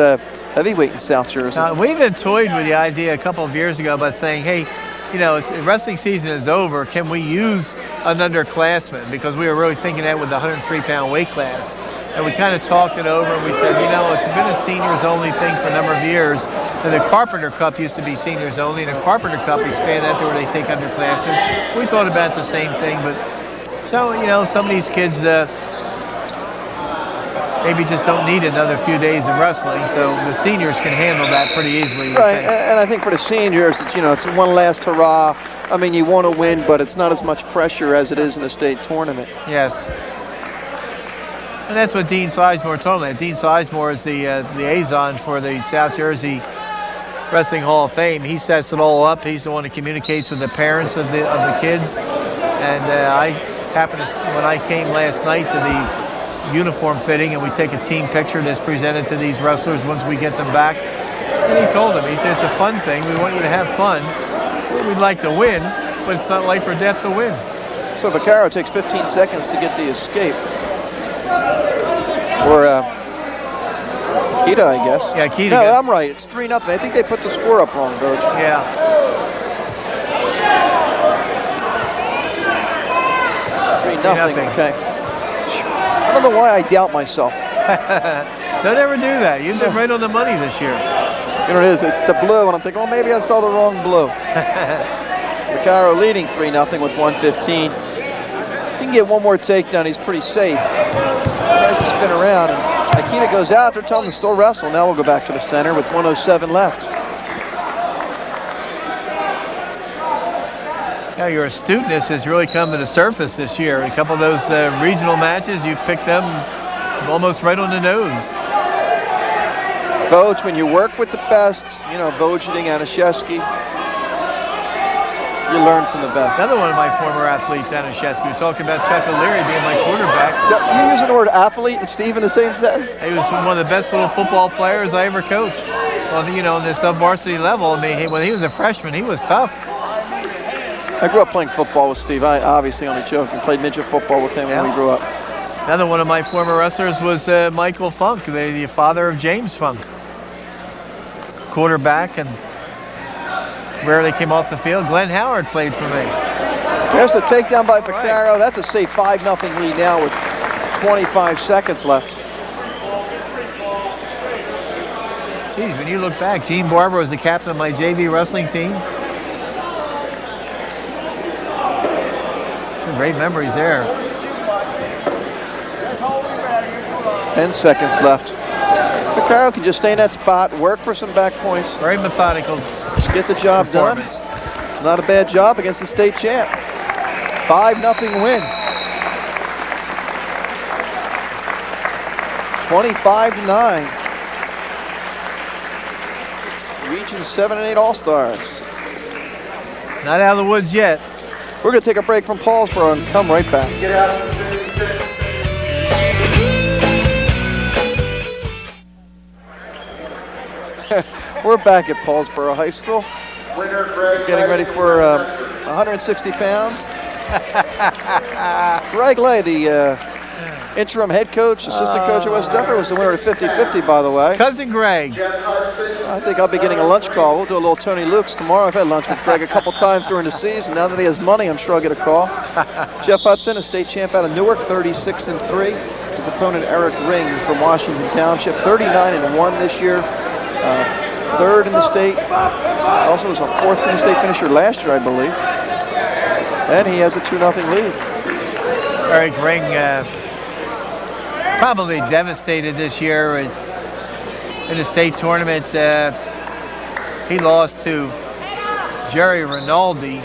heavyweight in South Jersey. Now, we've been toyed with the idea a couple of years ago by saying, hey, you know, wrestling season is over. Can we use an underclassman? Because we were really thinking that with the 103-pound weight class. And we kind of talked it over, and we said, you know, it's been a seniors-only thing for a number of years. And the Carpenter Cup used to be seniors-only, and the Carpenter Cup expanded out there where they take underclassmen. We thought about the same thing, but so, you know, some of these kids maybe just don't need another few days of wrestling, so the seniors can handle that pretty easily. Right, and I think for the seniors, you know, it's one last hurrah. I mean, you want to win, but it's not as much pressure as it is in the state tournament. Yes. And that's what Dean Sizemore told me. Dean Sizemore is the liaison for the South Jersey Wrestling Hall of Fame. He sets it all up. He's the one that communicates with the parents of the kids. And I happened to, when I came last night to the uniform fitting, and we take a team picture that's presented to these wrestlers once we get them back. And he told them, he said, it's a fun thing. We want you to have fun. We'd like to win, but it's not life or death to win. So Vaccaro takes 15 seconds to get the escape. Or Kita, I guess. Yeah, Kita. No, I'm right. It's 3-0. I think they put the score up wrong, Doge. Yeah. 3-0. Okay. I don't know why I doubt myself. Don't ever do that. You've been right on the money this year. You know what it is? It's the blue, and I'm thinking, well, maybe I saw the wrong blue. Vaccaro leading 3-0 with 1:15. He can get one more takedown, he's pretty safe. Tries to spin around, and Akita goes out. They're telling him to still wrestle. Now we'll go back to the center with 1:07 left. Yeah, your astuteness has really come to the surface this year. A couple of those regional matches, you picked them almost right on the nose. Voj, when you work with the best, you know, Vogeding, Anashevsky, you learn from the best. Another one of my former athletes, Anashevsky, talking about Chuck O'Leary being my quarterback. You using the word athlete and Steve in the same sentence? He was one of the best little football players I ever coached. On, you know, the sub-varsity level. I mean, when he was a freshman, he was tough. I grew up playing football with Steve. I obviously only joke and played midget football with him when we grew up. Another one of my former wrestlers was Michael Funk, the father of James Funk. Quarterback and rarely came off the field. Glenn Howard played for me. There's the takedown by Vaccaro. That's a safe 5-0 lead now with 25 seconds left. Geez, when you look back, Gene Barber was the captain of my JV wrestling team. Some great memories there. 10 seconds left. Vaccaro can just stay in that spot, work for some back points. Very methodical. Just get the job done. Not a bad job against the state champ. 5-0 win. 25-9. Region 7 and 8 All-Stars. Not out of the woods yet. We're going to take a break from Paulsboro and come right back. Get out. We're back at Paulsboro High School. Winner Greg. Getting ready for 160 pounds. Greg Lay, the interim head coach, assistant coach at West Delaware, was the winner of 50-50, by the way. Cousin Greg. I think I'll be getting a lunch call. We'll do a little Tony Luke's tomorrow. I've had lunch with Greg a couple times during the season. Now that he has money, I'm sure I'll get a call. Jeff Hudson, a state champ out of Newark, 36-3. His opponent, Eric Ring from Washington Township, 39-1 this year. Third in the state. Also was a fourth in the state finisher last year, I believe. And he has a 2-0 lead. Eric Ring probably devastated this year in the state tournament. He lost to Jerry Rinaldi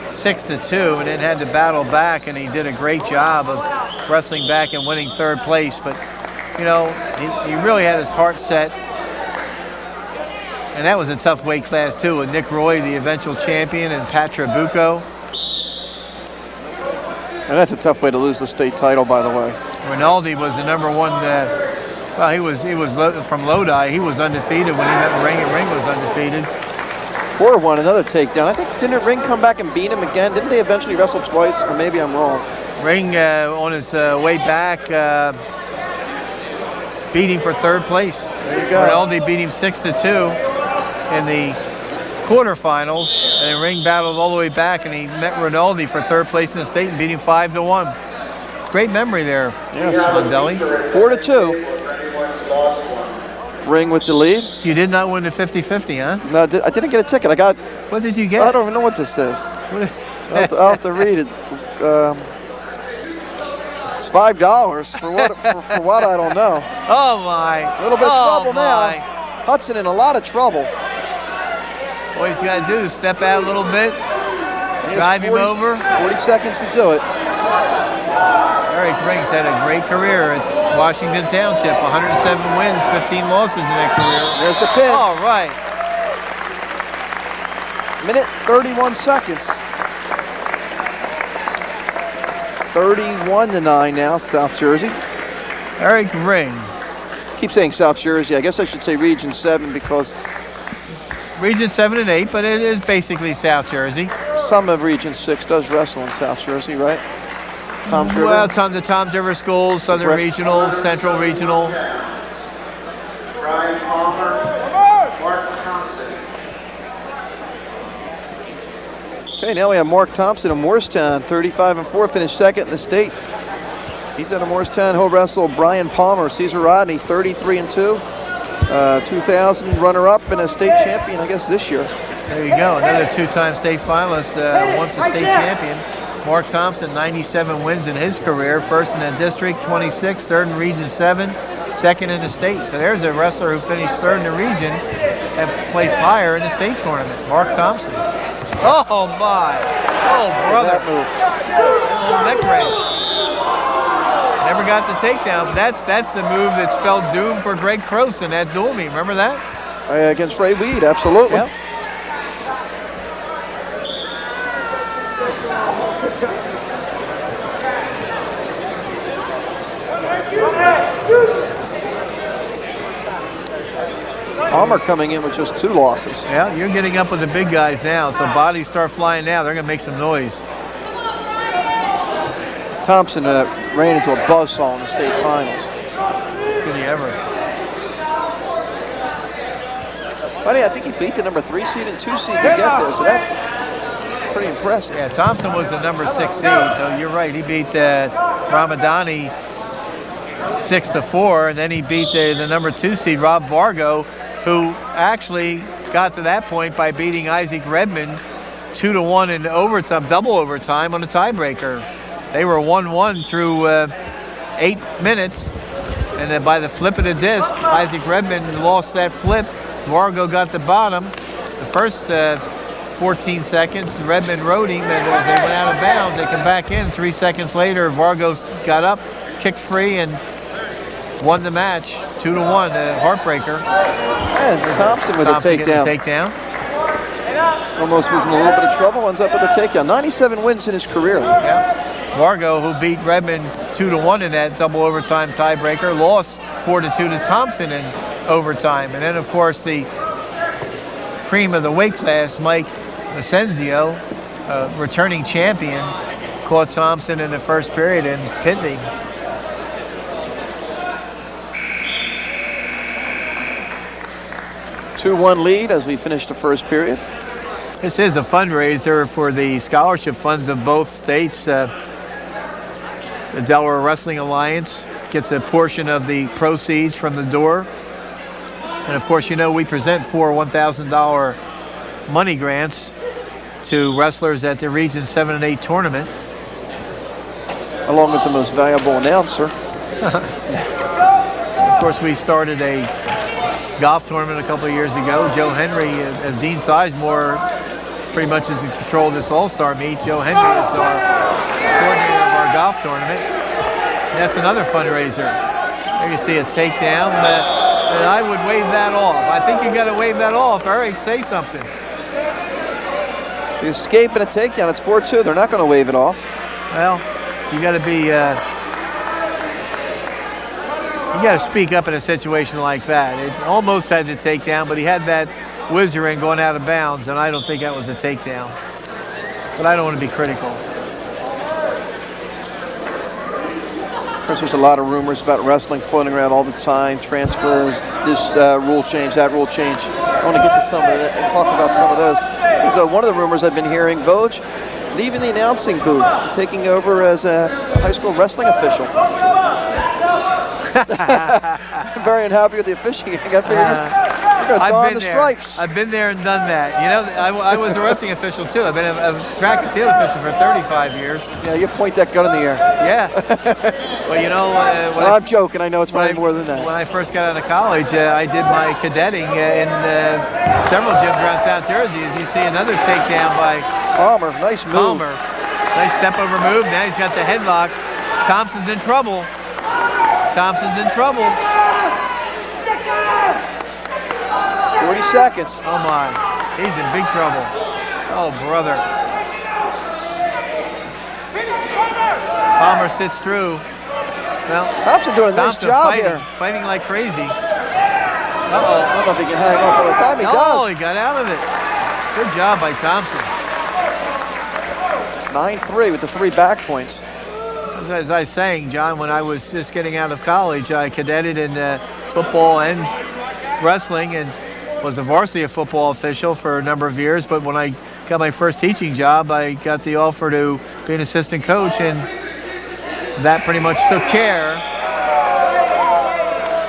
6-2 and then had to battle back, and he did a great job of wrestling back and winning third place. But, you know, he really had his heart set. And that was a tough weight class, too, with Nick Roy, the eventual champion, and Pat Trabucco. And that's a tough way to lose the state title, by the way. Rinaldi was the number one. Well, he was from Lodi. He was undefeated when he met Ring, and Ring was undefeated. 4-1, another takedown. I think, didn't Ring come back and beat him again? Didn't they eventually wrestle twice? Or maybe I'm wrong. Ring, on his way back, beat him for third place. There you go. Rinaldi beat him 6-2 in the quarterfinals, and then Ring battled all the way back, and he met Rinaldi for third place in the state and beat him 5-1. Great memory there, yes. Mondelli. 4-2. Ring with the lead. You did not win the 50-50, huh? No, I didn't get a ticket. I got. What did you get? I don't even know what this says. I'll have to read it. It's $5 for what? for what I don't know. Oh my! A little bit of trouble now. Hudson in a lot of trouble. All he's got to do is step out a little bit, drive him over. 40 seconds to do it. Eric Ring's had a great career at Washington Township. 107 wins, 15 losses in that career. There's the pin. All right. Minute 31 seconds. 31-9 now, South Jersey. Eric Ring. Keep saying South Jersey. I guess I should say Region 7 because Region 7 and 8, but it is basically South Jersey. some of Region 6 does wrestle in South Jersey, right? Tom's River? Well, the Tom's River schools, Southern Regional, Central Regional. Brian Palmer, Mark Thompson. Okay, now we have Mark Thompson of Morristown, 35-4, finished second in the state. He's out of Morristown. He'll wrestle Brian Palmer, Caesar Rodney, 33-2. 2000 runner-up and a state champion, I guess, this year. There you go, another two-time state finalist, once a state champion. Mark Thompson, 97 wins in his career, first in the district, 26, third in Region 7, second in the state. So there's a wrestler who finished third in the region and placed higher in the state tournament, Mark Thompson. Oh my, oh brother, a little neck wrench. Never got the takedown, but that's the move that spelled doom for Greg Croson in that duel meet, remember that? Against Ray Weed, absolutely. Yep. Palmer coming in with just 2 losses. Yeah, you're getting up with the big guys now, so bodies start flying now. They're going to make some noise. Thompson ran into a buzzsaw in the state finals. Could he ever? Funny, I think he beat the number 3 seed and 2 seed to get there, so that's pretty impressive. Yeah, Thompson was the number 6 seed, so you're right. He beat Ramadani 6-4, and then he beat the number 2 seed, Rob Vargo, who actually got to that point by beating Isaac Redmond 2-1 in overtime, double overtime on a tiebreaker. They were 1-1 through 8 minutes, and then by the flip of the disc, Isaac Redmond lost that flip. Vargo got the bottom. The first 14 seconds, Redmond rode him, and as they went out of bounds, they come back in. 3 seconds later, Vargo got up, kicked free, and won the match 2-1, heartbreaker. And Thompson with a takedown. Almost was in a little bit of trouble, ends up with a takedown. 97 wins in his career. Yeah. Vargo, who beat Redmond 2-1 in that double overtime tiebreaker, lost 4-2 to Thompson in overtime. And then, of course, the cream of the weight class, Mike Macenzio, returning champion, caught Thompson in the first period in Pitney. Two-1 lead as we finish the first period. This is a fundraiser for the scholarship funds of both states. The Delaware Wrestling Alliance gets a portion of the proceeds from the door. And of course, you know, we present 4 $1,000 money grants to wrestlers at the Region 7 and 8 tournament. Along with the most valuable announcer. Of course, we started a golf tournament a couple of years ago. Joe Henry, as Dean Sizemore pretty much is in control of this all-star meet. Joe Henry is our coordinator of our golf tournament. And that's another fundraiser. There you see a takedown. And I would wave that off. I think you got to wave that off. Eric, say something. The escape and a takedown. It's 4-2. They're not going to wave it off. Well, you got to be. You got to speak up in a situation like that. It almost had the takedown, but he had that whizzer in going out of bounds, and I don't think that was a takedown. But I don't want to be critical. Of course, there's a lot of rumors about wrestling floating around all the time. Transfers, this rule change, that rule change. I want to get to some of that and talk about some of those. So one of the rumors I've been hearing, Vogue leaving the announcing booth, taking over as a high school wrestling official. I'm very unhappy with the officiating. I figured you're going to don the stripes. I've been there and done that. You know, I was a wrestling official too. I've been a track and field official for 35 years. Yeah, you point that gun in the air. Yeah. Well, you know, I'm joking. I know it's probably more than that. When I first got out of college, I did my cadetting in several gyms around South Jersey. As you see, another takedown by Palmer. Nice move. Palmer. Nice step over move. Now he's got the headlock. Thompson's in trouble. Thompson's in trouble. 40 seconds. Oh my, he's in big trouble. Oh brother. Palmer sits through. Well, Thompson doing a nice job here. Fighting like crazy. I don't know if he can hang on for the time. He does. Oh, he got out of it. Good job by Thompson. 9-3 with the 3 back points. As I was saying, John, when I was just getting out of college, I cadetted in football and wrestling and was a varsity football official for a number of years. But when I got my first teaching job, I got the offer to be an assistant coach, and that pretty much took care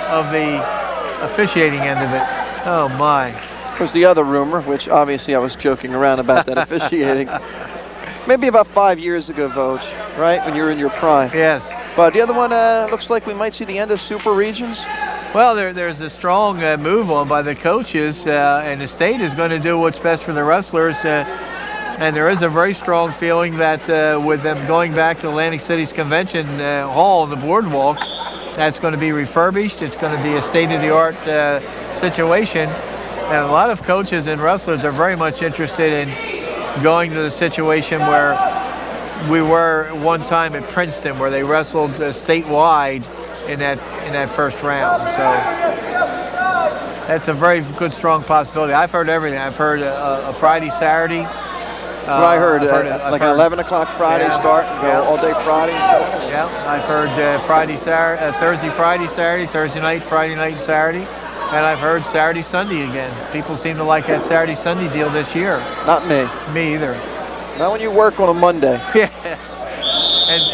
of the officiating end of it. Oh, my. was the other rumor, which obviously I was joking around about that officiating. Maybe about 5 years ago, Voj, right? When you were in your prime. Yes. But the other one looks like we might see the end of Super Regions. Well, there's a strong move on by the coaches, and the state is going to do what's best for the wrestlers. And there is a very strong feeling that with them going back to Atlantic City's convention hall on the boardwalk, that's going to be refurbished. It's going to be a state-of-the-art situation. And a lot of coaches and wrestlers are very much interested in going to the situation where we were one time at Princeton, where they wrestled statewide in that first round. So that's a very good, strong possibility. I've heard everything. I've heard a Friday, Saturday. Well, I heard like an 11 o'clock Friday start and go all day Friday and Saturday. Yeah, I've heard Thursday, Friday, Saturday, Thursday night, Friday night, and Saturday. And I've heard Saturday, Sunday again. People seem to like that Saturday, Sunday deal this year. Not me. Me either. Not when you work on a Monday. Yes.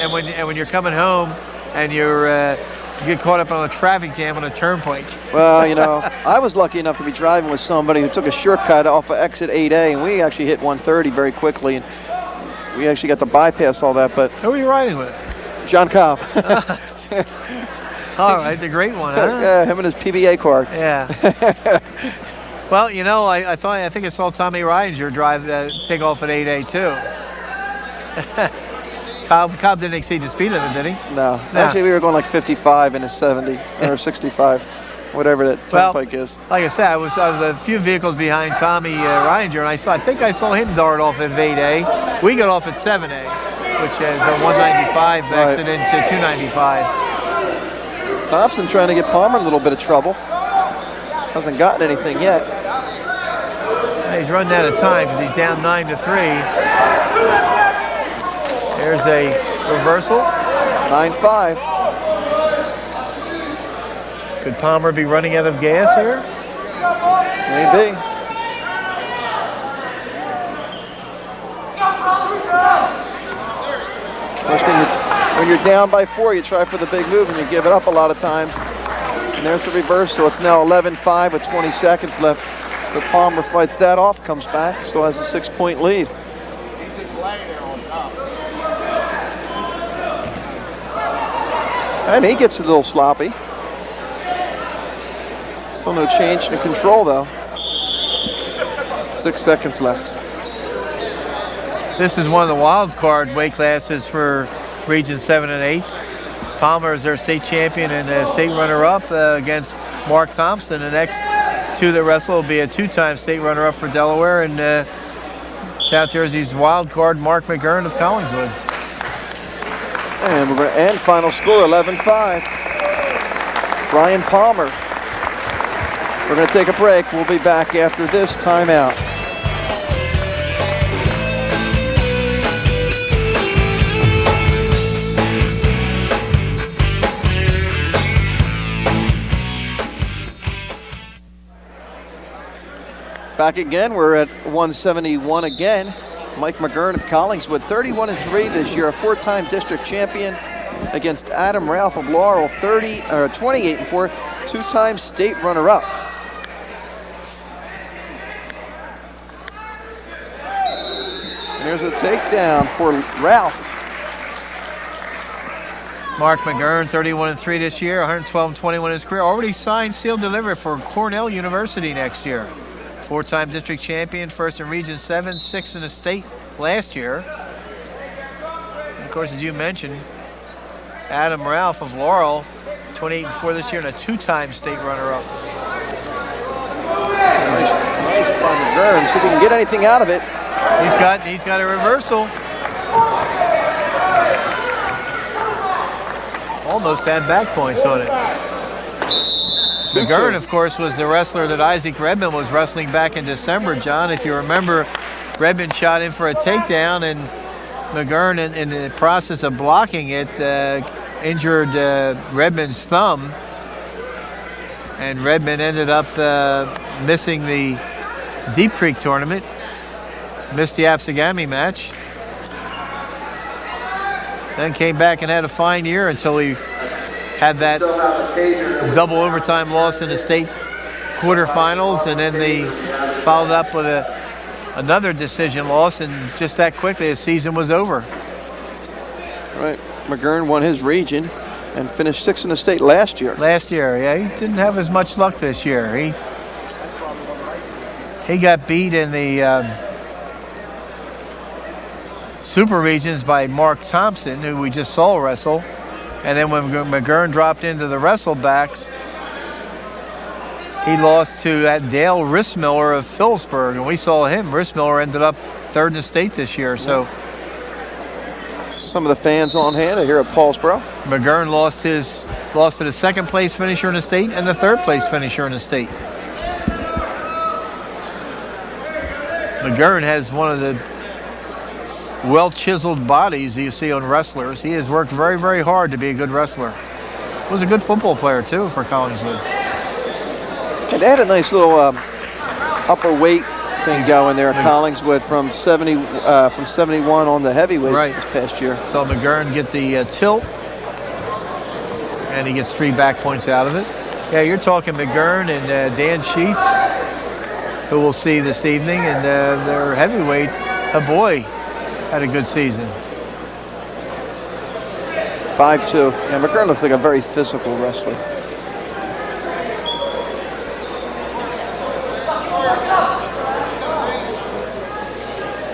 And when you're coming home and you get caught up on a traffic jam on a turnpike. Well, you know, I was lucky enough to be driving with somebody who took a shortcut off of exit 8A, and we actually hit 130 very quickly, and we actually got to bypass all that. But who were you riding with? John Cobb. All right, the great one, huh? Yeah, him and his PBA card. Yeah. Well, you know, I think I saw Tommy Reininger take off at 8A too. Cobb didn't exceed the speed limit, did he? No. Actually, we were going like 55 in a 70 or 65, whatever that turnpike is. Like I said, I was a few vehicles behind Tommy Reininger, and I think I saw him dart off at 8A. We got off at 7A, which is a 195 exit into 295. Thompson trying to get Palmer in a little bit of trouble. Hasn't gotten anything yet. He's running out of time because he's down 9-3. There's a reversal. 9-5. Could Palmer be running out of gas here? Maybe. When you're down by 4, you try for the big move and you give it up a lot of times. And there's the reverse, so it's now 11-5 with 20 seconds left. So Palmer fights that off, comes back, still has a 6-point lead. And he gets a little sloppy. Still no change in control though. 6 seconds left. This is one of the wild card weight classes for Region 7 and 8. Palmer is their state champion and state runner-up against Mark Thompson. The next two that wrestle will be a two-time state runner-up for Delaware and South Jersey's wild card Mark McGurn of Collingswood. And we're going to end final score 11-5. Brian Palmer. We're going to take a break. We'll be back after this timeout. Back again, we're at 171 again. Mike McGurn of Collingswood, 31-3 this year, a 4-time district champion against Adam Ralph of Laurel, 28-4, 2-time state runner-up. There's a takedown for Ralph. Mark McGurn, 31-3 this year, 112-21 in his career. Already signed, sealed, delivered for Cornell University next year. 4-time district champion, first in Region 7, 6th in the state last year. And of course, as you mentioned, Adam Ralph of Laurel, 28-4 this year and a 2-time state runner-up. Nice from McGurn. See if we can get anything out of it. He's got a reversal. Almost had back points on it. McGurn, of course, was the wrestler that Isaac Redmond was wrestling back in December, John. If you remember, Redmond shot in for a takedown, and McGurn, in the process of blocking it, injured Redmond's thumb. And Redmond ended up missing the Deep Creek tournament, missed the Absegami match. Then came back and had a fine year until he had that double overtime loss in the state quarterfinals, and then the followed up with another decision loss, and just that quickly, his season was over. Right. McGurn won his region and finished 6th in the state last year. Last year, yeah, he didn't have as much luck this year. He got beat in the Super Regions by Mark Thompson, who we just saw wrestle. And then when McGurn dropped into the wrestlebacks, he lost to that Dale Rissmiller of Phillipsburg, and we saw him. Rissmiller ended up 3rd in the state this year. So some of the fans on hand here at Paulsboro. McGurn lost to the 2nd place finisher in the state and the 3rd place finisher in the state. McGurn has one of the well-chiseled bodies you see on wrestlers. He has worked very, very hard to be a good wrestler. Was a good football player, too, for Collingswood. And they had a nice little upper weight thing going there at Collingswood from 71 on the heavyweight this past year. So McGurn get the tilt, and he gets 3 back points out of it. Yeah, you're talking McGurn and Dan Sheets, who we'll see this evening, and their heavyweight, boy, had a good season. 5'2". Yeah, McGurn looks like a very physical wrestler.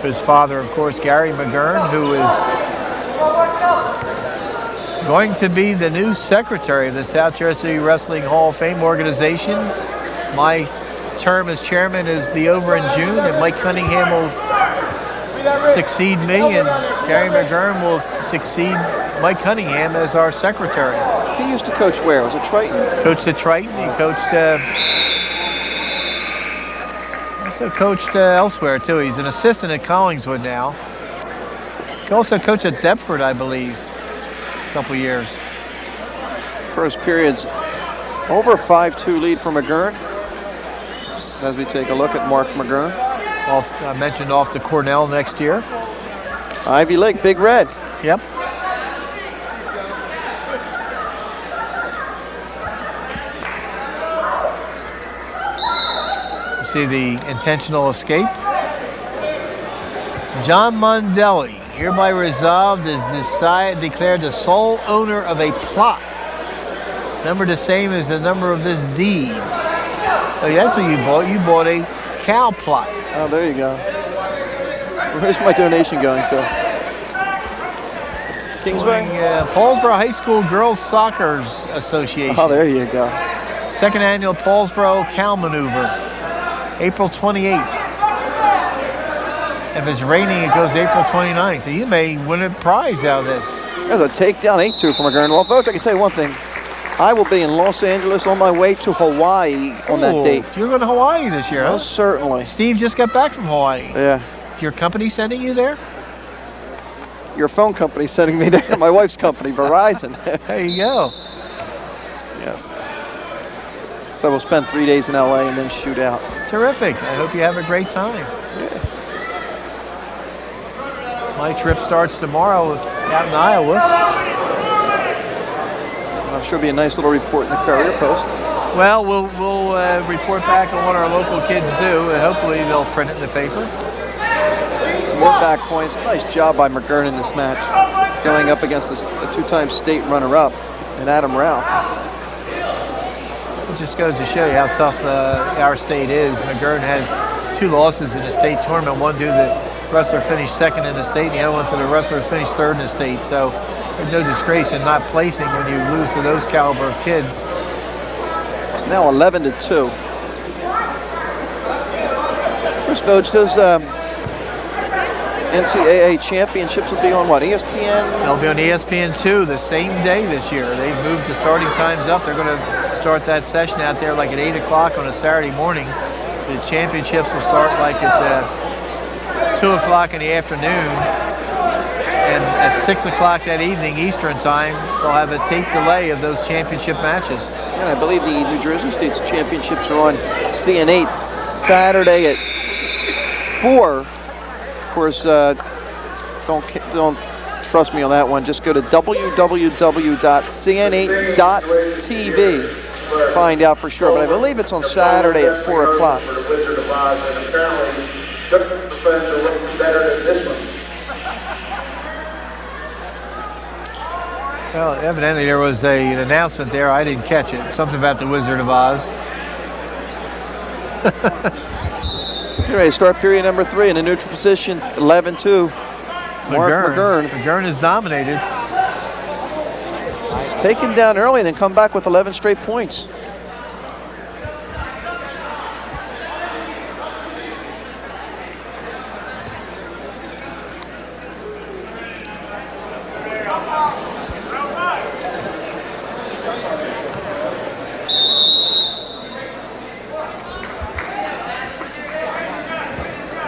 His father, of course, Gary McGurn, who is going to be the new secretary of the South Jersey Wrestling Hall of Fame organization. My term as chairman is be over in June, and Mike Cunningham will succeed me, and Gary McGurn will succeed Mike Cunningham as our secretary. He used to coach where? Was it Triton? Coached at Triton. He coached also coached elsewhere too. He's an assistant at Collingswood now. He also coached at Deptford, I believe, a couple years. First period's over 5-2 lead for McGurn. As we take a look at Mark McGurn. I mentioned off to Cornell next year. Ivy Lake, Big Red. Yep. You see the intentional escape. John Mondelli, hereby resolved, is declared the sole owner of a plot. Number the same as the number of this deed. Oh, that's what you bought. You bought a cow plot. Oh, there you go. Where's my donation going to? Kingsway? Paulsboro High School Girls Soccer Association. Oh, there you go. 2nd annual Paulsboro Cow Maneuver, April 28th. If it's raining, it goes to April 29th. So you may win a prize out of this. There's a takedown 8-2 from McGurn. Well, folks, I can tell you one thing. I will be in Los Angeles on my way to Hawaii on that date. You're going to Hawaii this year, huh? Most certainly. Steve just got back from Hawaii. Yeah. Your company sending you there? Your phone company sending me there. My wife's company, Verizon. There you go. Yes. So we'll spend 3 days in LA and then shoot out. Terrific. I hope you have a great time. Yeah. My trip starts tomorrow out in Iowa. I'm sure it'll be a nice little report in the Courier Post. Well, we'll report back on what our local kids do, and hopefully they'll print it in the paper. More back points. Nice job by McGurn in this match, going up against a 2-time state runner-up, and Adam Ralph. It just goes to show you how tough our state is. McGurn had 2 losses in the state tournament. One to the wrestler finished 2nd in the state, and the other one to the wrestler finished 3rd in the state. So there's no disgrace in not placing when you lose to those caliber of kids. It's now 11-2. Chris Vogt, those NCAA championships will be on what, ESPN? They'll be on ESPN2 the same day this year. They've moved the starting times up. They're going to start that session out there like at 8 o'clock on a Saturday morning. The championships will start like at 2 o'clock in the afternoon. And at 6 o'clock that evening, Eastern time, they'll have a tape delay of those championship matches. And I believe the New Jersey State's championships are on CN8 Saturday at 4. Of course, don't trust me on that one. Just go to www.cn8.tv. Find out for sure. But I believe it's on Saturday at 4 o'clock. of Oz, and apparently took the friend to look better than this one. Well, evidently there was an announcement there. I didn't catch it. Something about the Wizard of Oz. Get ready to start period number 3 in the neutral position, 11-2. Mark McGurn. McGurn is dominated. It's taken down early and then come back with 11 straight points.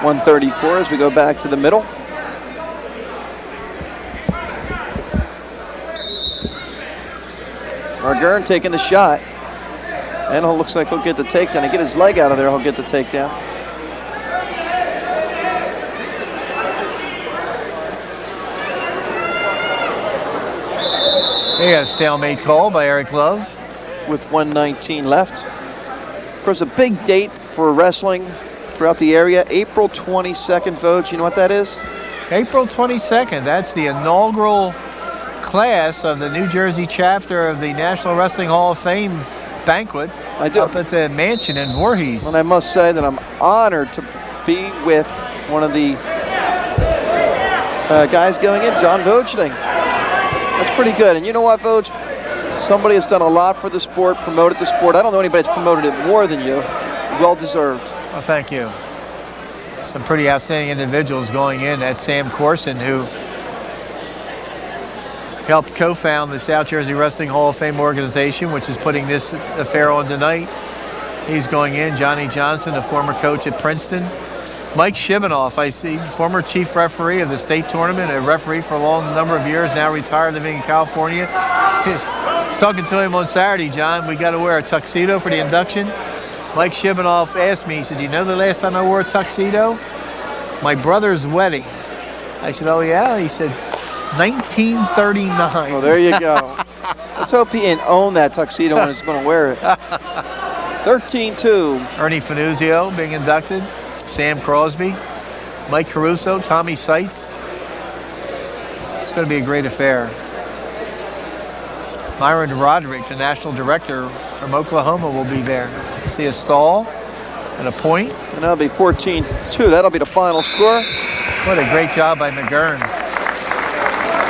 .134 as we go back to the middle. McGurn taking the shot. And it looks like he'll get the takedown. To get his leg out of there, he'll get the takedown. He got a stalemate call by Eric Love. With 1:19 left. Of course, a big date for wrestling throughout the area. April 22nd, Vogue. You know what that is? April 22nd. That's the inaugural class of the New Jersey chapter of the National Wrestling Hall of Fame banquet. I do. Up at the mansion in Voorhees. And I must say that I'm honored to be with one of the guys going in, John Vogeding. That's pretty good. And you know what, Vogue? Somebody has done a lot for the sport, promoted the sport. I don't know anybody that's promoted it more than you. Well deserved. Well, thank you. Some pretty outstanding individuals going in. That's Sam Corson, who helped co-found the South Jersey Wrestling Hall of Fame organization, which is putting this affair on tonight. He's going in. Johnny Johnson, a former coach at Princeton. Mike Shibanoff, I see, former chief referee of the state tournament, a referee for a long number of years, now retired, living in California. I was talking to him on Saturday, John. We got to wear a tuxedo for the induction. Mike Shibanoff asked me, he said, "You know the last time I wore a tuxedo? My brother's wedding." I said, "Oh, yeah?" He said, 1939. Well, there you go. Let's hope he didn't own that tuxedo and is going to wear it. 13-2. Ernie Finuzio being inducted. Sam Crosby. Mike Caruso. Tommy Seitz. It's going to be a great affair. Myron Roderick, the national director from Oklahoma, will be there. See a stall and a point. And that'll be 14-2. That'll be the final score. What a great job by McGurn.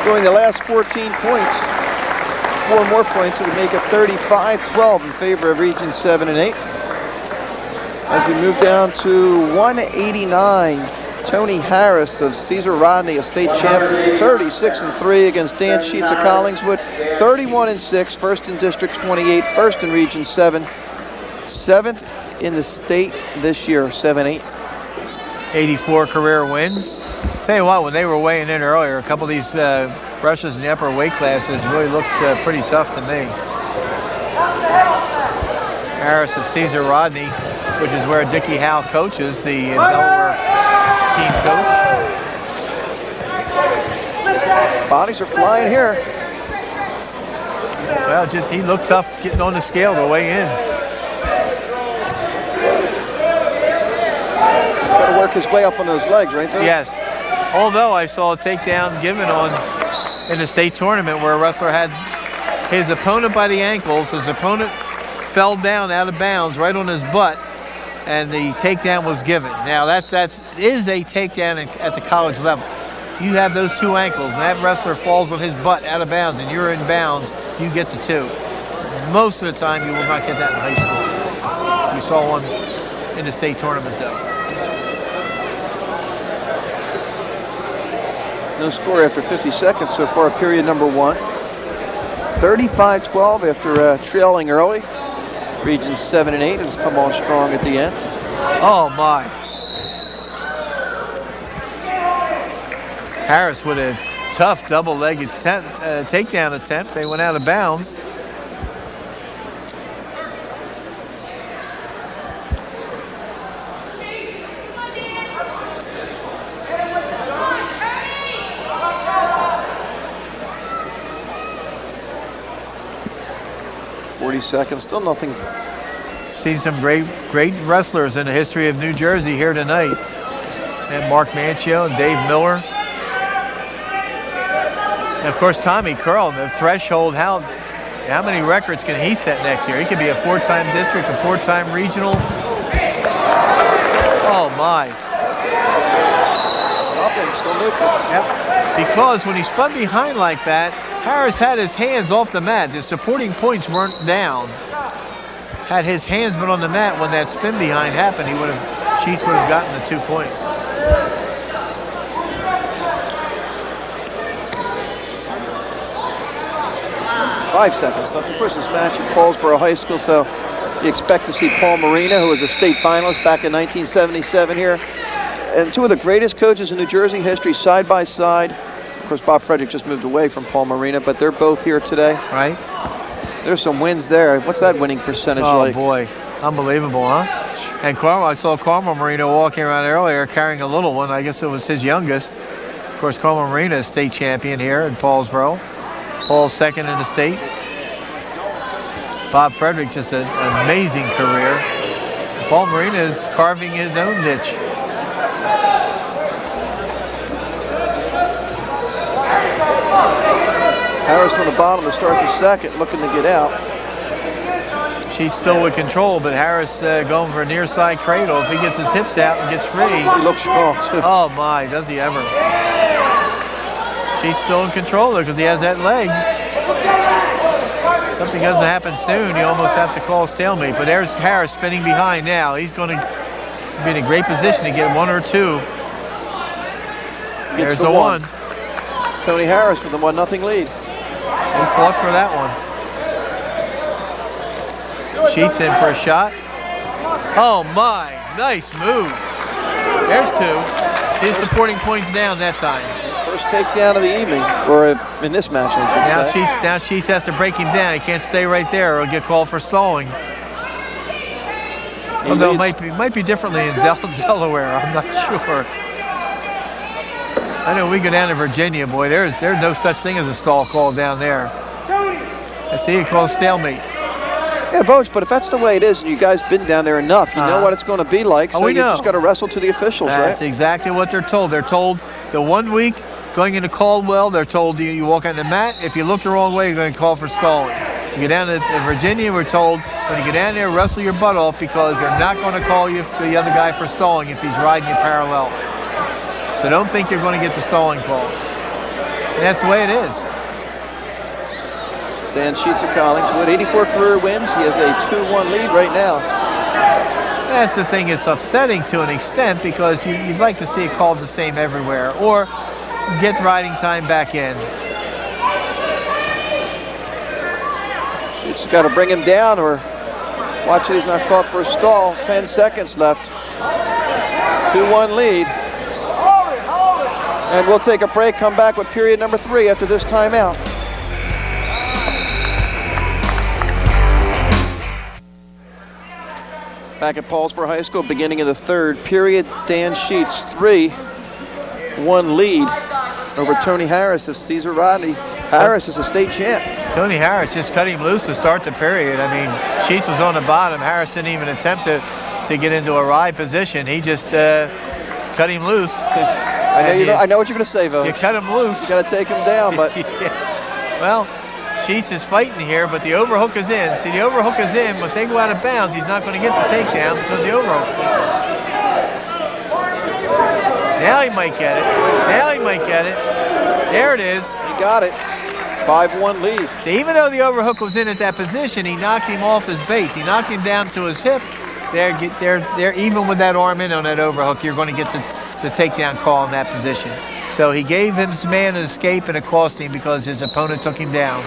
Scoring the last 14 points. 4 more points, it would make it 35-12 in favor of Region 7 and 8. As we move down to 189, Tony Harris of Cesar Rodney, a state champ, 36-3 against Dan Sheets of Collingswood, 31-6, first in District 28, first in Region 7, 7th in the state this year, 7-8. 84 career wins. Tell you what, when they were weighing in earlier, a couple of these rushes in the upper weight classes really looked pretty tough to me. Harris is Cesar Rodney, which is where Dickie Howe coaches, the Delaware team coach. Bodies are flying here. Well, just he looked tough getting on the scale to weigh in. Got to work his way up on those legs, right there? Yes. Although I saw a takedown given in the state tournament where a wrestler had his opponent by the ankles. His opponent fell down out of bounds right on his butt, and the takedown was given. Now that is a takedown at the college level. You have those two ankles, and that wrestler falls on his butt out of bounds, and you're in bounds, you get the 2. Most of the time, you will not get that in high school. We saw one in the state tournament, though. No score after 50 seconds so far, period number 1. 35-12 after trailing early. Regions 7 and 8 has come on strong at the end. Oh, my. Harris with a tough double-legged takedown attempt. They went out of bounds. Seconds, still nothing Seen some great wrestlers in the history of New Jersey here tonight. And Mark Manchio and Dave Miller. And of course, Tommy Curl, the threshold, how many records can he set next year? He could be a 4-time district, a 4-time regional. Oh my. Nothing, still neutral. Yep. Because when he spun behind like that, Harris had his hands off the mat. His supporting points weren't down. Had his hands been on the mat when that spin behind happened, Sheets would have gotten the 2 points. Five seconds left. Of course, this match at Paulsboro High School, so you expect to see Paul Marina, who was a state finalist back in 1977 here, and two of the greatest coaches in New Jersey history side by side. Of course, Bob Frederick just moved away from Paul Marina, but they're both here today. Right. There's some wins there. What's that winning percentage like? Oh, boy. Unbelievable, huh? And I saw Carmel Marina walking around earlier carrying a little one. I guess it was his youngest. Of course, Carmel Marina is state champion here in Paulsboro. Paul's second in the state. Bob Frederick, just an amazing career. Paul Marina is carving his own niche. Harris on the bottom to start the second, looking to get out. Sheets still with control, but Harris going for a near side cradle. If he gets his hips out and gets free. He looks strong, too. Oh, my, does he ever. Sheets still in control, though, because he has that leg. Something doesn't happen soon, you almost have to call a stalemate. But there's Harris spinning behind now. He's going to be in a great position to get one or two. There's the one. Tony Harris with a 1-0 lead. He fought for that one. Sheets in for a shot. Oh my, nice move. There's two. She's supporting points down that time. First takedown of the evening, or in this match, I should say. Now Sheets has to break him down. He can't stay right there or he'll get called for stalling. Although it might be differently in Delaware, I'm not sure. I know we go down to Virginia, boy, there's no such thing as a stall call down there. I see it called stalemate. Yeah, Vogue, but if that's the way it is and you guys been down there enough, you know what it's going to be like, so you just got to wrestle to the officials, right? That's exactly what they're told. They're told the 1 week going into Caldwell, they're told you walk on the mat. If you look the wrong way, you're going to call for stalling. You get down to Virginia, we're told when you get down there, wrestle your butt off because they're not going to call you the other guy for stalling if he's riding you parallel. So don't think you're going to get the stalling call. And that's the way it is. Dan Sheets of Collingswood, 84 career wins. He has a 2-1 lead right now. That's the thing. It's upsetting to an extent because you'd like to see it called the same everywhere or get riding time back in. Sheets got to bring him down or watch it. He's not caught for a stall. 10 seconds left. 2-1 lead. And we'll take a break, come back with period number 3 after this timeout. Back at Paulsboro High School, beginning of the third period, Dan Sheets 3-1 lead over Tony Harris of Cesar Rodney. Harris is a state champ. Tony Harris just cut him loose to start the period. I mean, Sheets was on the bottom. Harris didn't even attempt to get into a ride position. He just cut him loose. I know what you're going to say, Vo. You cut him loose. You got to take him down, but yeah. Well, Sheets is fighting here, but the overhook is in. See, the overhook is in, but they go out of bounds. He's not going to get the takedown because the overhook's in. Now he might get it. Now he might get it. There it is. He got it. 5-1 lead. See, even though the overhook was in at that position, he knocked him off his base. He knocked him down to his hip. They're even with that arm in on that overhook, you're going to get the takedown call in that position. So he gave his man an escape and it cost him because his opponent took him down.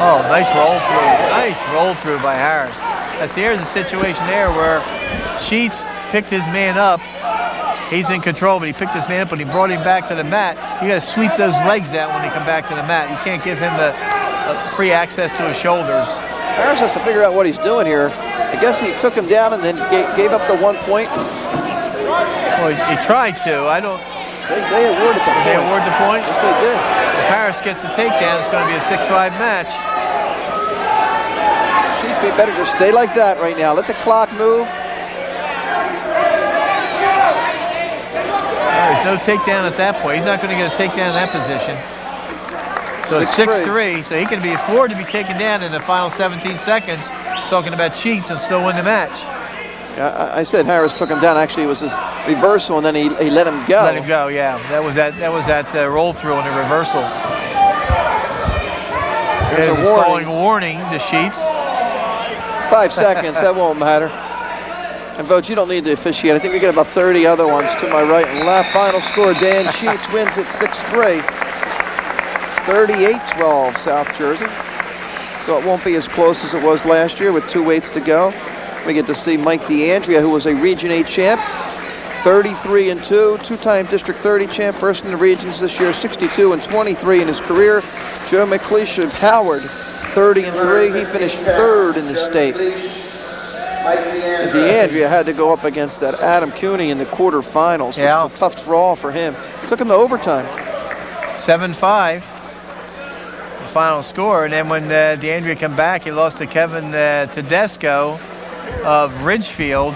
Oh, nice roll through. Nice roll through by Harris. Here's a situation there where Sheets picked his man up. He's in control, but he picked his man up and he brought him back to the mat. You got to sweep those legs out when they come back to the mat. You can't give him a free access to his shoulders. Harris has to figure out what he's doing here. I guess he took him down and then gave up the 1 point. Well, he tried to. I don't. They awarded the point. They award the point? Yes, they did. If Harris gets the takedown, it's going to be a 6-5 match. Sheets, we better just stay like that right now. Let the clock move. There's no takedown at that point. He's not going to get a takedown in that position. So it's 6-3, so he can be afforded to be taken down in the final 17 seconds, talking about cheats, and still win the match. Yeah, I said Harris took him down. Actually, it was his reversal, and then he let him go. Let him go, yeah. That was that roll through and the reversal. There's a stalling warning to Sheets. 5 seconds, that won't matter. And Vogt, you don't need to officiate. I think we get about 30 other ones to my right and left. Final score, Dan Sheets wins at 6-3. 38-12, South Jersey. So it won't be as close as it was last year with 2 weights to go. We get to see Mike D'Andrea, who was a Region 8 champ, 33-2, two-time District 30 champ, first in the regions this year, 62-23 in his career. Joe McLeish of Howard, 30-3. He finished third in the state. And D'Andrea had to go up against that Adam Cooney in the quarterfinals, which was a tough draw for him. Took him to overtime. 7-5, the final score. And then when D'Andrea came back, he lost to Kevin Tedesco of Ridgefield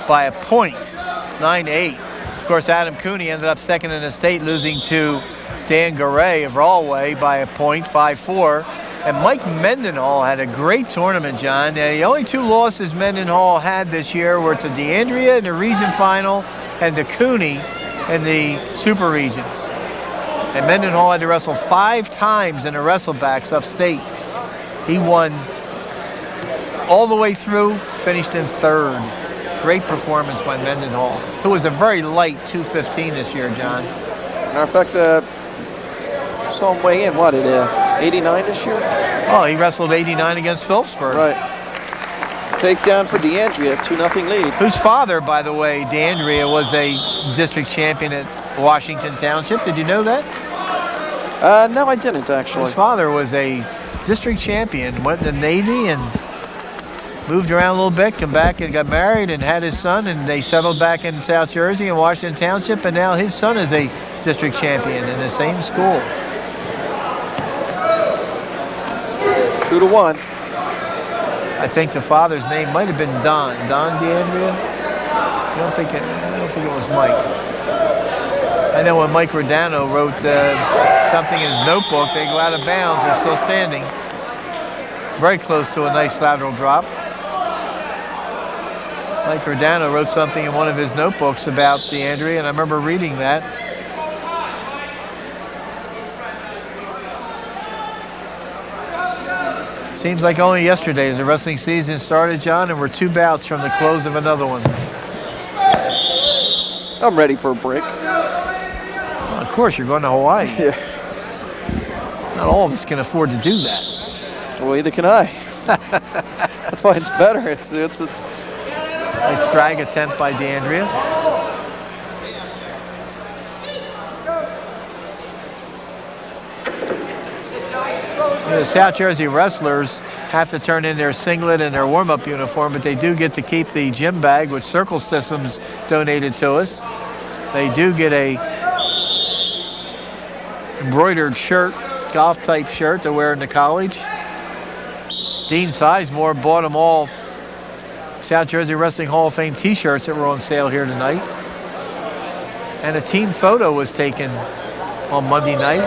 by a point, 9-8. Of course, Adam Cooney ended up second in the state, losing to Dan Garay of Rawley by a point, 5-4. And Mike Mendenhall had a great tournament, John. The only 2 losses Mendenhall had this year were to D'Andrea in the region final and to Cooney in the super regions. And Mendenhall had to wrestle 5 times in the wrestlebacks upstate. He won all the way through, finished in third. Great performance by Mendenhall, who was a very light 215 this year, John. Matter of fact, saw him weigh in, what, at 89 this year? Oh, he wrestled 89 against Phillipsburg. Right. Takedown for D'Andrea, 2-0 lead. Whose father, by the way, D'Andrea, was a district champion at Washington Township. Did you know that? No, I didn't, actually. His father was a district champion, went in the Navy and moved around a little bit, come back and got married and had his son, and they settled back in South Jersey in Washington Township, and now his son is a district champion in the same school. 2-1. I think the father's name might have been Don D'Andrea. I don't think it was Mike. I know when Mike Rodano wrote something in his notebook, they go out of bounds, they're still standing. Very close to a nice lateral drop. Mike Rodano wrote something in one of his notebooks about D'Andrea, and I remember reading that. Seems like only yesterday the wrestling season started, John, and we're 2 bouts from the close of another one. I'm ready for a break. Well, of course, you're going to Hawaii. Yeah. Not all of us can afford to do that. Well, either can I. That's why it's better. It's Nice drag attempt by D'Andrea. The South Jersey wrestlers have to turn in their singlet and their warm-up uniform, but they do get to keep the gym bag, which Circle Systems donated to us. They do get a embroidered shirt, golf-type shirt to wear in the college. Dean Sizemore bought them all South Jersey Wrestling Hall of Fame t-shirts that were on sale here tonight. And a team photo was taken on Monday night.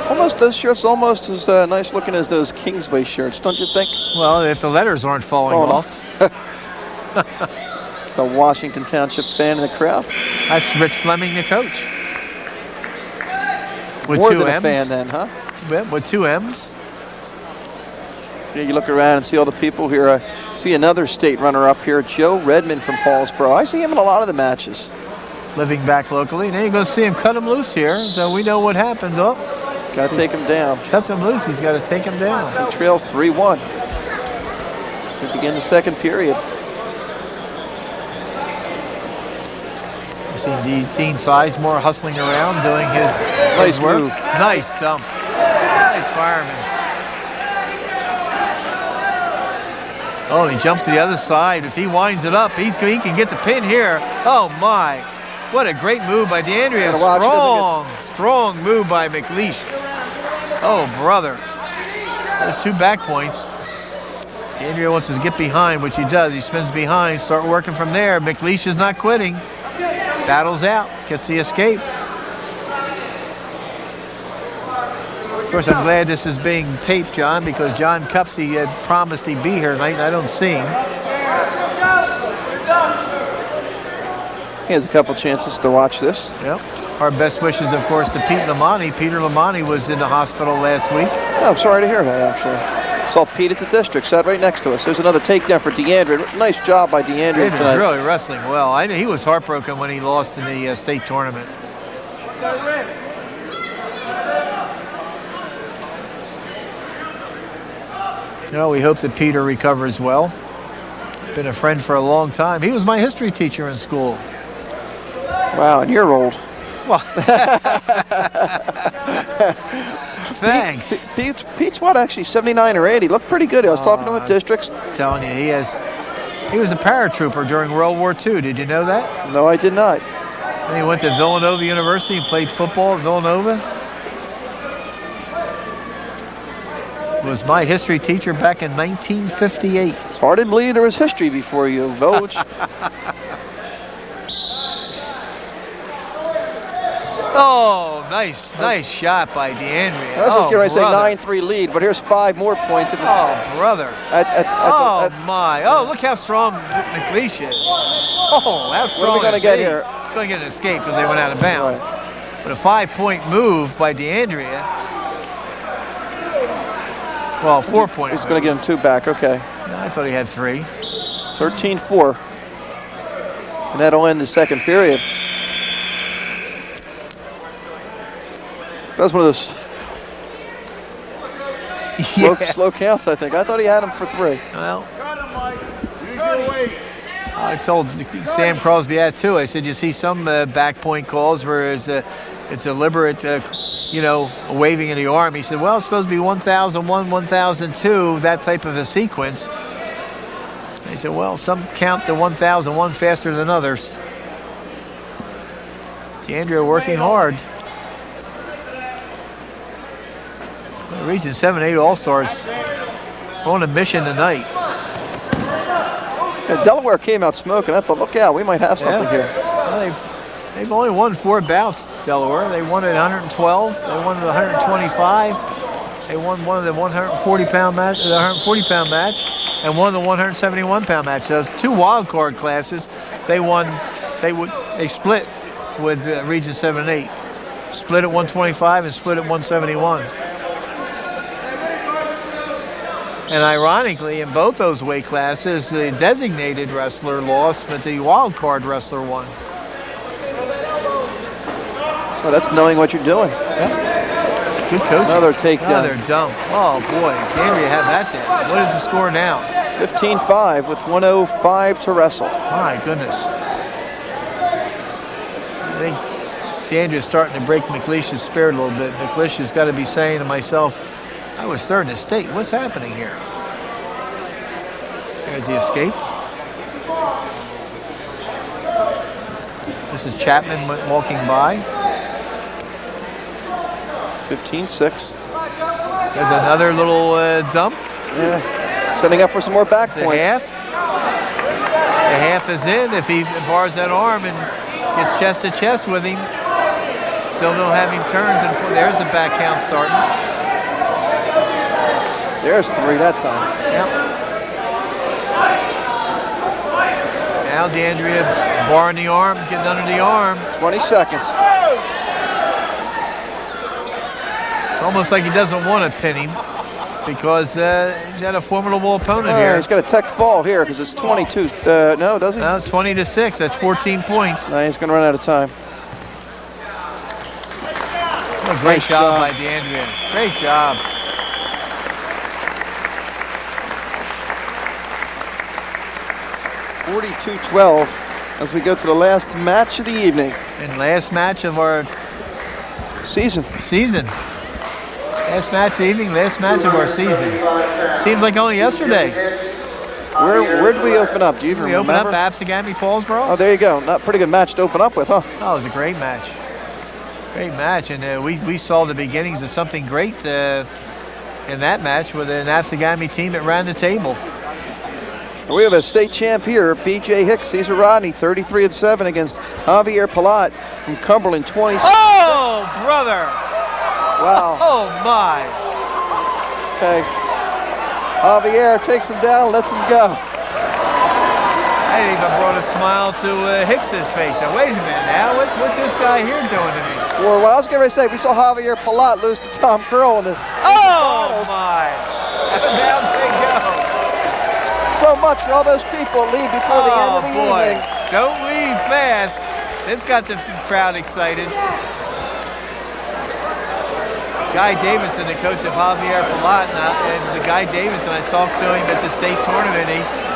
Almost, those shirts almost as nice looking as those Kingsway shirts, don't you think? Well, if the letters aren't falling off. It's a Washington Township fan in the crowd. That's Rich Fleming, the coach. With More 2 than M's. a fan then, huh? With 2 M's. Yeah, you look around and see all the people here. See another state runner-up here, Joe Redmond from Paulsboro. I see him in a lot of the matches. Living back locally. And then you're going to see him cut him loose here. So we know what happens. Oh, got to take him down. Cuts him loose. He's got to take him down. He trails 3-1. We begin the second period. You see Dean Sizemore hustling around, doing his Nice work. move. Nice dump. Nice fireman. Oh, he jumps to the other side. If he winds it up, he can get the pin here. Oh, my. What a great move by DeAndrea. Strong move by McLeish. Oh, brother. There's 2 back points. DeAndrea wants to get behind, which he does. He spins behind, start working from there. McLeish is not quitting. Battles out, gets the escape. Of course, I'm glad this is being taped, John, because John Cupsey had promised he'd be here tonight, and I don't see him. He has a couple chances to watch this. Yep. Our best wishes, of course, to Pete Lamani. Peter Lamani was in the hospital last week. Oh, I'm sorry to hear that, actually. Saw Pete at the district, sat right next to us. There's another takedown for DeAndrea. Nice job by DeAndrea tonight. He was really wrestling well. I knew he was heartbroken when he lost in the state tournament. Well, we hope that Peter recovers well. Been a friend for a long time. He was my history teacher in school. Wow, and you're old. Well, thanks. Pete's what, actually 79 or 80. Looked pretty good. I was talking to him at districts. Telling you, he was a paratrooper during World War II. Did you know that? No, I did not. And he went to Villanova University and played football at Villanova. Was my history teacher back in 1958. It's hard to believe there was history before you, Voj. Oh, nice shot by DeAndrea. I was just going to say 9-3 lead, but here's 5 more points. If it's brother. My. Oh, look how strong McLeish is. Oh, how strong. What are we going to get here? Going to get an escape because they went out of bounds. Right. But a 5-point move by DeAndrea. Well, 4-point. He's going to give him 2 back. Okay. I thought he had 3. 13-4. And that'll end the second period. That was one of those slow counts, I think. I thought he had him for 3. Well, I told Sam Crosby that too. I said, you see some back point calls where it's deliberate, waving in the arm. He said, well, it's supposed to be 1001, 1002, that type of a sequence. He said, well, some count to 1001 faster than others. DeAndrea working hard. Region 7-8 All-Stars on a mission tonight. Yeah, Delaware came out smoking. I thought, look out, we might have something here. Well, they've only won 4 bouts, Delaware. They won at 112. They won at 125. They won one of the 140-pound match, and won the 171-pound match. So those 2 wild card classes, they split with Region 7-8. Split at 125 and split at 171. And ironically, in both those weight classes, the designated wrestler lost, but the wild card wrestler won. Oh, that's knowing what you're doing. Yeah. Good coaching. Another takedown. Another dump. Oh, boy. DeAndrea had that down. What is the score now? 15-5 with 1:05 to wrestle. My goodness. I think DeAndrea's starting to break McLeish's spirit a little bit. McLeish has got to be saying to myself, I was third in the state. What's happening here? There's the escape. This is Chapman walking by. 15-6. There's another little dump. Yeah, setting up for some more back points. Half. The half is in if he bars that arm and gets chest to chest with him. Still don't have him turned. And there's the back count starting. There's 3 that time. Yep. Now DeAndrea barring the arm, getting under the arm. 20 seconds. It's almost like he doesn't want to pin him because he's got a formidable opponent here. He's got a tech fall here because it's 22. No, does he? No, 20-6. That's 14 points. No, he's going to run out of time. What a great job by DeAndrea. Great job. 42-12 as we go to the last match of the evening. And last match of our season. Last match of the evening, last match of our season. Seems like only yesterday. Where did we open up? Do you even remember? We opened up Absegami Paulsboro. Oh, there you go. Not pretty good match to open up with, huh? Oh, it was a great match. Great match, and we saw the beginnings of something great in that match with an Absegami team that ran the table. We have a state champ here, B.J. Hicks, Cesar Rodney, 33-7 against Javier Palat from Cumberland, 20. Oh, brother! Wow. Oh, my. Okay. Javier takes him down, lets him go. I even brought a smile to Hicks's face. Now, wait a minute now. What's this guy here doing to me? Well, what I was getting ready to say, we saw Javier Palat lose to Tom Curl in the finals. My. Down they go. So much for all those people leave before the end of the evening. Don't leave fast. This got the crowd excited. Guy Davidson, the coach of Javier Palat, and the Guy Davidson, I talked to him at the state tournament.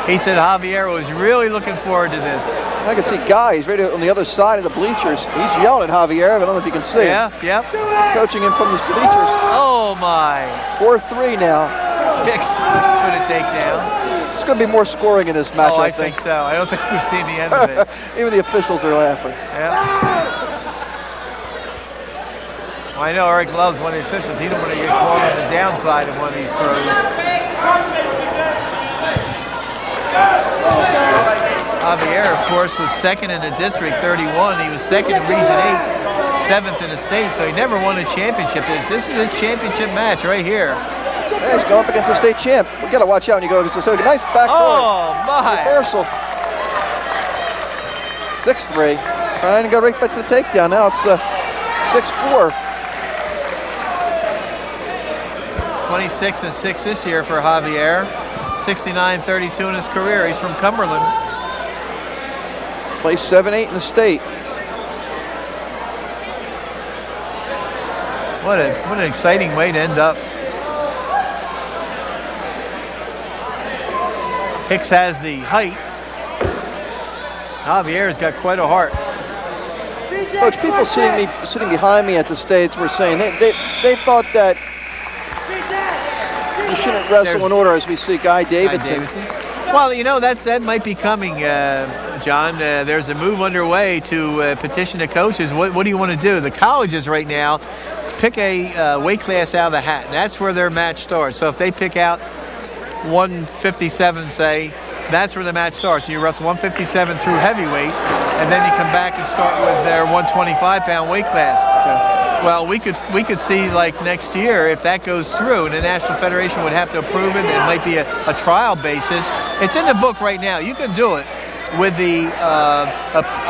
He said Javier was really looking forward to this. I can see Guy, he's right on the other side of the bleachers. He's yelling at Javier, I don't know if you can see him. Yep. Coaching him from his bleachers. Oh, my. 4-3 now. Hicks for the takedown. There's going to be more scoring in this match, I I think. so. I don't think we've seen the end of it. Even the officials are laughing. Yeah. Well, I know Eric loves one of the officials. He don't want to get caught on the downside of one of these throws. Javier, of course, was second in the District 31. He was second in Region 8, seventh in the state, so he never won a championship. This is a championship match right here. Yeah, he's going up against the state champ. We got to watch out when you go against the nice back my. reversal. 6-3. Trying to go right back to the takedown. Now it's 6-4. 26-6 this year for Javier. 69-32 in his career. He's from Cumberland. Placed 7-8 in the state. What an exciting way to end up. Hicks has the height. Javier's got quite a heart. Coach, people sitting behind me at the States were saying they thought that you shouldn't wrestle in order as we see Guy Davidson. Well, you know, that might be coming, John. There's a move underway to petition the coaches. What do you want to do? The colleges right now pick a weight class out of the hat. That's where their match starts. So if they pick out 157, say, that's where the match starts. You wrestle 157 through heavyweight, and then you come back and start with their 125-pound weight class. Okay. Well, we could see, like, next year, if that goes through, and the National Federation would have to approve it, and it might be a trial basis. It's in the book right now. You can do it with the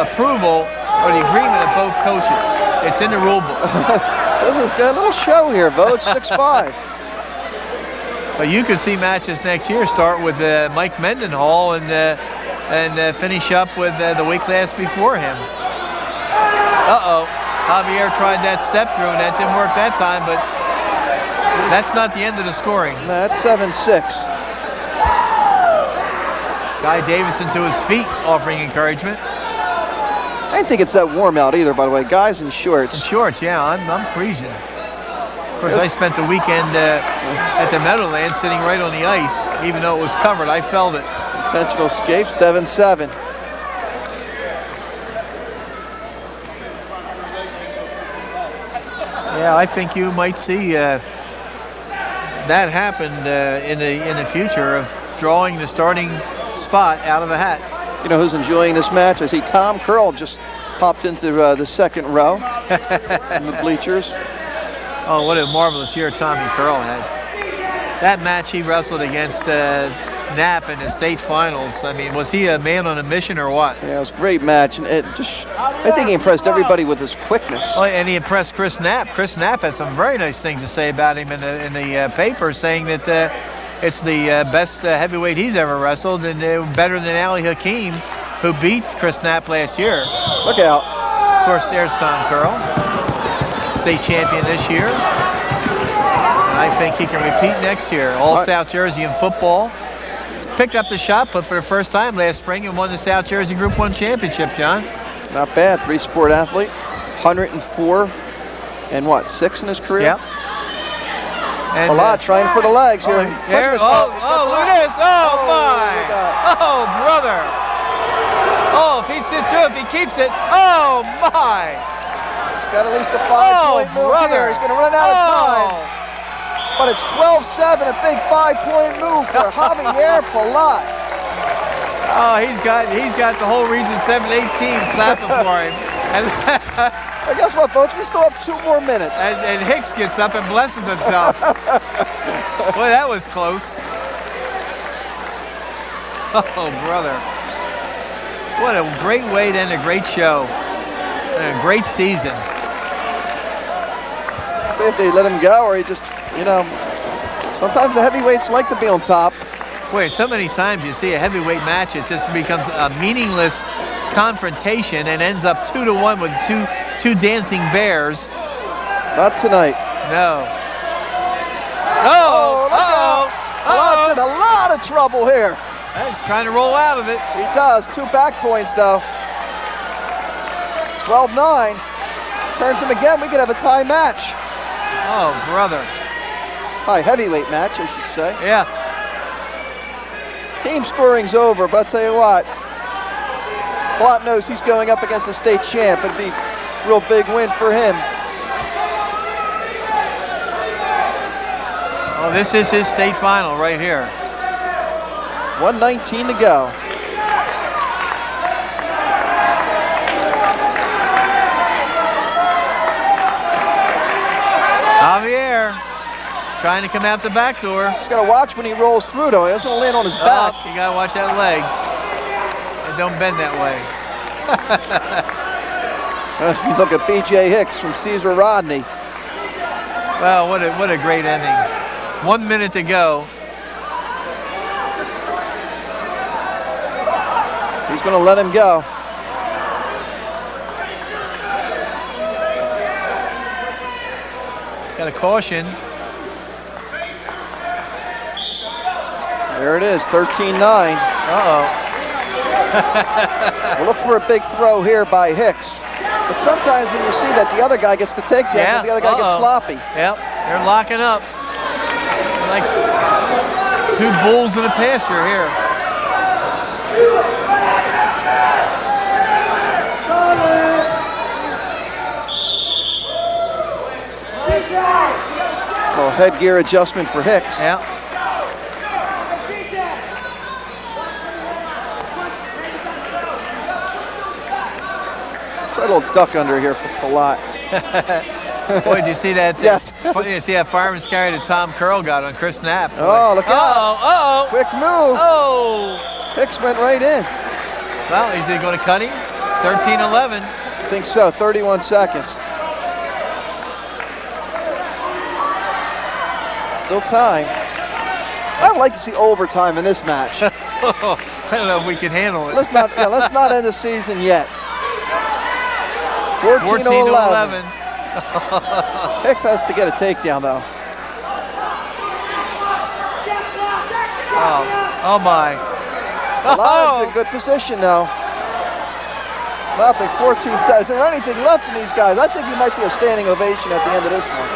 approval or the agreement of both coaches. It's in the rule book. This is a little show here, Vogue. 6-5. But you could see matches next year start with Mike Mendenhall and finish up with the weight class before him. Javier tried that step through, and that didn't work that time, but that's not the end of the scoring. No, that's 7-6. Guy Davidson to his feet, offering encouragement. I didn't think it's that warm out either, by the way. Guys in shorts. In shorts, yeah, I'm freezing. Of course, I spent the weekend at the Meadowlands sitting right on the ice. Even though it was covered, I felt it. Intentional escape, 7-7. Yeah, I think you might see that happen in the future of drawing the starting spot out of a hat. You know who's enjoying this match? I see Tom Curl just popped into the second row in the bleachers. Oh, what a marvelous year Tommy Curl had. That match he wrestled against Knapp in the state finals. I mean, was he a man on a mission or what? Yeah, it was a great match. And I think he impressed everybody with his quickness. Oh, and he impressed Chris Knapp. Chris Knapp has some very nice things to say about him in the paper, saying that it's the best heavyweight he's ever wrestled, and better than Ali Hakim, who beat Chris Knapp last year. Look out. Of course, there's Tom Curl, state champion this year. And I think he can repeat next year. All South Jersey in football. Picked up the shot put for the first time last spring and won the South Jersey Group 1 championship, John. Not bad. 3-sport athlete. 104 and 6 in his career? Yep. And, a lot trying for the legs here. Look at this. Oh, my. Oh, brother. Oh, if he sits through, if he keeps it. Oh, my. He's got at least a 5-point move here. He's going to run out of time. But it's 12-7, a big 5-point move for Javier Palat. Oh, he's got the whole Region 7-8 team clapping for him. And guess what, folks? We still have 2 more minutes. And Hicks gets up and blesses himself. Boy, that was close. Oh, brother. What a great way to end a great show. And a great season. See if they let him go or he just, sometimes the heavyweights like to be on top. Boy, so many times you see a heavyweight match, it just becomes a meaningless confrontation and ends up 2-1 with two dancing bears. Not tonight. No. Palat's in a lot of trouble here. He's trying to roll out of it. He does. 2 back points, though. 12-9. Turns him again. We could have a tie match. Oh, brother. Tie heavyweight match, I should say. Yeah. Team scoring's over, but I'll tell you what. Palat knows he's going up against the state champ. It'd be a real big win for him. Oh, this is his state final right here. 1:19 to go. Javier trying to come out the back door. He's got to watch when he rolls through, though. He doesn't want to land on his back. You got to watch that leg. And don't bend that way. You look at B.J. Hicks from Caesar Rodney. Well, what a great ending. 1 minute to go. He's going to let him go. Got a caution. There it is, 13-9. Uh-oh. We'll look for a big throw here by Hicks. But sometimes when you see that the other guy gets the takedown, the other guy gets sloppy. Yep, they're locking up. Like 2 bulls in a pasture here. Well, headgear adjustment for Hicks. Yeah. Try a little duck under here for Palat. Boy, did you see that? Yes. You see that fireman's carry that Tom Curl got on Chris Knapp. Oh, look out. Uh-oh. Quick move. Oh. Hicks went right in. Well, is he going to cut him? 13-11. I think so, 31 seconds. Still time. I'd like to see overtime in this match. I don't know if we can handle it. Let's not end the season yet. 14-11. Hicks has to get a takedown, though. Oh my. Palat's in good position now. Nothing, 14 seconds. Is there anything left in these guys? I think you might see a standing ovation at the end of this one.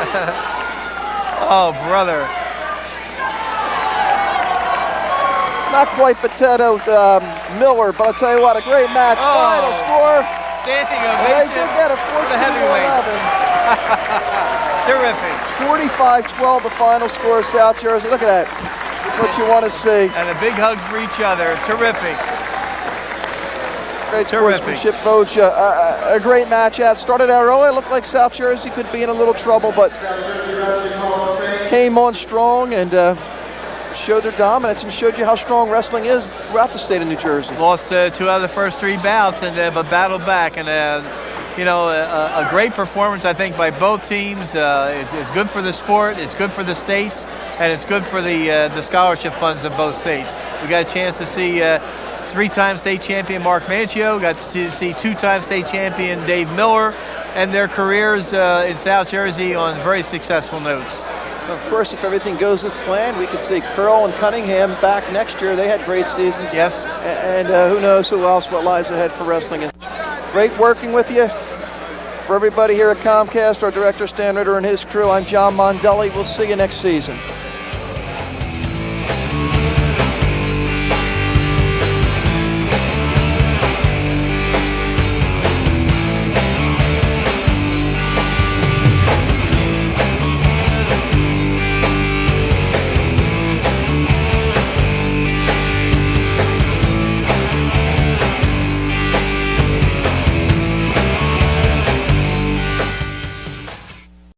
Oh, brother. Not quite Potato Miller, but I'll tell you what, a great match. Final score. Standing They ovation did get a for the heavyweights. 14-11. Terrific. 45-12 the final score, South Jersey. Look at that. That's what you want to see. And a big hug for each other. Terrific. Great sportsmanship, Vogue. A great match. It started out early. It looked like South Jersey could be in a little trouble, but came on strong and showed their dominance and showed you how strong wrestling is throughout the state of New Jersey. Lost 2 out of the first 3 bouts, and but battled back. And a great performance, I think, by both teams. It's good for the sport, it's good for the states, and it's good for the scholarship funds of both states. We got a chance to see 3-time state champion Mark Manchio, got to see 2-time state champion Dave Miller, and their careers in South Jersey on very successful notes. Of course, if everything goes as planned, we could see Curl and Cunningham back next year. They had great seasons. Yes. And who knows what lies ahead for wrestling. Great working with you. For everybody here at Comcast, our director Stan Ritter and his crew, I'm John Mondelli. We'll see you next season.